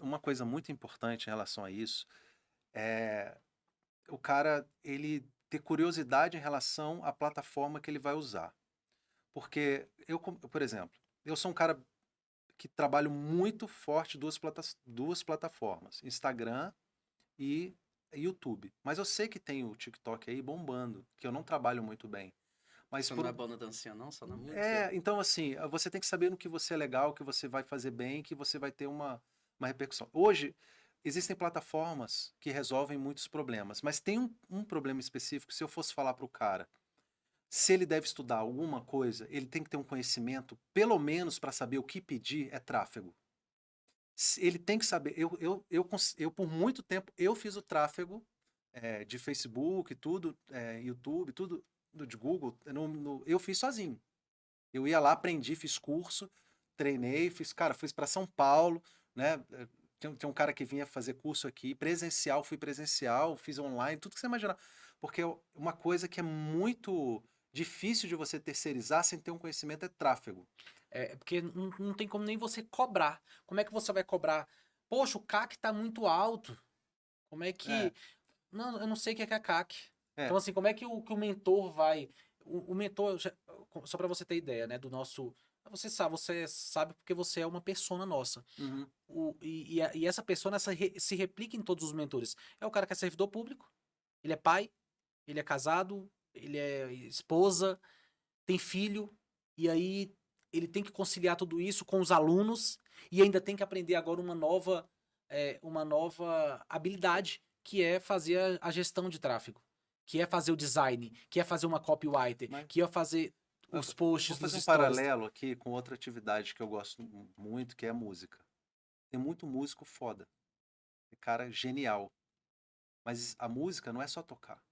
uma coisa muito importante em relação a isso é o cara ele ter curiosidade em relação à plataforma que ele vai usar. Porque por exemplo, eu sou um cara que trabalho muito forte duas plataformas, Instagram e YouTube. Mas eu sei que tem o TikTok aí bombando, que eu não trabalho muito bem. Mas Você não é bom na dancinha, não? Só na música? então assim, você tem que saber no que você é legal, que você vai fazer bem, que você vai ter uma repercussão. Hoje, existem plataformas que resolvem muitos problemas, mas tem um problema específico. Se eu fosse falar para o cara, se ele deve estudar alguma coisa, ele tem que ter um conhecimento, pelo menos para saber o que pedir, é tráfego. Ele tem que saber. Eu por muito tempo, eu fiz o tráfego de Facebook, tudo, YouTube, tudo de Google, eu fiz sozinho. Eu ia lá, aprendi, fiz curso, treinei, fui para São Paulo, né? Tem um cara que vinha fazer curso aqui, presencial, fui presencial, fiz online, tudo que você imaginar. Porque uma coisa que é muito difícil de você terceirizar sem ter um conhecimento é tráfego. Porque não tem como nem você cobrar. Como é que você vai cobrar? Poxa, o CAC tá muito alto. Como é É, que. Não, eu não sei o que é CAC. é. Então, assim, como é que o mentor vai. O mentor, só para você ter ideia, né, do nosso. Você sabe porque você é uma persona nossa. Uhum. E essa persona se replica em todos os mentores. É o cara que é servidor público, ele é pai, ele é casado, ele é esposa, tem filho, e aí ele tem que conciliar tudo isso com os alunos e ainda tem que aprender agora uma nova habilidade, que é fazer a gestão de tráfego, que é fazer o design, que é fazer uma copywriter, Mas que é fazer eu os vou posts nos fazer um stories. paralelo aqui com outra atividade que eu gosto muito, que é a música. Tem muito músico foda, tem cara genial. Mas a música não é só tocar.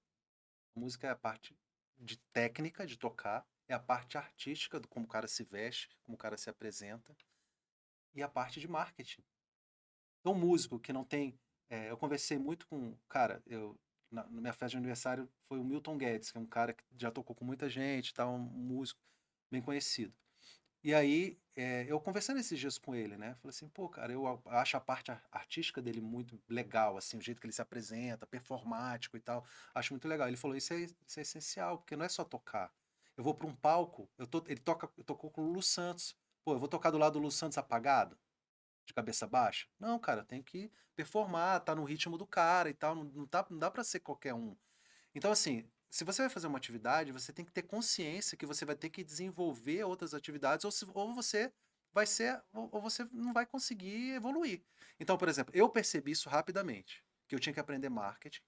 A música é a parte de técnica de tocar, é a parte artística do como o cara se veste, como o cara se apresenta, e a parte de marketing. Então, um músico que não tem. Eu conversei muito com. Cara, na minha festa de aniversário foi o Milton Guedes, que é um cara que já tocou com muita gente, tá, um músico bem conhecido. E aí, eu conversando esses dias com ele, né? Falei assim, pô, cara, eu acho a parte artística dele muito legal, assim, o jeito que ele se apresenta, performático e tal. Acho muito legal. Ele falou, isso é essencial, porque não é só tocar. Eu vou para um palco, ele tocou com o Lulu Santos. Pô, eu vou tocar do lado do Lulu Santos apagado, de cabeça baixa? Não, cara, tem que performar, tá no ritmo do cara e tal. Não dá pra ser qualquer um. Então, assim, se você vai fazer uma atividade, você tem que ter consciência que você vai ter que desenvolver outras atividades, ou você vai ser, ou você não vai conseguir evoluir. Então, por exemplo, eu percebi isso rapidamente, que eu tinha que aprender marketing.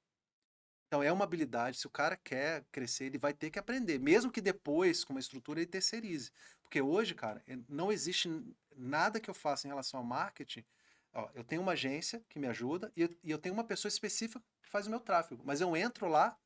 Então, é uma habilidade, se o cara quer crescer, ele vai ter que aprender, mesmo que depois, com uma estrutura, ele terceirize. Porque hoje, cara, não existe nada que eu faça em relação ao marketing. Ó, eu tenho uma agência que me ajuda e eu tenho uma pessoa específica que faz o meu tráfego, mas eu entro lá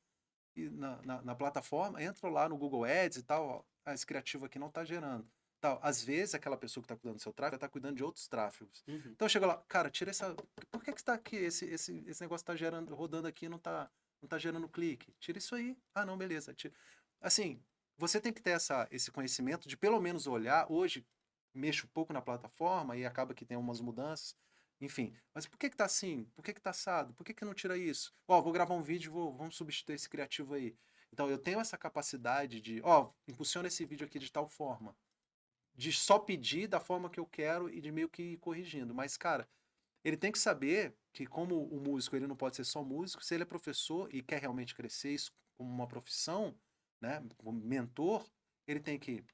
na plataforma, entro lá no Google Ads e tal, ó, esse criativo aqui não está gerando. Tal. Às vezes, aquela pessoa que está cuidando do seu tráfego está cuidando de outros tráfegos. Uhum. Então, chega lá, cara, tira essa... Por que está aqui? Esse negócio está gerando, rodando aqui e não tá gerando clique. Tira isso aí. Ah, não, beleza. Tira. Assim, você tem que ter esse conhecimento de pelo menos olhar. Hoje, mexo pouco na plataforma e acaba que tem umas mudanças. Enfim, mas por que que tá assim? Por que que tá assado? Por que que não tira isso? Ó, vou gravar um vídeo, vamos substituir esse criativo aí. Então, eu tenho essa capacidade de, ó, impulsiona esse vídeo aqui de tal forma. De só pedir da forma que eu quero e de meio que ir corrigindo. Mas, cara, ele tem que saber que como o músico ele não pode ser só músico, se ele é professor e quer realmente crescer isso como uma profissão, né, como mentor, ele tem que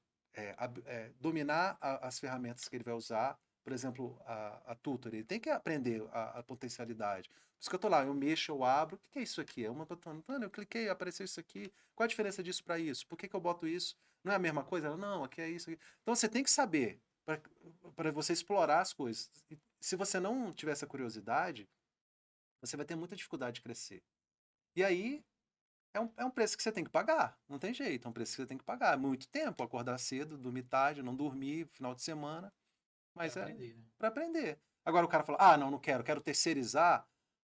dominar as ferramentas que ele vai usar, por exemplo, a tutor, ele tem que aprender a potencialidade. Por isso que eu tô lá, eu mexo, eu abro, o que é isso aqui? É uma botão, mano, eu cliquei, apareceu isso aqui, qual a diferença disso para isso? Por que que eu boto isso? Não é a mesma coisa? Ela, não, aqui é isso aqui. Então você tem que saber para você explorar as coisas. Se você não tiver essa curiosidade, você vai ter muita dificuldade de crescer. E aí, é um preço que você tem que pagar. Não tem jeito, é um preço que você tem que pagar. É muito tempo, acordar cedo, dormir tarde, não dormir, final de semana. Mas Pra é aprender, né? para aprender. Agora o cara fala, ah, não, não quero, quero terceirizar.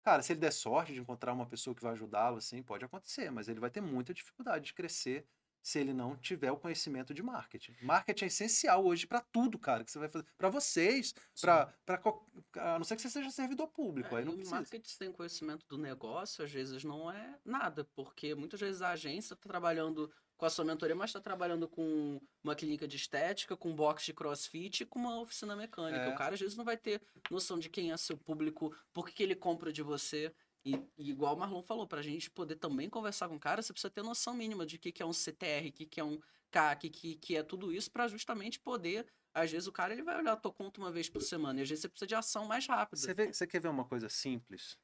Cara, se ele der sorte de encontrar uma pessoa que vai ajudá-lo, assim, pode acontecer, mas ele vai ter muita dificuldade de crescer se ele não tiver o conhecimento de marketing. Marketing é essencial hoje para tudo, cara, que você vai fazer. Para vocês, Sim. a não ser que você seja servidor público, aí E não o precisa. marketing sem conhecimento do negócio, às vezes, não é nada, porque muitas vezes a agência está trabalhando com a sua mentoria, mas está trabalhando com uma clínica de estética, com um box de crossfit e com uma oficina mecânica. O É, cara, às vezes, não vai ter noção de quem é seu público, por que ele compra de você. E igual o Marlon falou, para a gente poder também conversar com o cara, você precisa ter noção mínima de o que que é um CTR, o que que é um CAC, que é tudo isso, para justamente poder. Às vezes o cara ele vai olhar a tua conta uma vez por semana, e às vezes você precisa de ação mais rápida. você quer ver uma coisa simples,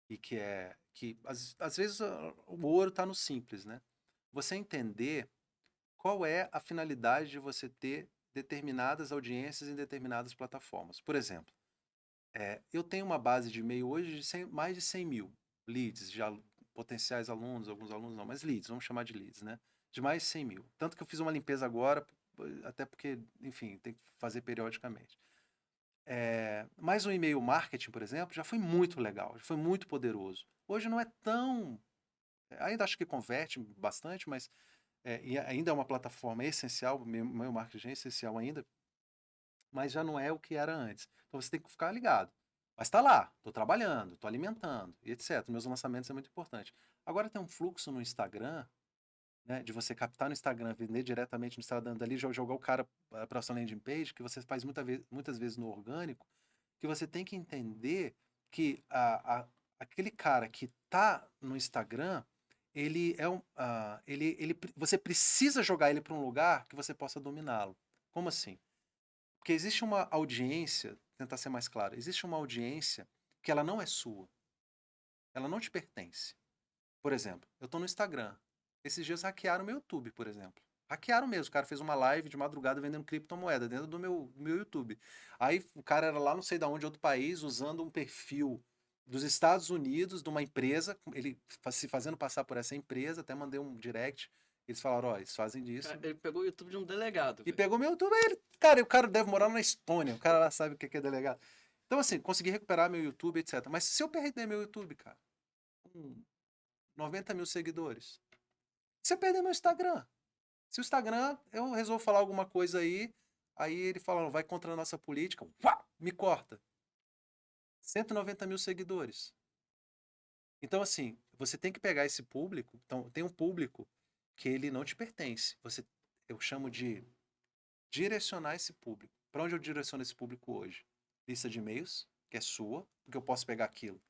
e que às vezes o ouro está no simples, né? Você entender qual é a finalidade de você ter determinadas audiências em determinadas plataformas. Por exemplo, eu tenho uma base de e-mail hoje de mais de 100 mil leads, já potenciais alunos, alguns alunos não, mas leads, vamos chamar de leads, né? De mais de 100 mil. Tanto que eu fiz uma limpeza agora, até porque, enfim, tem que fazer periodicamente. Mas o e-mail marketing, por exemplo, já foi muito legal, já foi muito poderoso. Hoje não é tão. Ainda acho que converte bastante, mas e ainda é uma plataforma essencial, o e-mail marketing é essencial ainda, mas já não é o que era antes. Então você tem que ficar ligado. Mas está lá, estou trabalhando, estou alimentando, e etc. Meus lançamentos é muito importante. Agora tem um fluxo no Instagram, né, de você captar no Instagram, vender diretamente no Instagram, dali jogar o cara para a sua landing page, que você faz muitas vezes no orgânico, que você tem que entender que aquele cara que está no Instagram, ele é você precisa jogar ele para um lugar que você possa dominá-lo. Como assim? Porque existe uma audiência, tentar ser mais claro, existe uma audiência que ela não é sua, ela não te pertence. Por exemplo, eu estou no Instagram. Esses dias hackearam o meu YouTube, por exemplo. Hackearam mesmo. O cara fez uma live de madrugada vendendo criptomoeda dentro do meu YouTube. Aí o cara era lá não sei de onde, outro país, usando um perfil dos Estados Unidos, de uma empresa, ele se fazendo passar por essa empresa, até mandei um direct. Eles falaram, ó, eles fazem disso. Ele pegou o YouTube de um delegado, E velho. pegou meu YouTube, aí ele, cara, o cara deve morar na Estônia, o cara lá sabe o que é delegado. Então, assim, consegui recuperar meu YouTube, etc. Mas se eu perder meu YouTube, cara, com 90 mil seguidores, se eu perder meu Instagram, se o Instagram, eu resolvo falar alguma coisa aí ele fala, vai contra a nossa política, uá, me corta. 190 mil seguidores. Então, assim, você tem que pegar esse público. Então, tem um público que ele não te pertence. Eu chamo de direcionar esse público. Para onde eu direciono esse público hoje? Lista de e-mails, que é sua, porque eu posso pegar aquilo.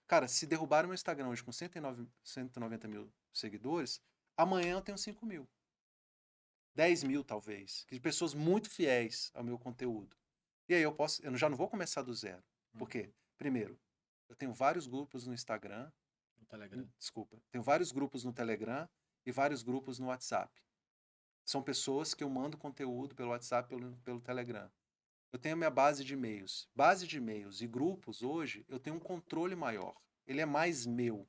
Cara, se derrubarem meu Instagram hoje com 190 mil seguidores, amanhã eu tenho 5 mil. 10 mil, talvez. De pessoas muito fiéis ao meu conteúdo. E aí eu já não vou começar do zero. Por quê? Primeiro, eu tenho vários grupos no Instagram. No Telegram. Desculpa. Tenho vários grupos no Telegram e vários grupos no WhatsApp. São pessoas que eu mando conteúdo pelo WhatsApp, pelo Telegram. Eu tenho a minha base de e-mails. Base de e-mails e grupos, hoje, eu tenho um controle maior. Ele é mais meu.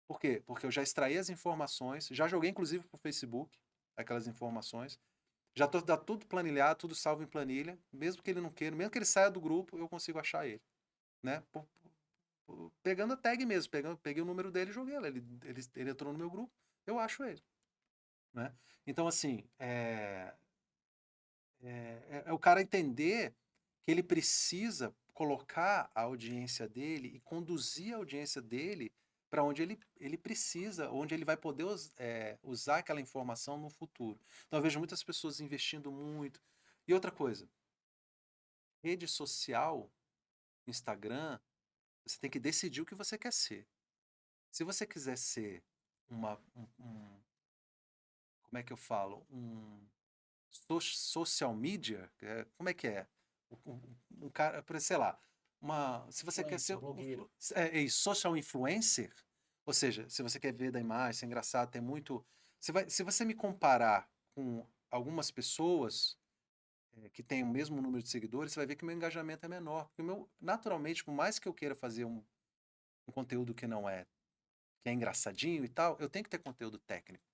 Por quê? Porque eu já extraí as informações, já joguei inclusive para o Facebook, aquelas informações. Já tá tudo planilhado, tudo salvo em planilha. Mesmo que ele não queira, mesmo que ele saia do grupo, eu consigo achar ele. Né? Pegando a tag mesmo, peguei o número dele e joguei ele entrou no meu grupo, eu acho ele. Né? Então, assim, é o cara entender que ele precisa colocar a audiência dele e conduzir a audiência dele para onde ele precisa, onde ele vai poder usar aquela informação no futuro. Então eu vejo muitas pessoas investindo muito. E outra coisa, rede social, Instagram, você tem que decidir o que você quer ser. Se você quiser ser como é que eu falo? Social media, como é que é? Um cara, sei lá, se você quer ser Influencer, blogueiro. social influencer, ou seja, se você quer ver da imagem, ser engraçado, tem muito. Se você me comparar com algumas pessoas que têm o mesmo número de seguidores, você vai ver que o meu engajamento é menor. Porque naturalmente, por mais que eu queira fazer um conteúdo que é engraçadinho e tal, eu tenho que ter conteúdo técnico.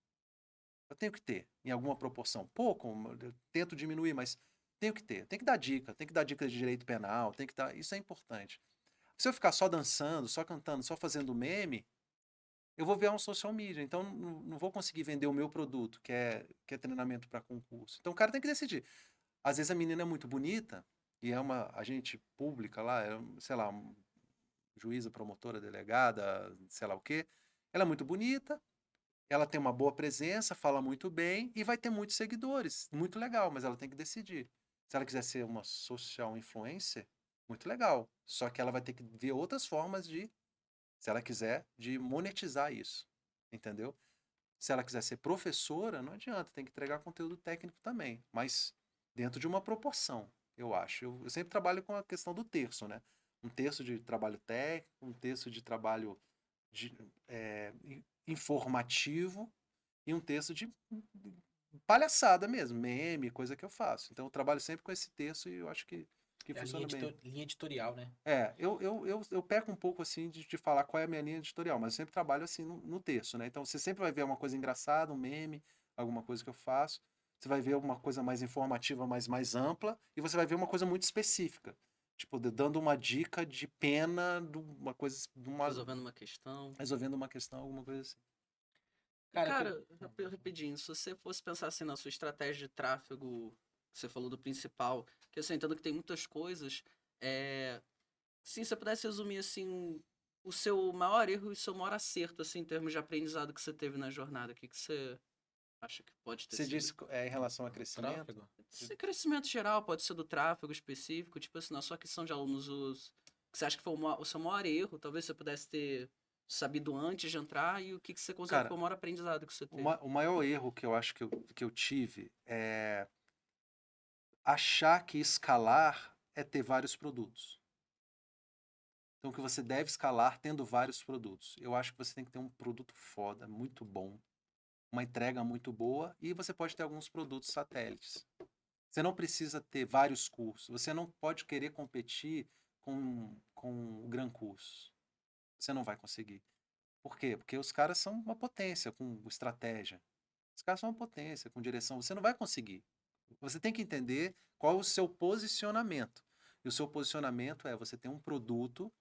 Eu tenho que ter, em alguma proporção. Pouco, eu tento diminuir, mas tenho que ter. Tem que dar dica, tem que dar dica de direito penal, tem que dar. Isso é importante. Se eu ficar só dançando, só cantando, só fazendo meme, eu vou ver um social media. Então, não vou conseguir vender o meu produto, que é treinamento para concurso. Então, o cara tem que decidir. Às vezes a menina é muito bonita e é uma agente pública lá, sei lá, juíza, promotora, delegada, sei lá o quê. Ela é muito bonita, ela tem uma boa presença, fala muito bem e vai ter muitos seguidores. Muito legal, mas ela tem que decidir. Se ela quiser ser uma social influencer, muito legal. Só que ela vai ter que ver outras formas se ela quiser, de monetizar isso. Entendeu? Se ela quiser ser professora, não adianta, tem que entregar conteúdo técnico também, mas dentro de uma proporção, eu acho. Eu sempre trabalho com a questão do terço, né? Um terço de trabalho técnico, um terço de trabalho de, informativo e um texto de palhaçada mesmo, meme, coisa que eu faço. Então eu trabalho sempre com esse texto e eu acho que É a linha, funciona bem. linha editorial, né? Eu peco um pouco assim de falar qual é a minha linha editorial, mas eu sempre trabalho assim no texto, né? Então você sempre vai ver uma coisa engraçada, um meme, alguma coisa que eu faço. Você vai ver alguma coisa mais informativa, mais ampla, e você vai ver uma coisa muito específica. Tipo, dando uma dica de pena, de uma coisa, resolvendo uma questão, alguma coisa assim. E, Cara, cara, rapidinho, se você fosse pensar assim na sua estratégia de tráfego, que você falou do principal, que assim, eu entendo que tem muitas coisas, se você pudesse resumir assim o seu maior erro e o seu maior acerto assim em termos de aprendizado que você teve na jornada, o que que você acha que pode ter Você sido? disse em relação a crescimento? tráfego. Esse crescimento geral pode ser do tráfego específico, tipo assim, na sua questão de alunos, que você acha que foi o seu maior erro, talvez você pudesse ter sabido antes de entrar, e o que que você considera que Cara, foi o maior aprendizado que você teve? o maior erro que eu acho que eu tive é achar que escalar é ter vários produtos. Então, que você deve escalar tendo vários produtos. Eu acho que você tem que ter um produto foda, muito bom, uma entrega muito boa e você pode ter alguns produtos satélites. Você não precisa ter vários cursos. Você não pode querer competir com o Gran Curso. Você não vai conseguir. Por quê? Porque os caras são uma potência com estratégia. Os caras são uma potência com direção. Você não vai conseguir. Você tem que entender qual é o seu posicionamento. E o seu posicionamento é você ter um produto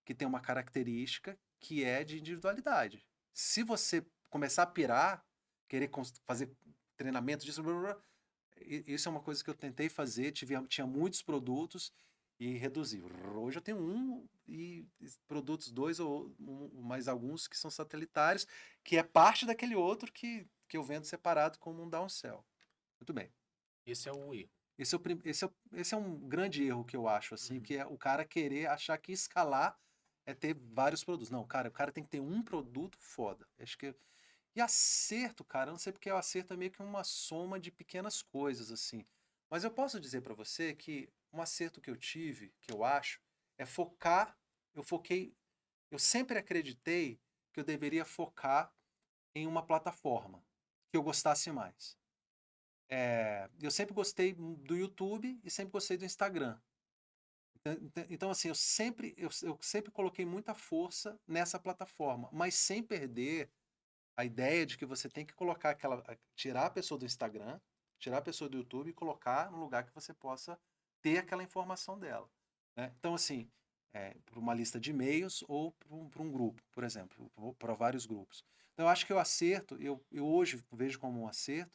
que tem uma característica que é de individualidade. Se você começar a pirar, querer fazer treinamento disso, blá, blá, blá, isso é uma coisa que eu tentei fazer, tinha muitos produtos e reduzi. Hoje eu tenho um e produtos dois ou mais alguns que são satelitários, que é parte daquele outro que eu vendo separado como um downsell. Muito bem. Esse é o erro. Esse é um grande erro que eu acho, assim, Uhum. que é o cara querer achar que escalar é ter vários produtos. Não, cara, o cara tem que ter um produto foda. Acho que. E acerto, cara, eu não sei porque o acerto é meio que uma soma de pequenas coisas, assim. Mas eu posso dizer pra você que um acerto que eu tive, que eu acho, é focar. Eu foquei. Eu sempre acreditei que eu deveria focar em uma plataforma que eu gostasse mais. Eu sempre gostei do YouTube e sempre gostei do Instagram. Então, assim, eu sempre coloquei muita força nessa plataforma, mas sem perder a ideia de que você tem que colocar tirar a pessoa do Instagram, tirar a pessoa do YouTube e colocar no lugar que você possa ter aquela informação dela, né? Então, assim, para uma lista de e-mails ou para um grupo, por exemplo, para vários grupos. Então, eu acho que o acerto, eu hoje vejo como um acerto,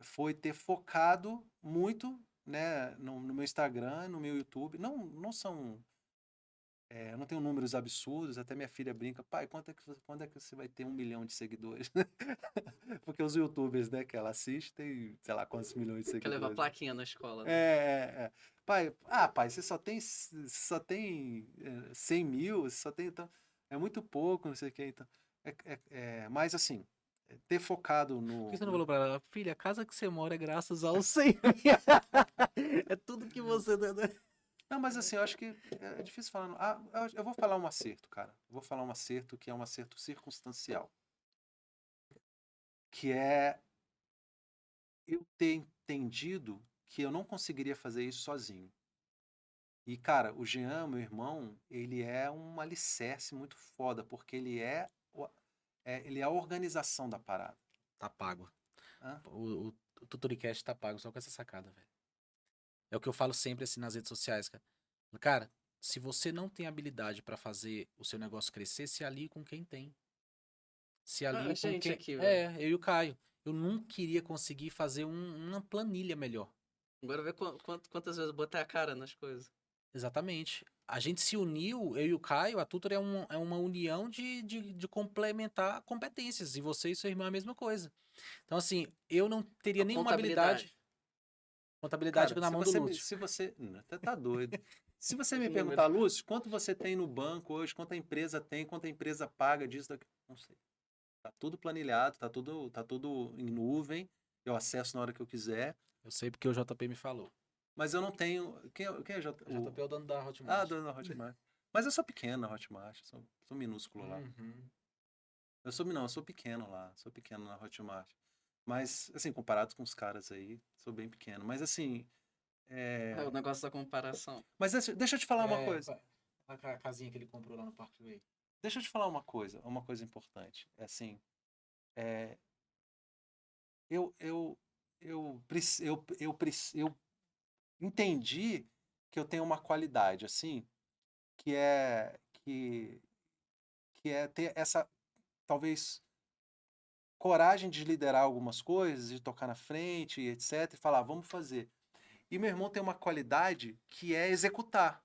foi ter focado muito né, no meu Instagram, no meu YouTube, não são, eu não tenho números absurdos, até minha filha brinca, pai, quando é que você vai ter 1 milhão de seguidores? Porque os YouTubers, né, que ela assiste, tem, sei lá, quantos milhões de Quer levar seguidores. plaquinha na escola, né? É. Pai, você só tem 100 mil, você só tem, então, é muito pouco, não sei o que, então, mas assim, ter focado Por que no, você não no- falou pra ela, filha, a casa que você mora é graças ao 100? É tudo que você... Não, mas assim, eu acho que é difícil falar, eu vou falar um acerto, cara, eu vou falar um acerto que é um acerto circunstancial, que é eu ter entendido que eu não conseguiria fazer isso sozinho. E, cara, o Jean, meu irmão, ele é um alicerce muito foda, porque ele é a organização da parada. Tá pago. Hã? O Tutoricast tá pago só com essa sacada, velho. É o que eu falo sempre assim nas redes sociais, cara. Cara, se você não tem habilidade pra fazer o seu negócio crescer, se alie com quem tem. Se Ah, alie a com gente quem. aqui, velho. É, eu e o Caio. Eu nunca queria conseguir fazer uma planilha melhor. Agora vê quantas vezes eu botei a cara nas coisas. Exatamente. A gente se uniu, eu e o Caio, a Tutor é uma união de complementar competências. E você e seu irmão é a mesma coisa. Então, assim, eu não teria A nenhuma habilidade. contabilidade. Contabilidade Cara, na mão do Lúcio. se você, até tá doido. Se você Os me números. perguntar, Lúcio, quanto você tem no banco hoje, quanto a empresa tem, quanto a empresa paga disso, daquilo, não sei. Tá tudo planilhado, tá tudo em nuvem, eu acesso na hora que eu quiser, Eu sei porque o JP me falou. mas eu não tenho. Quem é O JP é o dono da Ah, Hotmart. dona Hotmart. Mas eu sou pequeno na Hotmart, sou minúsculo lá. Uhum. Eu sou pequeno lá, sou pequeno na Hotmart. Mas, assim, comparado com os caras aí, sou bem pequeno. Mas, assim, É o negócio da comparação. mas deixa eu te falar uma É, coisa. a casinha que ele comprou lá no Parkway. Deixa eu te falar uma coisa importante. É assim, é, eu, eu, eu entendi que eu tenho uma qualidade, assim, que é, que, que é ter essa, talvez, coragem de liderar algumas coisas, de tocar na frente, etc, e falar, vamos fazer. E meu irmão tem uma qualidade que é executar,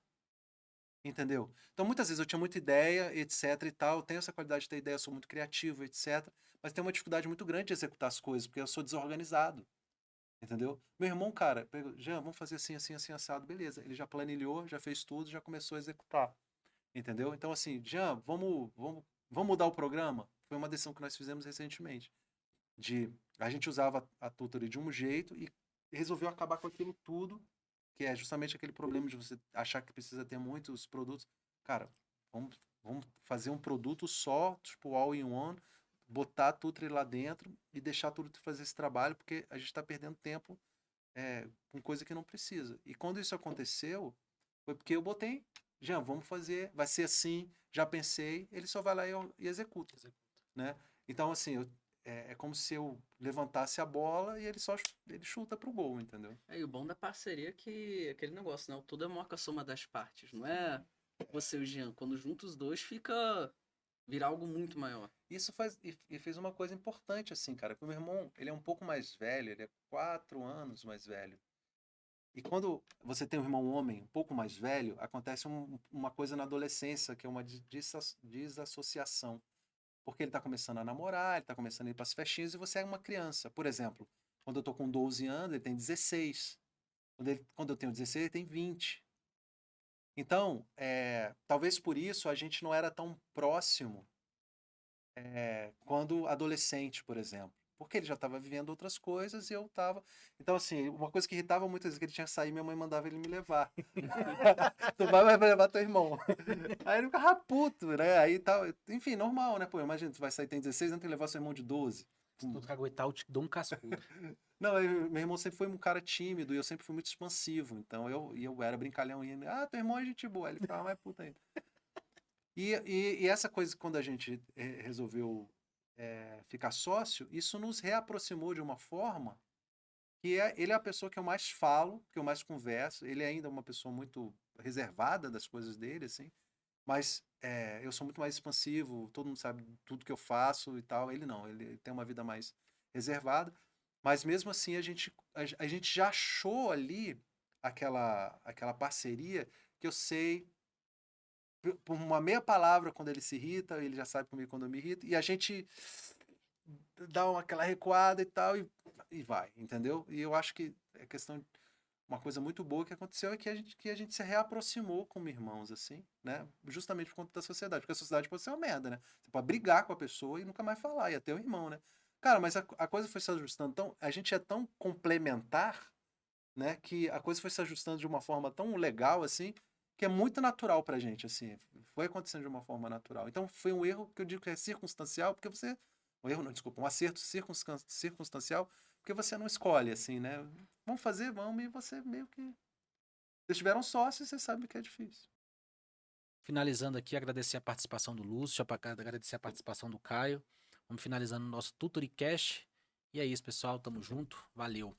entendeu? Então, muitas vezes eu tinha muita ideia, etc e tal, eu tenho essa qualidade de ter ideia, eu sou muito criativo, etc, mas tenho uma dificuldade muito grande de executar as coisas, porque eu sou desorganizado, entendeu? Meu irmão, cara, pegou, Jean, vamos fazer assim, assim, assim, assado, beleza. Ele já planilhou, já fez tudo, já começou a executar, entendeu? Então, assim, Jean, vamos mudar o programa? Foi uma decisão que nós fizemos recentemente. A gente usava a Tutory de um jeito e resolveu acabar com aquilo tudo, que é justamente aquele problema de você achar que precisa ter muitos produtos. Cara, vamos fazer um produto só, tipo all in one, botar a Tutory lá dentro e deixar tudo fazer esse trabalho, porque a gente está perdendo tempo com coisa que não precisa. E quando isso aconteceu, foi porque eu botei, já, vamos fazer, vai ser assim, já pensei, ele só vai lá e executa, né? Então, assim, é como se eu levantasse a bola e ele chuta pro gol, entendeu? É, e o bom da parceria é que aquele negócio, né? O tudo é uma soma das partes, não é você e o Jean. Quando juntos os dois, vira algo muito maior. Isso fez uma coisa importante, assim, cara, que o meu irmão, ele é um pouco mais velho, ele é 4 anos mais velho. E quando você tem um irmão homem um pouco mais velho, acontece uma coisa na adolescência, que é uma desassociação. Porque ele está começando a namorar, ele está começando a ir para as festinhas e você é uma criança. Por exemplo, quando eu estou com 12 anos, ele tem 16. Quando eu tenho 16, ele tem 20. Então, talvez por isso a gente não era tão próximo quando adolescente, por exemplo. Porque ele já estava vivendo outras coisas e eu estava. Então, assim, uma coisa que irritava muitas vezes que ele tinha que sair, minha mãe mandava ele me levar. Tu vai levar teu irmão. Aí ele ficava puto, né? Aí tal. Enfim, normal, né? Pô, imagina, tu vai sair, tem 16 anos, tem que levar seu irmão de 12. Se tu caguetar, eu te dou um cascudo. Não, meu irmão sempre foi um cara tímido e eu sempre fui muito expansivo. Então eu era brincalhão e ele, teu irmão é gente boa. Aí ele ficava mais puto ainda. E essa coisa, quando a gente resolveu ficar sócio, isso nos reaproximou de uma forma que ele é a pessoa que eu mais falo, que eu mais converso. Ele é ainda uma pessoa muito reservada das coisas dele, assim. Mas eu sou muito mais expansivo, todo mundo sabe tudo que eu faço e tal. Ele não, ele tem uma vida mais reservada. Mas mesmo assim, a gente já achou ali aquela parceria que eu sei por uma meia palavra quando ele se irrita, ele já sabe comigo quando eu me irrito, e a gente dá aquela recuada e tal, e vai, entendeu? E eu acho que é questão. Uma coisa muito boa que aconteceu é que a gente se reaproximou como irmãos, assim, né? Justamente por conta da sociedade. Porque a sociedade pode ser uma merda, né? Você pode brigar com a pessoa e nunca mais falar, e até o irmão, né? Cara, mas a coisa foi se ajustando tão. A gente é tão complementar, né? Que a coisa foi se ajustando de uma forma tão legal, assim, que é muito natural pra gente, assim. Foi acontecendo de uma forma natural. Então foi um erro que eu digo que é circunstancial, porque você. Um erro, não, desculpa, um acerto circunstancial, porque você não escolhe, assim, né? Vamos fazer, vamos, e você meio que. Vocês tiveram sócio, você sabe que é difícil. Finalizando aqui, agradecer a participação do Lúcio, agradecer a participação do Caio. Vamos finalizando o nosso Tutoricast. E é isso, pessoal. Tamo junto. Valeu.